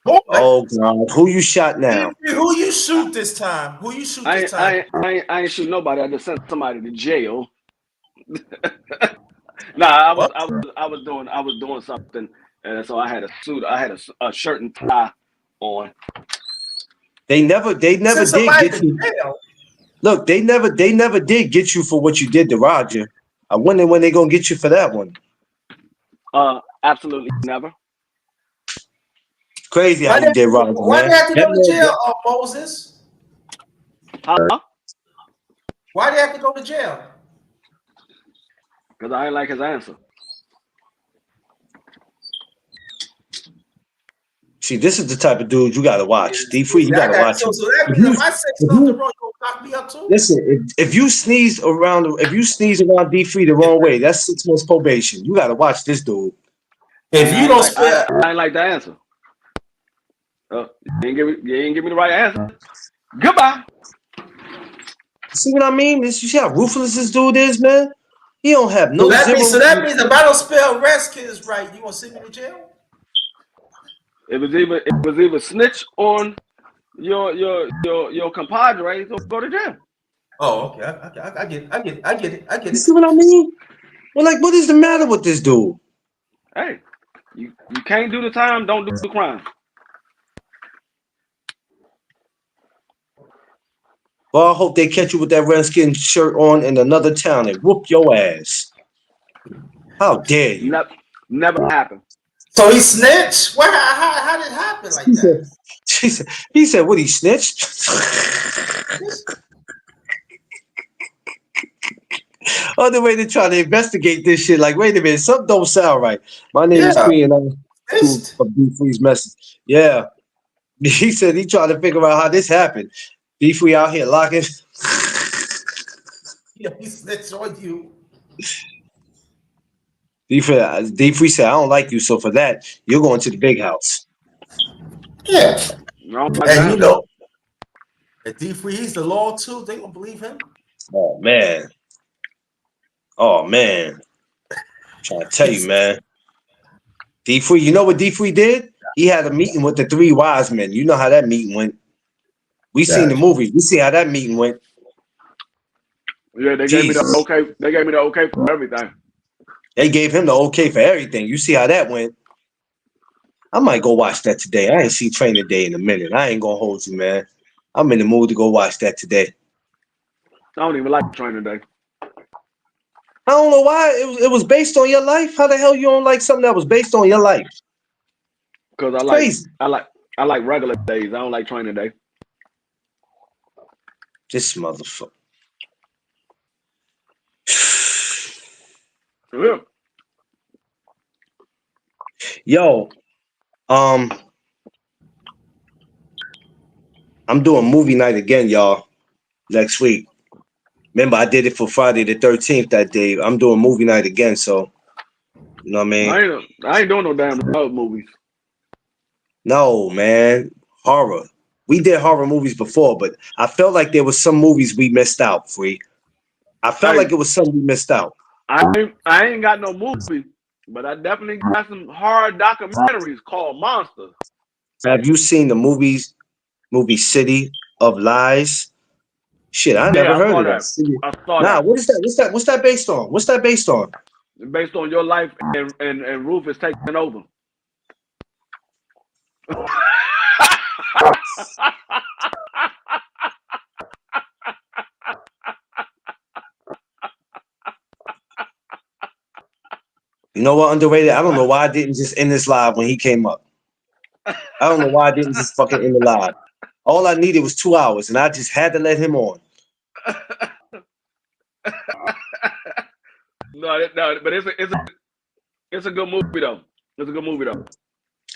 Boy, Oh God, who you shot D now? Free, who you I, shoot this time? Who you shoot I this ain't time? I ain't I ain't, I ain't shoot nobody. I just sent somebody to jail. Nah, What? I was doing something, and so I had a suit. I had a shirt and tie on. They never Send did somebody get to you. jail. Look, they never did get you for what you did to Roger. I wonder when they gonna get you for that one. Absolutely never. Crazy how you did Roger, Why man. they have to That go to man, jail, Moses? Huh? Why they have to go to jail? Because I ain't like his answer. see, this is the type of dude you gotta watch. D3, you I gotta got watch so him. so that If means you, if I say if something you wrong, you gonna knock me up too? listen, if you sneeze around D3 the wrong way, that's 6 months probation. You gotta watch this dude. If you don't spell, I ain't like the answer. You ain't give me the right answer. Goodbye. See what I mean? You see how ruthless this dude is, man? He don't have so no that means zero. so that means if I don't spell Redskins right, you gonna send me to jail? It was either snitch on your compadre or go to jail. Oh, okay. I get it. I get You it. see what I mean? Well, like, what is the matter with this dude? Hey, you can't do the time, don't do the crime. Well, I hope they catch you with that Redskin shirt on in another town and whoop your ass. How dare you? Never happened. So he snitched? How did it happen like that? He said, what, he snitched? Other way to try to investigate this shit. Like, wait a minute, something don't sound right. My name is Yeah. Queen, and I'm of D3's message. Yeah. He said he tried to figure out how this happened. D3 out here locking. Yeah, he snitched on you. D3 said, I don't like you, so for that, you're going to the big house. Yeah. Wrong like And that. you know, if D3 he's the law too, they gonna believe him. Oh, man. Oh, man. I'm trying to tell you, man. D3, you know what D3 did? He had a meeting with the three wise men. You know how that meeting went. We seen the movie. We see how that meeting went. Yeah, they gave me the okay. They gave me the okay for everything. They gave him the okay for everything. You see how that went. I might go watch that today. I ain't seen Training Day in a minute. I ain't gonna hold you, man. I'm in the mood to go watch that today. I don't even like Training Day. I don't know why. It was based on your life. How the hell you don't like something that was based on your life? Because Crazy. I like regular days. I don't like Training Day. This motherfucker. Yeah. Yo, I'm doing movie night again, y'all, next week. Remember, I did it for Friday the 13th that day. I'm doing movie night again, so you know what I mean? I ain't doing no damn love movies. No, man. Horror. We did horror movies before, but I felt like there was some movies we missed out, Free. I felt like it was something we missed out. I ain't got no movie, but I definitely got some horror documentaries called Monsters. Have you seen the movie City of Lies. Shit, I never heard of that. I saw Nah, that. what is that? What's that based on? What's that based on? Based on your life and Rufus taking over. You know what, underrated? I don't know why I didn't just end this live when he came up. I don't know why I didn't just fucking end the live. All I needed was 2 hours, and I just had to let him on. No, but it's a good movie though. It's a good movie though.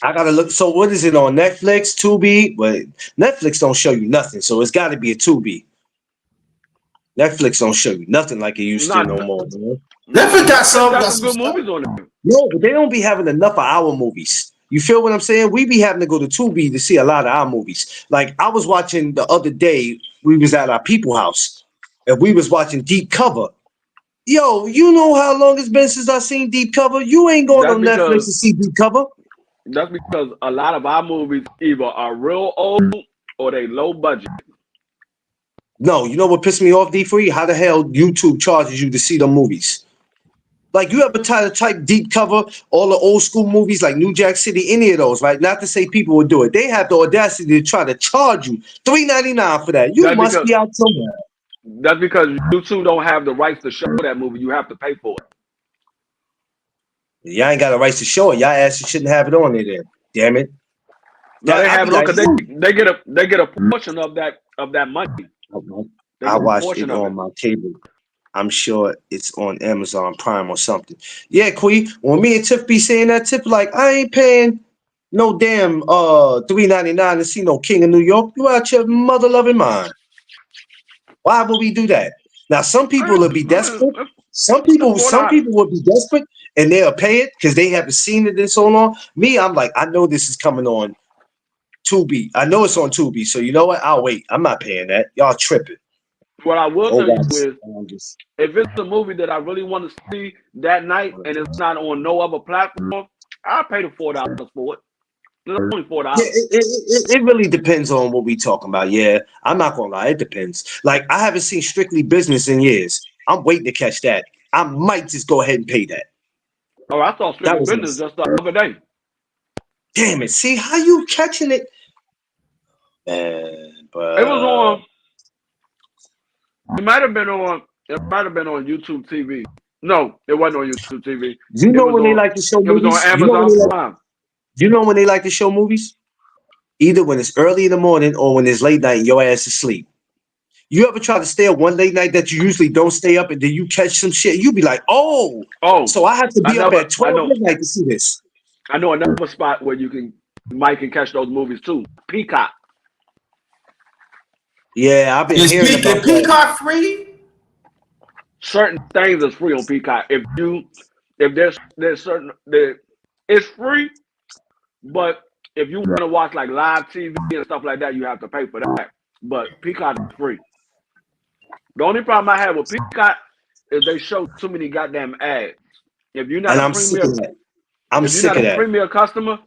I gotta look. So what is it on Netflix? Tubi? But Netflix don't show you nothing, so it's got to be a Tubi. Netflix don't show you nothing like it used to no more. Man. Netflix got some good movies on there. No, but they don't be having enough of our movies. You feel what I'm saying? We be having to go to Tubi to see a lot of our movies. Like I was watching the other day, we was at our people house, and we was watching Deep Cover. Yo, you know how long it's been since I seen Deep Cover? You ain't going on Netflix to see Deep Cover. That's because a lot of our movies either are real old or they low budget. No, you know what pissed me off, D3? How the hell YouTube charges you to see the movies? Like, you ever try to type Deep Cover, all the old school movies like New Jack City, any of those, right? Not to say people would do it. They have the audacity to try to charge you $3.99 for that. You must be out somewhere. That's because YouTube don't have the rights to show that movie. You have to pay for it. Y'all ain't got the rights to show it. Y'all actually shouldn't have it on there then. Damn it. No, they have it on because they get a portion of that money. I watched it on my cable. I'm sure it's on Amazon Prime or something. Yeah, Quee. When me and Tiff be saying that, Tiff like, I ain't paying no damn $3.99 to see no King of New York. You out your mother loving mind. Why would we do that? Now some people will be desperate. Some people will be desperate and they'll pay it because they haven't seen it in so long. Me, I'm like, I know this is coming on Tubi. I know it's on Tubi. So you know what? I'll wait. I'm not paying that. Y'all tripping. What I will tell you is, if it's a movie that I really want to see that night and it's not on no other platform, I'll pay the $4 for it. It's only $4. Yeah, it really depends on what we talking about. Yeah, I'm not gonna lie, it depends. Like I haven't seen Strictly Business in years. I'm waiting to catch that. I might just go ahead and pay that. Oh, I saw Strictly Business just the other day. Damn it! See how you catching it, man. But it was on. It might have been on YouTube TV. No, it wasn't on YouTube TV. You know when they like to show movies? It was on Amazon Prime. You know when they like to show movies? Either when it's early in the morning or when it's late night and your ass is asleep. You ever try to stay up one late night that you usually don't stay up and then you catch some shit? You be like, oh, so I have to be up at 12 midnight to see this. I know another spot where you might catch those movies too. Peacock. Yeah, I've been hearing about Peacock free? Certain things is free on Peacock. If there's certain it's free, but if you want to watch like live TV and stuff like that, you have to pay for that. But Peacock is free. The only problem I have with Peacock is they show too many goddamn ads. If you're not a premier customer,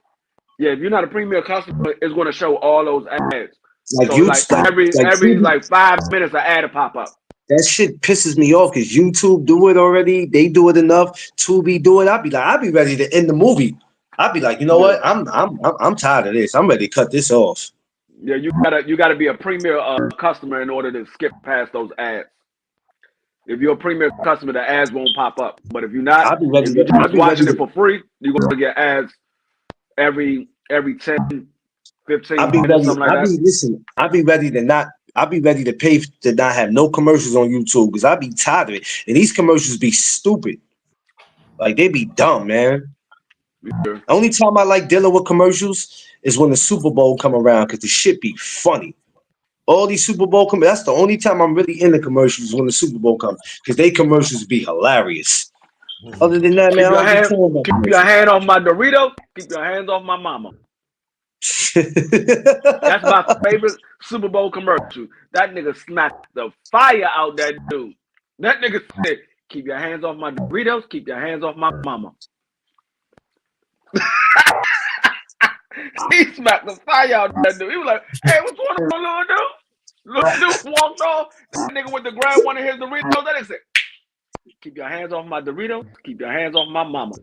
if you're not a premier customer, it's going to show all those ads. Every 5 minutes, an ad will pop up. That shit pisses me off because YouTube do it already. They do it enough. Tubi do it. I'll be ready to end the movie. I'll be like, you know what? I'm tired of this. I'm ready to cut this off. Yeah, you gotta be a premier customer in order to skip past those ads. If you're a premier customer, the ads won't pop up. But if you're not, if you're just watching it for free, you're gonna get ads every 10, 15 minutes, something like that. I'll be ready to pay to not have no commercials on YouTube because I'll be tired of it. And these commercials be stupid. Like they be dumb, man. Yeah. The only time I like dealing with commercials is when the Super Bowl come around because the shit be funny. All these Super Bowl that's the only time I'm really in the commercials when the Super Bowl comes because they commercials be hilarious. Other than that, keep your hand off my Doritos. Keep your hands off my mama. That's my favorite Super Bowl commercial. That nigga smacked the fire out that dude. That nigga said, "Keep your hands off my Doritos. Keep your hands off my mama." He smacked the fire out that dude. He was like, "Hey, what's going on, little dude?" Lil Snoop walked off. That nigga with the grab one of his Doritos. That nigga said, "Keep your hands off my Doritos. Keep your hands off my mama."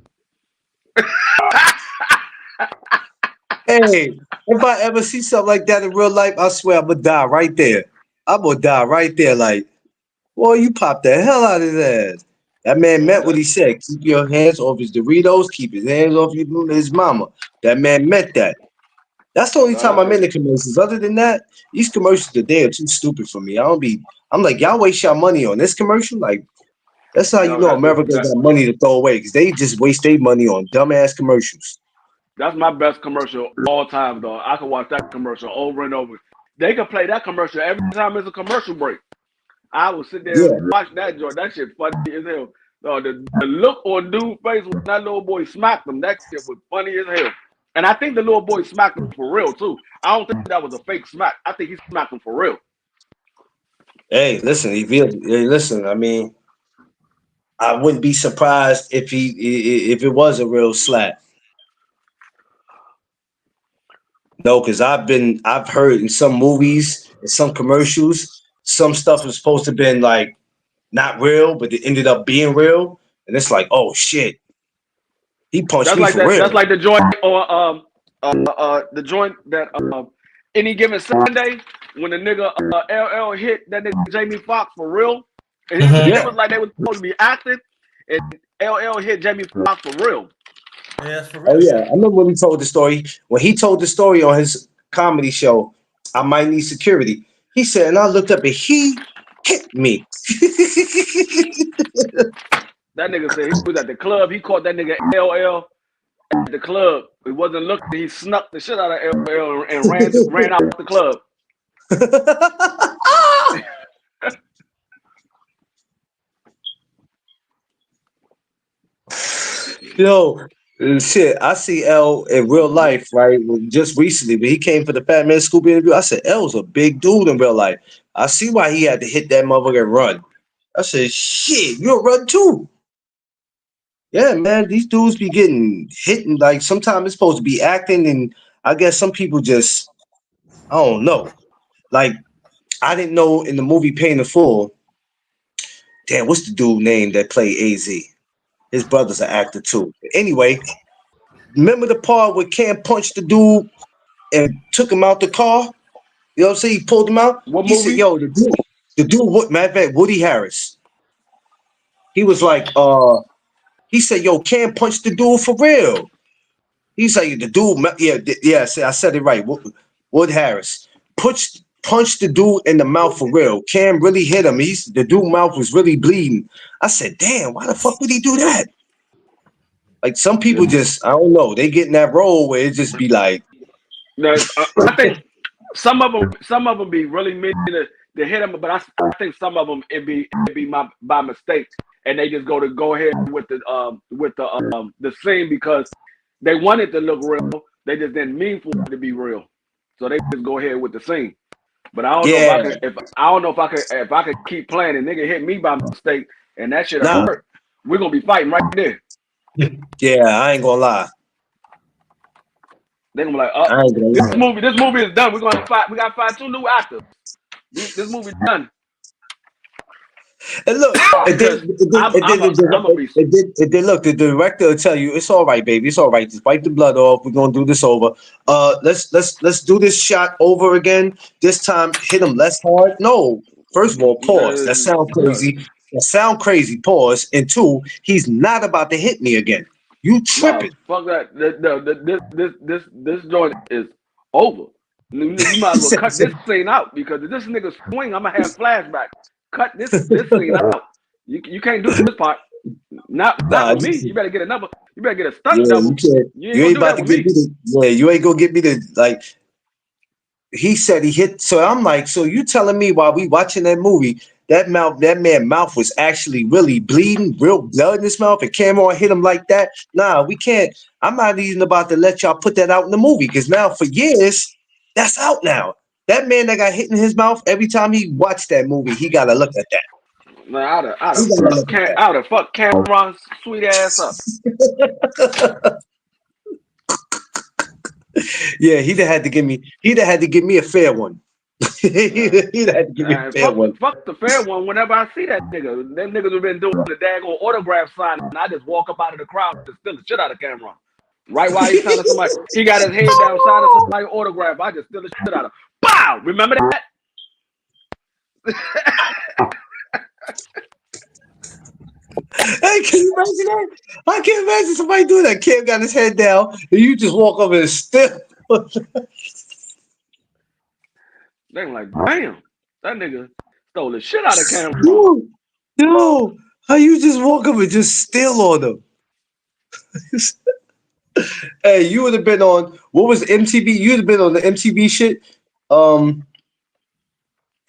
Hey, if I ever see something like that in real life, I swear I'm gonna die right there. I'm gonna die right there. Like, boy, you popped the hell out of his ass. That man meant what he said. Keep your hands off his Doritos. Keep his hands off his mama. That man meant that. That's the only time I'm in the commercials. Other than that, these commercials today are too stupid for me. I'm like, y'all waste your money on this commercial? Like, that's how you know America got money to throw away, because they just waste their money on dumbass commercials. That's my best commercial all time, though. I can watch that commercial over and over. They can play that commercial every time it's a commercial break. I will sit there and watch that joint. That shit funny as hell. The look on dude's face when that little boy smacked him, that shit was funny as hell. And I think the little boy smacked him for real, too. I don't think that was a fake smack. I think he smacked him for real. Hey, listen, I mean, I wouldn't be surprised if it was a real slap. No, because I've heard in some movies, in some commercials, some stuff was supposed to have been like not real, but it ended up being real, and it's like, oh shit, he punched me for real. That's like the joint or the joint that Any Given Sunday when the nigga LL hit that nigga Jamie Foxx for real, and it was like they were supposed to be acting, and LL hit Jamie Foxx for real. Yeah, for real. Oh yeah, I remember when he told the story. When he told the story on his comedy show, I Might Need Security. He said, and I looked up and he hit me. That nigga said he was at the club. He caught that nigga LL at the club. He wasn't looking. He snuck the shit out of LL and ran out the club. Yo, shit, I see L in real life, right? Just recently, when he came for the Fat Man Scoop interview, I said, L's a big dude in real life. I see why he had to hit that motherfucker and run. I said, shit, you'll run too. Yeah, man, these dudes be getting hit, and like sometimes it's supposed to be acting, and I guess some people just, I don't know. Like, I didn't know in the movie Paid in Full, damn, what's the dude name that played AZ? His brother's an actor too. Anyway, remember the part where Cam punched the dude and took him out the car? You know what I'm saying? He pulled him out. What he movie? Said, yo, the dude, matter of fact, Woody Harris. He was like, he said, yo, Cam punched the dude for real. He's like, the dude, yeah, I said it right. Wood Harris punched the dude in the mouth for real. Cam really hit him. The dude's mouth was really bleeding. I said, damn, why the fuck would he do that? Like some people just, I don't know, they get in that role where it just be like. I think some of them be really meaning to hit him, but I think some of them it be by mistake, and they just go ahead with the scene because they want it to look real. They just didn't mean for it to be real, so they just go ahead with the scene. But I don't know if I could keep playing and nigga hit me by mistake and that shit hurt. We're gonna be fighting right there. Yeah, I ain't gonna lie. They're gonna be like, this movie is done. We're gonna fight. We gotta find 2 new actors. This movie's done. And look, look, the director will tell you it's all right, baby. It's all right. Just wipe the blood off. We're gonna do this over. Let's do this shot over again. This time, hit him less hard. No, first of all, pause. That sounds crazy. Pause. And 2, he's not about to hit me again. You tripping? No, fuck that. This joint is over. You might as well cut this scene out because if this nigga swing, I'm gonna have flashbacks. Cut this scene out. You can't do this part. Not with me. You better get another. You better get a stunt double. You ain't about to get me. You ain't gonna get me to like. He said he hit. So I'm like, so you telling me while we watching that movie, that man's mouth was actually really bleeding, real blood in his mouth, and Cameron hit him like that? Nah, we can't. I'm not even about to let y'all put that out in the movie because now for years, that's out now. That man that got hit in his mouth, every time he watched that movie, he got to look at that. Man, I'd have fucked Cameron's sweet ass up. Yeah, he'd have had to give me a fair one. He'd have to give me a fair one. Fuck the fair one. Whenever I see that nigga, them niggas have been doing the daggone autograph sign, and I just walk up out of the crowd and steal the shit out of Cameron. Right while he's signing somebody, he got his head down signing somebody's autograph. I just steal the shit out of him. Bow! Remember that? Hey, can you imagine that? I can't imagine somebody doing that. Cam got his head down, and you just walk up and still. They were like, damn, that nigga stole the shit out of Cameron. Yo, how you just walk up and just steal on them? Hey, you would have been on, what was MTV? You would have been on the MTV shit.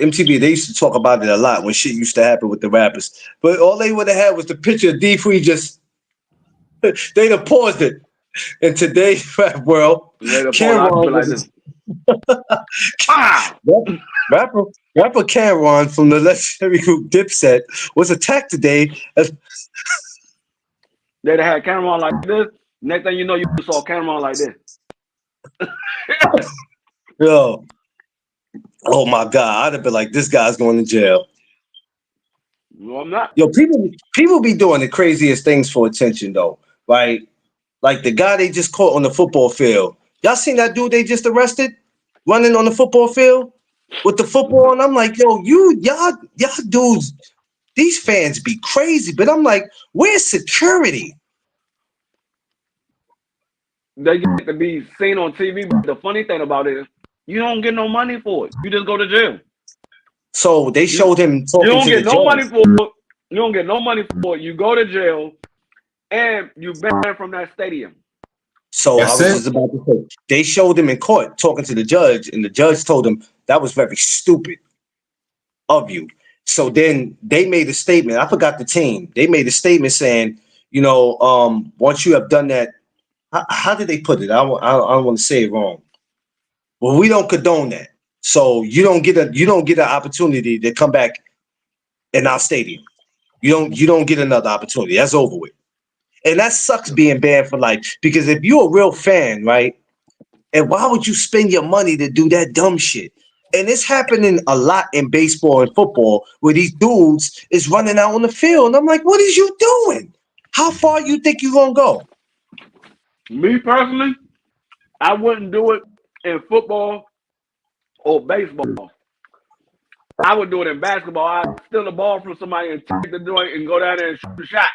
MTV, they used to talk about it a lot when shit used to happen with the rappers. But all they would have had was the picture of D-Free just, they'd have paused it. In today's rap world, Cameron was rapper Cameron from the legendary group Dipset was attacked today. They'd have had Cameron like this. Next thing you know, you saw Cameron like this. Yo. Oh my God, I'd have been like, this guy's going to jail. No, I'm not. Yo, people be doing the craziest things for attention though. Right? Like the guy they just caught on the football field. Y'all seen that dude they just arrested running on the football field with the football? And I'm like, yo, y'all dudes, these fans be crazy. But I'm like, where's security? They get to be seen on TV. But the funny thing about it is, you don't get no money for it. You just go to jail. So they showed him talking to the judge. You don't get no money for it. You don't get no money for it. You go to jail, and you banned from that stadium. So I was just about to say, they showed him in court talking to the judge, and the judge told him that was very stupid of you. So then they made a statement. I forgot the team. They made a statement saying, you know, once you have done that, how did they put it? I don't want to say it wrong. Well, we don't condone that. So you don't get an opportunity to come back in our stadium. You don't get another opportunity. That's over with. And that sucks being banned for life. Because if you're a real fan, right? And why would you spend your money to do that dumb shit? And it's happening a lot in baseball and football where these dudes is running out on the field. And I'm like, what is you doing? How far you think you're gonna go? Me personally, I wouldn't do it in football or baseball. I would do it in basketball. I'd steal the ball from somebody and take the joint and go down there and shoot the shot.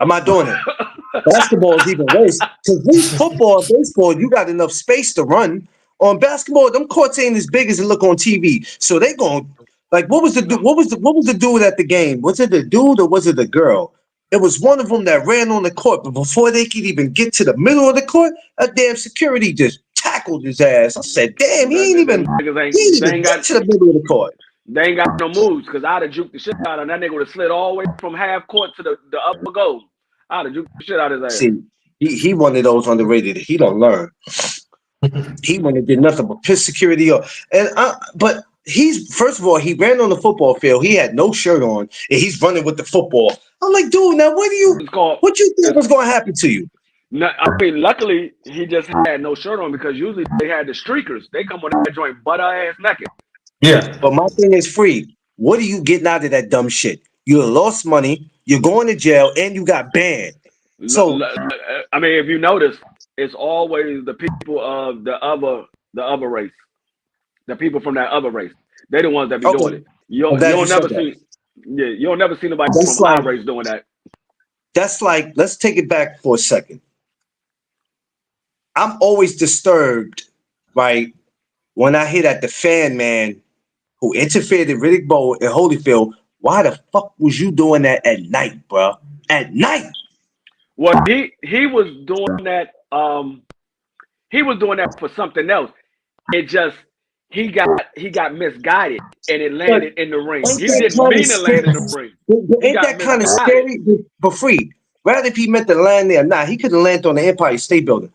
I'm not doing it. Basketball is even worse. Because football and baseball, you got enough space to run. On basketball, them courts ain't as big as it look on TV. So they going like what was the dude at the game? Was it the dude or was it the girl? It was one of them that ran on the court, but before they could even get to the middle of the court, a damn security just tackled his ass. I said, damn, he ain't even got to the middle of the court. They ain't got no moves because I'd have juked the shit out of him. That nigga would have slid all the way from half court to the upper goal. I'd have juked the shit out of his ass. See, he one of those underrated. He don't learn. He wouldn't have did nothing but piss security up. But he's first of all, he ran on the football field. He had no shirt on, and he's running with the football. I'm like, dude, now what you think was going to happen to you? No, I mean, luckily he just had no shirt on because usually they had the streakers. They come on that joint butt ass naked. Yeah, but my thing is free. What are you getting out of that dumb shit? You lost money. You're going to jail, and you got banned. So, I mean, if you notice, it's always the people of the other race, the people from that other race. They're the ones that be doing it. You don't never see nobody from our race doing that. That's like, let's take it back for a second. I'm always disturbed, right, when I hear that the fan man who interfered in Riddick Bowe and Holyfield, why the fuck was you doing that at night, bro? At night. Well, he was doing that. He was doing that for something else. It just he got misguided and it landed in the ring. He didn't mean to land in the ring. Ain't that kind of scary? For free. Rather if he meant to land there or not, he could have landed on the Empire State Building.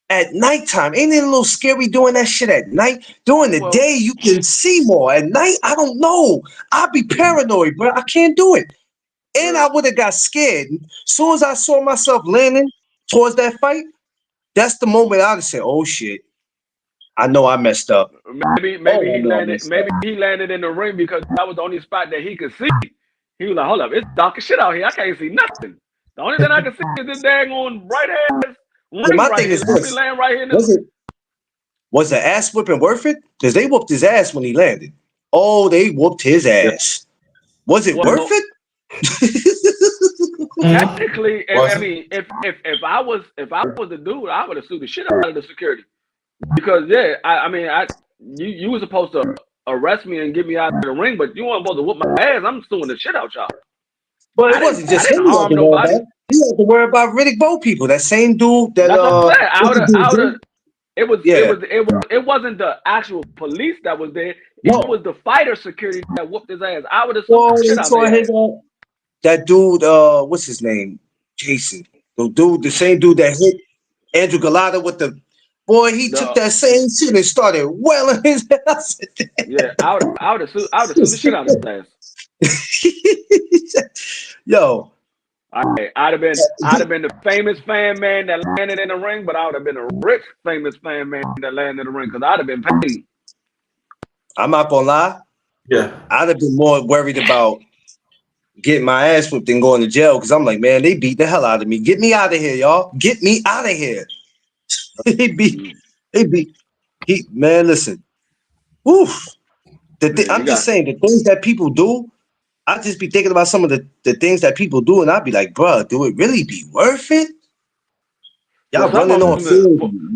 At nighttime, ain't it a little scary doing that shit at night? During the day, you can see more. At night, I don't know. I'd be paranoid, bro. I can't do it. And I would have got scared. As soon as I saw myself landing towards that fight, that's the moment I'd have said, oh shit. I know I messed up. Maybe he landed in the ring because that was the only spot that he could see. He was like, hold up, it's dark as shit out here. I can't see nothing. The only thing I can see is this daggone bright ass ring my right thing here. is this. Laying right here Was the ass whipping worth it? Because they whooped his ass when he landed. Oh, they whooped his ass. Was it worth it? Technically, I mean, if I was the dude, I would have sued the shit out of the security. Because you were supposed to arrest me and get me out of the ring, but you weren't supposed to whoop my ass. I'm suing the shit out y'all. But it wasn't just him. Harm nobody. You had to worry about Riddick Bowe people. That same dude. That's what I'm saying. It wasn't the actual police that was there. It was the fighter security that whooped his ass. I would have sued the shit out of him. That dude, what's his name? Jason. The same dude that hit Andrew Galata with the boy. He took that same shit and started welling his ass. Yeah, I would have sued the shit out of his ass. Yo, I'd have been the famous fan man that landed in the ring, but I would have been a rich famous fan man that landed in the ring because I'd have been paid. I'm not gonna lie. Yeah, I'd have been more worried about getting my ass whipped than going to jail because I'm like, man, they beat the hell out of me. Get me out of here, y'all. Get me out of here. Man, listen. Oof. I'm just saying the things that people do. I just be thinking about some of the things that people do, and I'd be like, bro, do it really be worth it? Y'all running on film.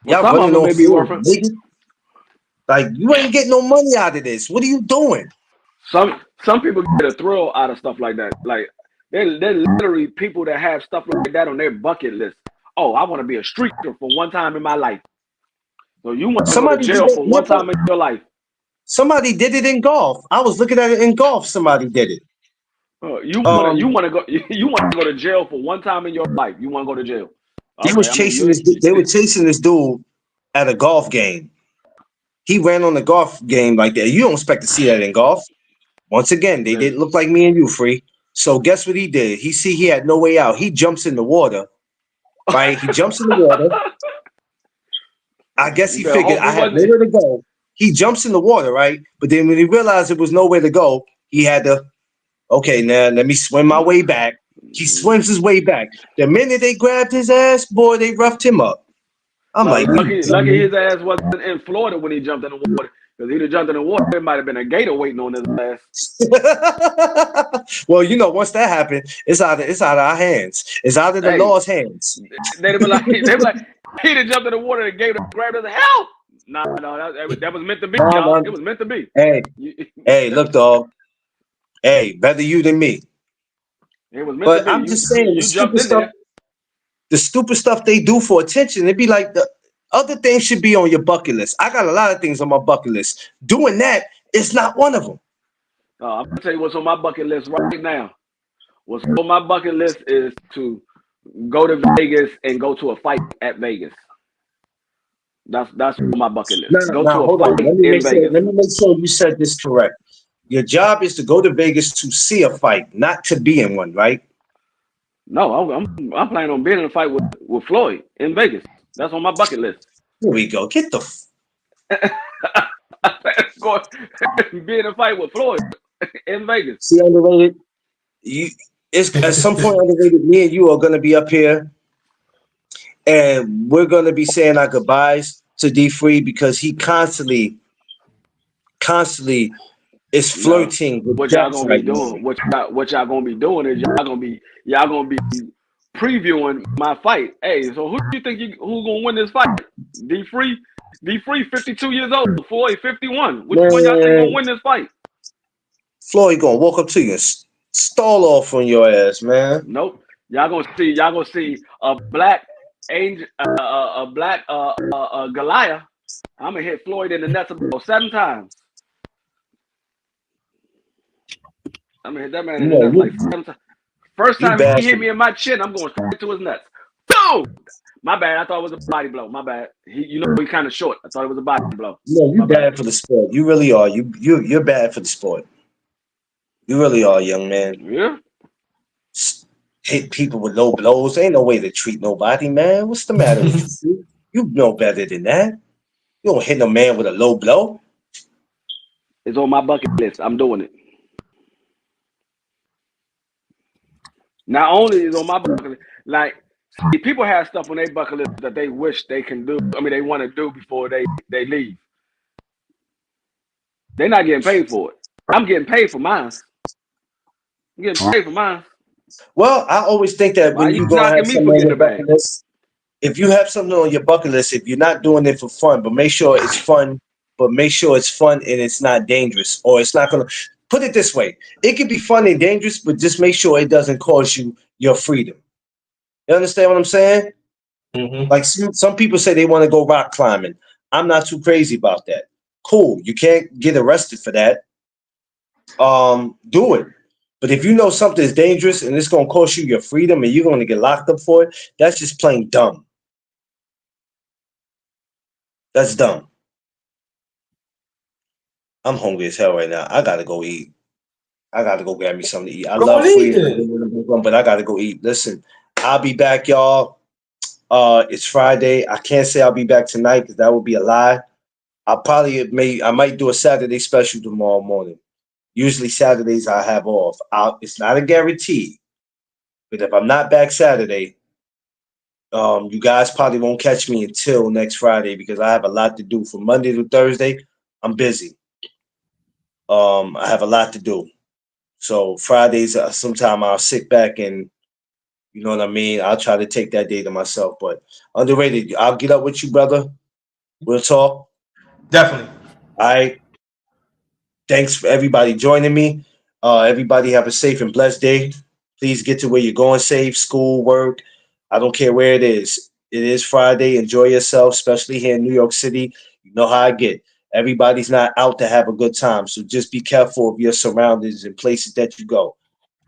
Y'all running on film. Like, you ain't getting no money out of this. What are you doing? Some people get a thrill out of stuff like that. Like, they're literally people that have stuff like that on their bucket list. Oh, I want to be a streaker for one time in my life. So you want to go to jail for one time in your life. Somebody did it in golf. I was looking at it in golf. Somebody did it. You want to go to jail for one time in your life. You want to go to jail. They were chasing this dude at a golf game. He ran on the golf game like that. You don't expect to see that in golf. Once again, they didn't look like me and you, Free. So guess what he did? He had no way out. He jumps in the water. Right? He jumps in the water. I guess he figured I had nowhere to go. He jumps in the water, right? But then when he realized there was nowhere to go, he had to, okay, now let me swim my way back. He swims his way back. The minute they grabbed his ass, boy, they roughed him up. I'm like, lucky his ass wasn't in Florida when he jumped in the water. Because he'd have jumped in the water, there might have been a gator waiting on his ass. Well, once that happened, it's out of our hands. It's out of the law's hands. They'd be like, he'd have jumped in the water and the gator grabbed his help. No, that was meant to be, y'all. It was meant to be. Hey, look, dog. Hey, better you than me. It was meant to be. I'm just saying, the stupid stuff they do for attention, it'd be like the other things should be on your bucket list. I got a lot of things on my bucket list. Doing that is not one of them. I'm gonna tell you what's on my bucket list right now. What's on my bucket list is to go to Vegas and go to a fight at Vegas. That's on my bucket list. Hold on. Let me make sure you said this correct. Your job is to go to Vegas to see a fight, not to be in one, right? No, I'm planning on being in a fight with Floyd in Vegas. That's on my bucket list. Here we go. Get the be in a fight with Floyd in Vegas. See, underrated. It's at some point underrated. Me and you are going to be up here. And we're going to be saying our goodbyes to D Free because he constantly is flirting with what y'all gonna be doing. What y'all gonna be doing is y'all gonna be previewing my fight. Hey, so who do you think who's gonna win this fight? D Free, 52 years old. Floyd, 51. Which one y'all think gonna win this fight? Floyd gonna walk up to you and stall off on your ass, man. Nope. Y'all gonna see a black angel, Goliath. I'm gonna hit Floyd in the nuts about 7 times. I'm gonna hit that man in the nuts like 7 times. First time he hit me in my chin, I'm going straight to his nuts. Boom! My bad. I thought it was a body blow. My bad. He kind of short. I thought it was a body blow. No, you're bad for the sport. You really are. You're bad for the sport. You really are, young man. Yeah. Hit people with low blows. Ain't no way to treat nobody, man. What's the matter with you? You know better than that. You don't hit a man with a low blow. It's on my bucket list. I'm doing it. Not only is on my bucket list, like see, people have stuff on their bucket list that they wish they can do. I mean, they want to do before they leave. They're not getting paid for it. I'm getting paid for mine. I'm getting paid for mine. Well, I always think that when you go have something on your bucket list, if you have something on your bucket list, if you're not doing it for fun, but make sure it's fun, and it's not dangerous, or it's not gonna. Put it this way: it could be fun and dangerous, but just make sure it doesn't cost you your freedom. You understand what I'm saying? Mm-hmm. Like some people say they want to go rock climbing. I'm not too crazy about that. Cool, you can't get arrested for that. Do it. But if you know something is dangerous and it's going to cost you your freedom and you're going to get locked up for it, that's just plain dumb. That's dumb. I'm hungry as hell right now. I got to go eat. I got to go grab me something to eat. I love freedom, but I got to go eat. Listen, I'll be back, y'all. It's Friday. I can't say I'll be back tonight because that would be a lie. I might do a Saturday special tomorrow morning. Usually Saturdays I have off. It's not a guarantee, but if I'm not back Saturday, you guys probably won't catch me until next Friday because I have a lot to do. From Monday to Thursday, I'm busy. I have a lot to do. So Fridays, sometime I'll sit back and, you know what I mean? I'll try to take that day to myself. But Underrated, I'll get up with you, brother. We'll talk. Definitely. All right. Thanks for everybody joining me. Everybody have a safe and blessed day. Please get to where you're going safe, school, work. I don't care where it is. It is Friday. Enjoy yourself, especially here in New York City. You know how I get. Everybody's not out to have a good time. So just be careful of your surroundings and places that you go.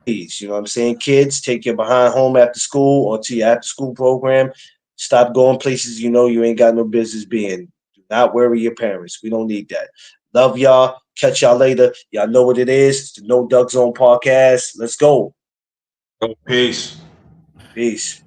Please, you know what I'm saying? Kids, take your behind home after school or to your after school program. Stop going places you know you ain't got no business being. Do not worry your parents. We don't need that. Love y'all. Catch y'all later. Y'all know what it is. It's the No Duck Zone podcast. Let's go. Peace. Peace.